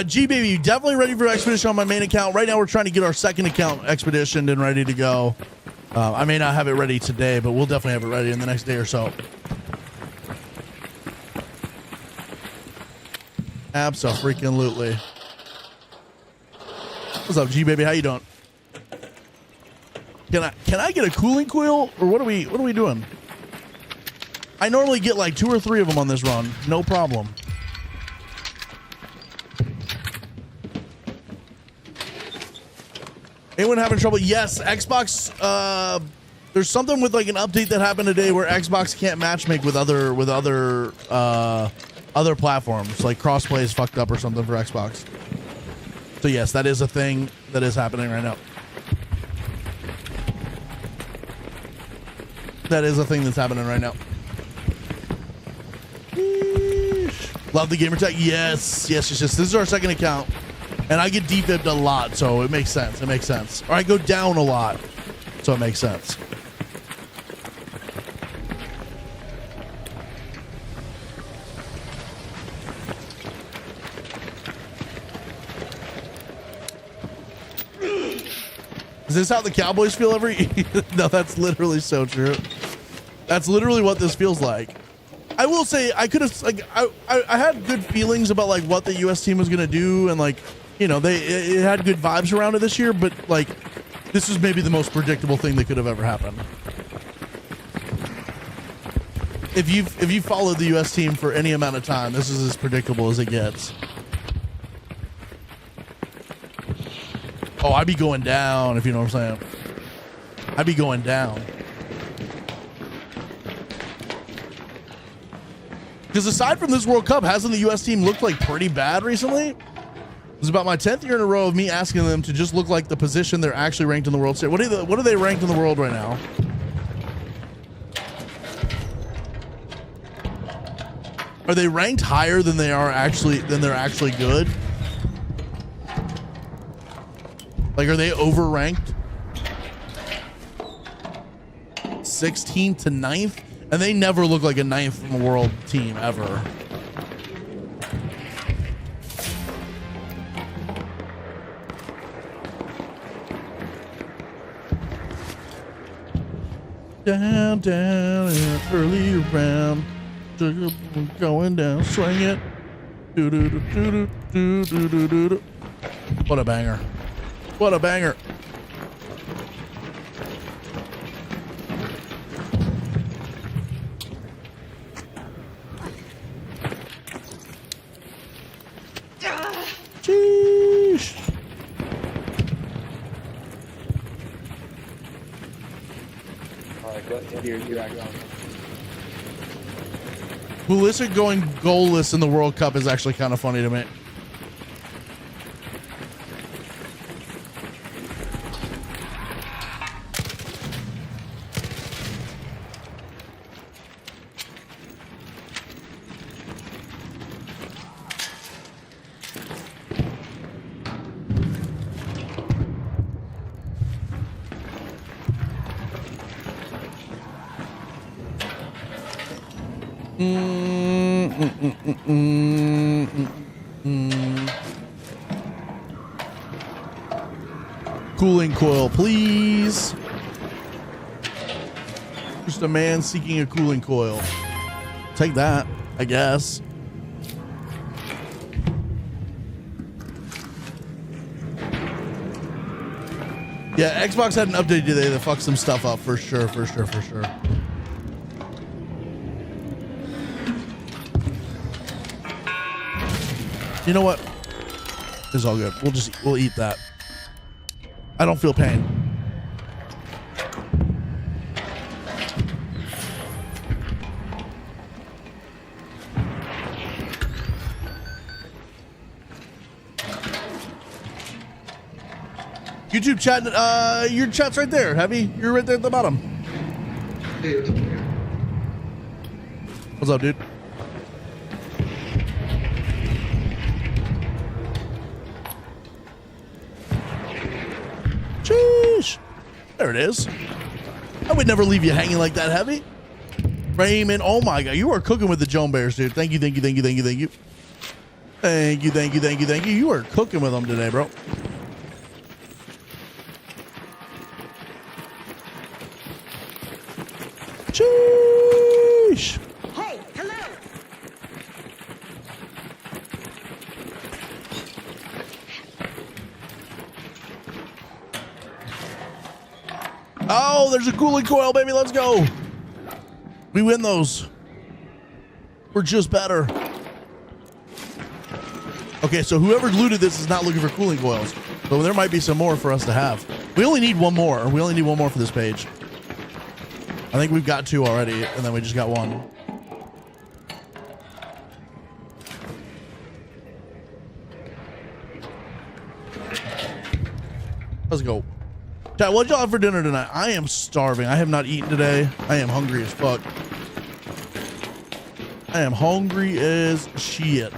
G baby, definitely ready for expedition on my main account. Right now we're trying to get our second account expeditioned and ready to go. I may not have it ready today, but we'll definitely have it ready in the next day or so. Abso-freaking-lutely. What's up, G baby? How you doing? Can I get a cooling coil, or what are we doing? I normally get like 2 or 3 of them on this run, no problem. Anyone having trouble? Yes, Xbox. There's something with like an update that happened today where Xbox can't matchmake with other platforms. Like crossplay is fucked up or something for Xbox. So yes, that is a thing that is happening right now. That is a thing that's happening right now. Love the gamer tag. Yes. This is our second account. And I get defibbed a lot, so it makes sense. It makes sense. Or I go down a lot, so it makes sense. Is this how the Cowboys feel every? No, that's literally so true. That's literally what this feels like. I will say I could have like I had good feelings about like what the U.S. team was gonna do, and like, you know, it had good vibes around it this year, but like this is maybe the most predictable thing that could have ever happened. If you've followed the U.S. team for any amount of time, this is as predictable as it gets. Oh, I'd be going down, if you know what I'm saying. I'd be going down. Because aside from this World Cup, hasn't the U.S. team looked like pretty bad recently? It was about my 10th year in a row of me asking them to just look like the position they're actually ranked in the world. What are they ranked in the world right now? Are they ranked higher than they're actually good? Like, are they overranked? 16th to 9th? And they never look like a 9th from a world team, ever. Down, down, and early round. Going down, swing it. Do, do, do, do, do, do, do, do, do. What a banger. What a banger. Sheesh. Alright, go ahead. You're acting. Pulisic going goalless in the World Cup is actually kind of funny to me. Cooling coil, please. Just a man seeking a cooling coil. Take that, I guess. Yeah, Xbox had an update today that fucked some stuff up for sure, for sure, for sure. You know what? It's all good. We'll eat that. I don't feel pain. YouTube chat, your chat's right there, Heavy. You're right there at the bottom. What's up, dude? Sheesh. There it is. I would never leave you hanging like that, Heavy. Raymond, oh my God, you are cooking with the Joan Bears, dude. Thank you, thank you, thank you, thank you, thank you. Thank you, thank you, thank you, thank you. You are cooking with them today, bro. Sheesh. Hey, hello. Oh, there's a cooling coil, baby. Let's go. We win those. We're just better. Okay, so whoever looted this is not looking for cooling coils, but there might be some more for us to have. We only need one more. We only need one more for this page. I think we've got two already, and then we just got one. Let's go. Chat, what y'all have for dinner tonight? I am starving. I have not eaten today. I am hungry as fuck. I am hungry as shit.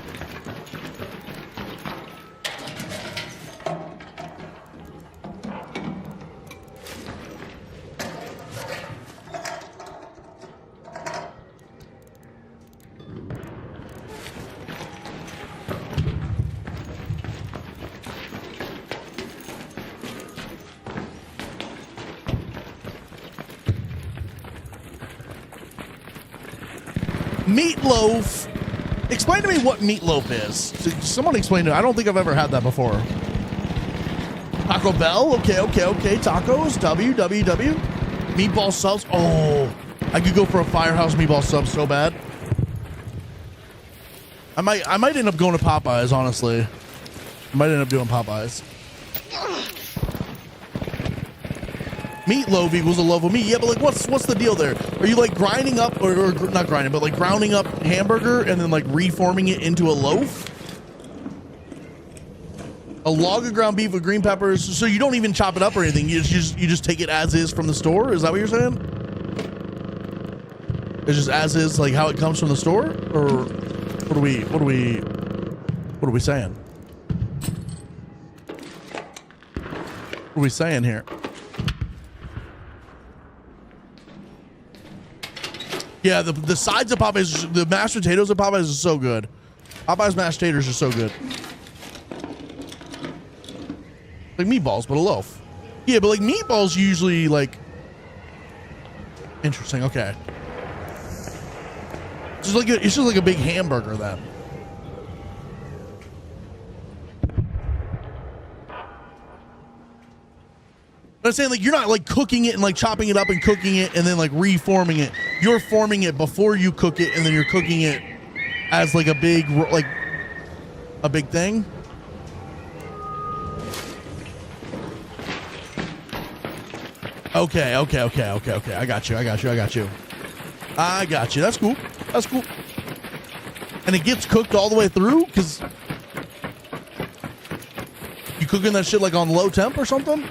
Meatloaf. Explain to me what meatloaf is. Someone explain to me. I don't think I've ever had that before. Taco Bell. Okay, okay, okay. Tacos. WWW. Meatball subs. Oh, I could go for a Firehouse meatball sub so bad. I might end up going to Popeyes, honestly. I might end up doing Popeyes. Meatloaf equals a loaf of meat. Yeah, but like, what's the deal there? Are you like grinding up, or not grinding, but like grounding up hamburger and then like reforming it into a loaf? A log of ground beef with green peppers. So you don't even chop it up or anything. You just take it as is from the store. Is that what you're saying? It's just as is, like how it comes from the store, or what are we saying? What are we saying here? Yeah, the sides of Popeyes, the mashed potatoes of Popeyes is so good. Popeyes mashed taters are so good. Like meatballs, but a loaf. Yeah, but like meatballs usually like Interesting. Okay. It's just like a big hamburger then. But I'm saying, like, you're not like cooking it and like chopping it up and cooking it and then like reforming it. You're forming it before you cook it, and then you're cooking it as like a big thing. Okay. I got you. That's cool. And it gets cooked all the way through, because you cooking that shit like on low temp or something?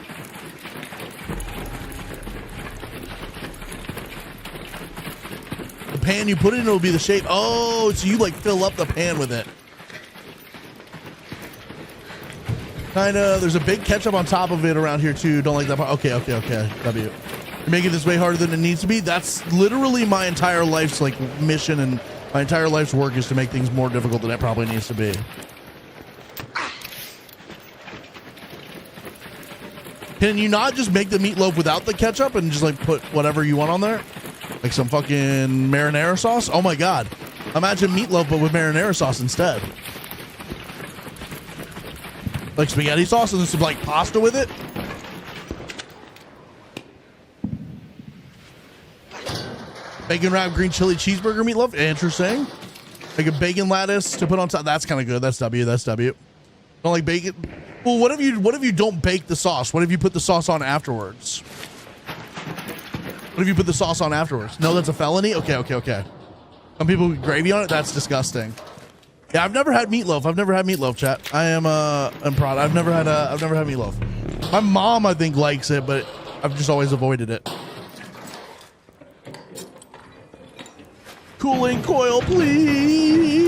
The pan you put it in will be the shape. Oh, so you like fill up the pan with it. Kinda. There's a big ketchup on top of it around here too. Don't like that part. Okay. W. You're making this way harder than it needs to be. That's literally my entire life's like mission, and my entire life's work is to make things more difficult than it probably needs to be. Can you not just make the meatloaf without the ketchup and just like put whatever you want on there? Like some fucking marinara sauce? Oh my God. Imagine meatloaf but with marinara sauce instead. Like spaghetti sauce and then some like pasta with it? Bacon wrapped green chili cheeseburger meatloaf? Interesting. Like a bacon lattice to put on top. That's kind of good. That's W. Don't like bacon. Well, what if you don't bake the sauce? What if you put the sauce on afterwards? No, that's a felony? Okay. Some people put gravy on it? That's disgusting. Yeah, I've never had meatloaf, chat. I'm proud. I've never had meatloaf. My mom, I think, likes it, but I've just always avoided it. Cooling coil, please.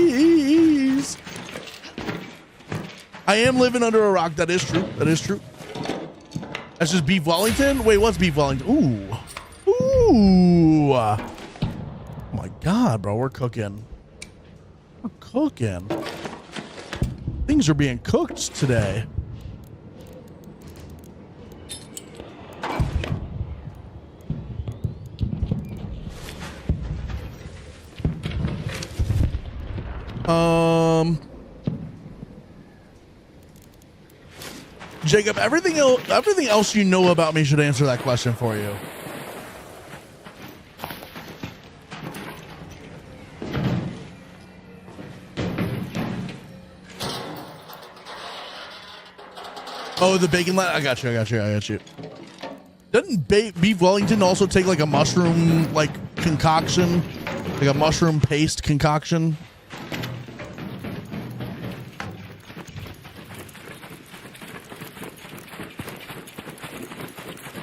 I am living under a rock. That is true. That's just beef Wellington? Wait, what's beef Wellington? Ooh. Oh my God, bro. We're cooking. Things are being cooked today. Jacob, everything else you know about me should answer that question for you. Oh, the bacon I got you. Doesn't beef Wellington also take like a mushroom like concoction? Like a mushroom paste concoction?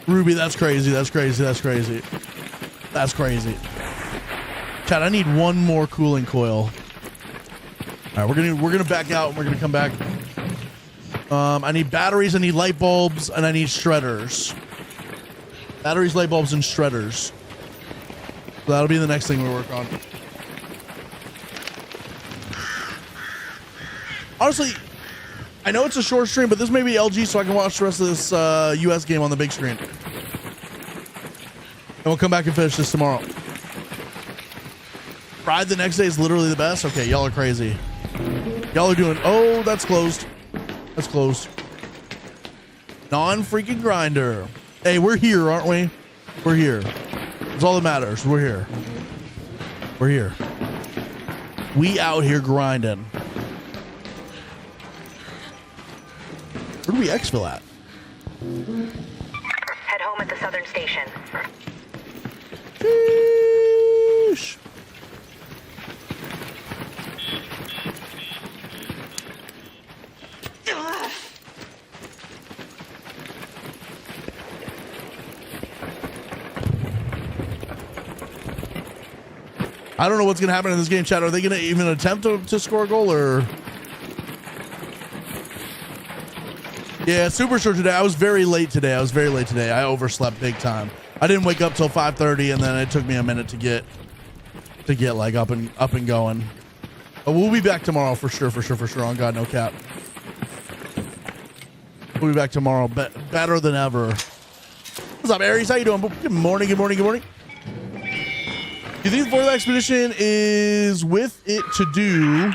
Ruby, that's crazy. Chad, I need one more cooling coil. All right, we're gonna back out and we're gonna come back. I need batteries, I need light bulbs, and I need shredders. Batteries, light bulbs, and shredders. So that'll be the next thing we work on. Honestly, I know it's a short stream, but this may be LG, so I can watch the rest of this US game on the big screen. And we'll come back and finish this tomorrow. Fried the next day is literally the best? Okay, y'all are crazy. Y'all are doing... Oh, that's closed. Non-freaking grinder. Hey, we're here, aren't we? We're here. That's all that matters. We're here. We out here grinding. Where do we exfil at? Head home at the southern station. Sheesh. I don't know what's going to happen in this game, chat. Are they going to even attempt to score a goal, or... Yeah, super short today. I was very late today. I overslept big time. I didn't wake up till 5:30, and then it took me a minute to get like up and going. But we'll be back tomorrow for sure. On God, no cap. We'll be back tomorrow, better than ever. What's up, Aries? How you doing? Good morning. You think the fourth expedition is with it to do?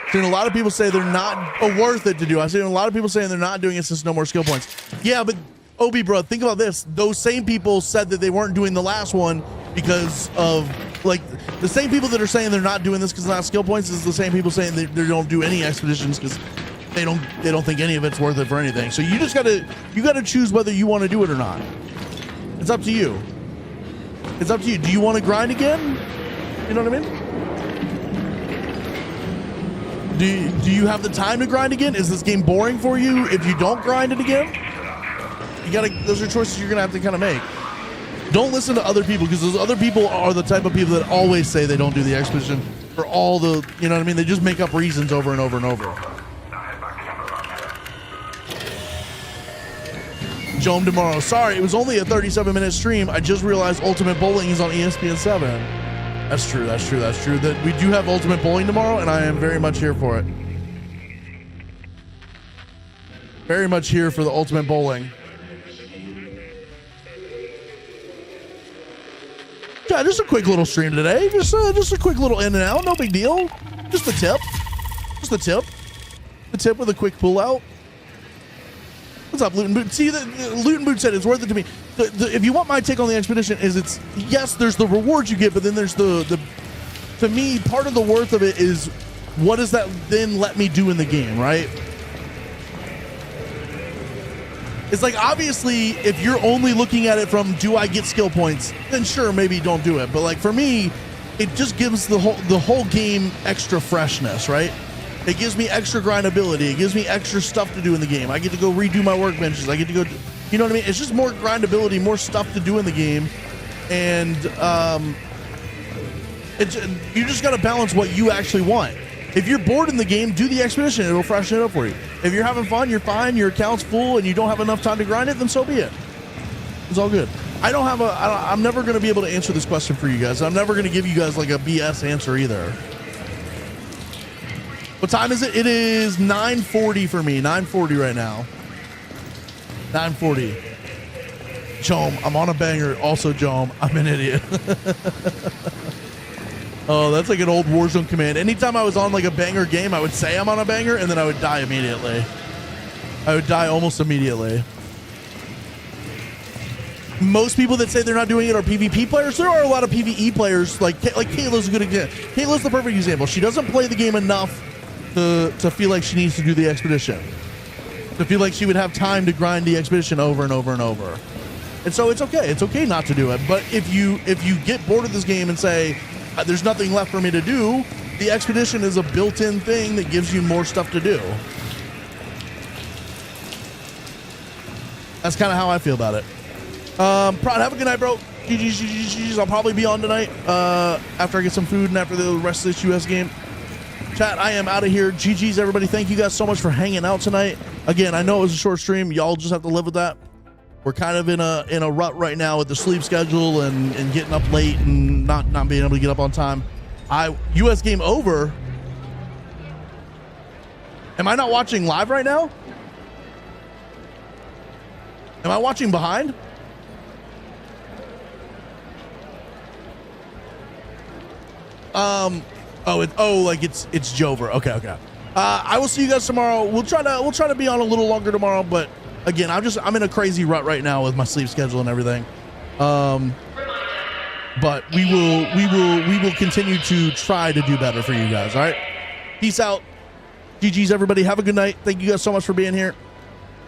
I've seen a lot of people say they're not worth it to do. I've seen a lot of people saying they're not doing it since no more skill points. Yeah, but Obi, bro, think about this. Those same people said that they weren't doing the last one because of, like, the same people that are saying they're not doing this because it's not skill points is the same people saying they don't do any expeditions because they don't think any of it's worth it for anything. So you just gotta choose whether you want to do it or not. It's up to you. It's up to you. Do you want to grind again? You know what I mean? Do you have the time to grind again? Is this game boring for you if you don't grind it again? Those are choices you're gonna have to kind of make. Don't listen to other people because those other people are the type of people that always say they don't do the expedition for all the, you know what I mean? They just make up reasons over and over and over. Jome tomorrow. Sorry, it was only a 37-minute stream. I just realized Ultimate Bowling is on ESPN 7. That's true. That we do have Ultimate Bowling tomorrow, and I am very much here for it. Very much here for the Ultimate Bowling. Yeah, just a quick little stream today. Just a quick little in and out. No big deal. Just a tip. Just a tip. The tip with a quick pull out. What's up, Loot and Boot? See, Loot and Boot said it's worth it to me. If you want my take on the expedition, is yes, there's the rewards you get, but then there's the to me, part of the worth of it is what does that then let me do in the game, right? It's like, obviously, if you're only looking at it from do I get skill points, then sure, maybe don't do it. But like for me, it just gives the whole game extra freshness, right? It gives me extra grindability. It gives me extra stuff to do in the game. I get to go redo my workbenches. I get to go, you know what I mean? It's just more grindability, more stuff to do in the game. And you just got to balance what you actually want. If you're bored in the game, do the expedition. It'll freshen it up for you. If you're having fun, you're fine, your account's full, and you don't have enough time to grind it, then so be it. It's all good. I'm never going to be able to answer this question for you guys. I'm never going to give you guys like a BS answer either. What time is it? It is 9:40 for me. 9:40 right now. 9:40. Jome, I'm on a banger. Also, Jome, I'm an idiot. Oh, that's like an old Warzone command. Anytime I was on like a banger game, I would say I'm on a banger, and then I would die immediately. I would die almost immediately. Most people that say they're not doing it are PvP players. There are a lot of PvE players. Like Kayla's a good example. Kayla's the perfect example. She doesn't play the game enough to feel like she needs to do the expedition. To feel like she would have time to grind the expedition over and over and over. And so it's okay. It's okay not to do it. But if you get bored of this game and say, there's nothing left for me to do, the expedition is a built-in thing that gives you more stuff to do. That's kind of how I feel about it. Prod, have a good night, bro. GG's. I'll probably be on tonight after I get some food and after the rest of this US game. Chat, I am out of here. GG's, everybody. Thank you guys so much for hanging out tonight. Again, I know it was a short stream. Y'all just have to live with that. We're kind of in a rut right now with the sleep schedule and getting up late and not being able to get up on time. US game over. Am I not watching live right now? Am I watching behind? It's Jover. Okay. I will see you guys tomorrow. We'll try to be on a little longer tomorrow, but again, I'm in a crazy rut right now with my sleep schedule and everything. But we will continue to try to do better for you guys. All right. Peace out. GG's, everybody. Have a good night. Thank you guys so much for being here.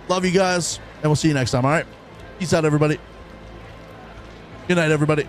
Love you guys, and we'll see you next time. All right. Peace out, everybody. Good night, everybody.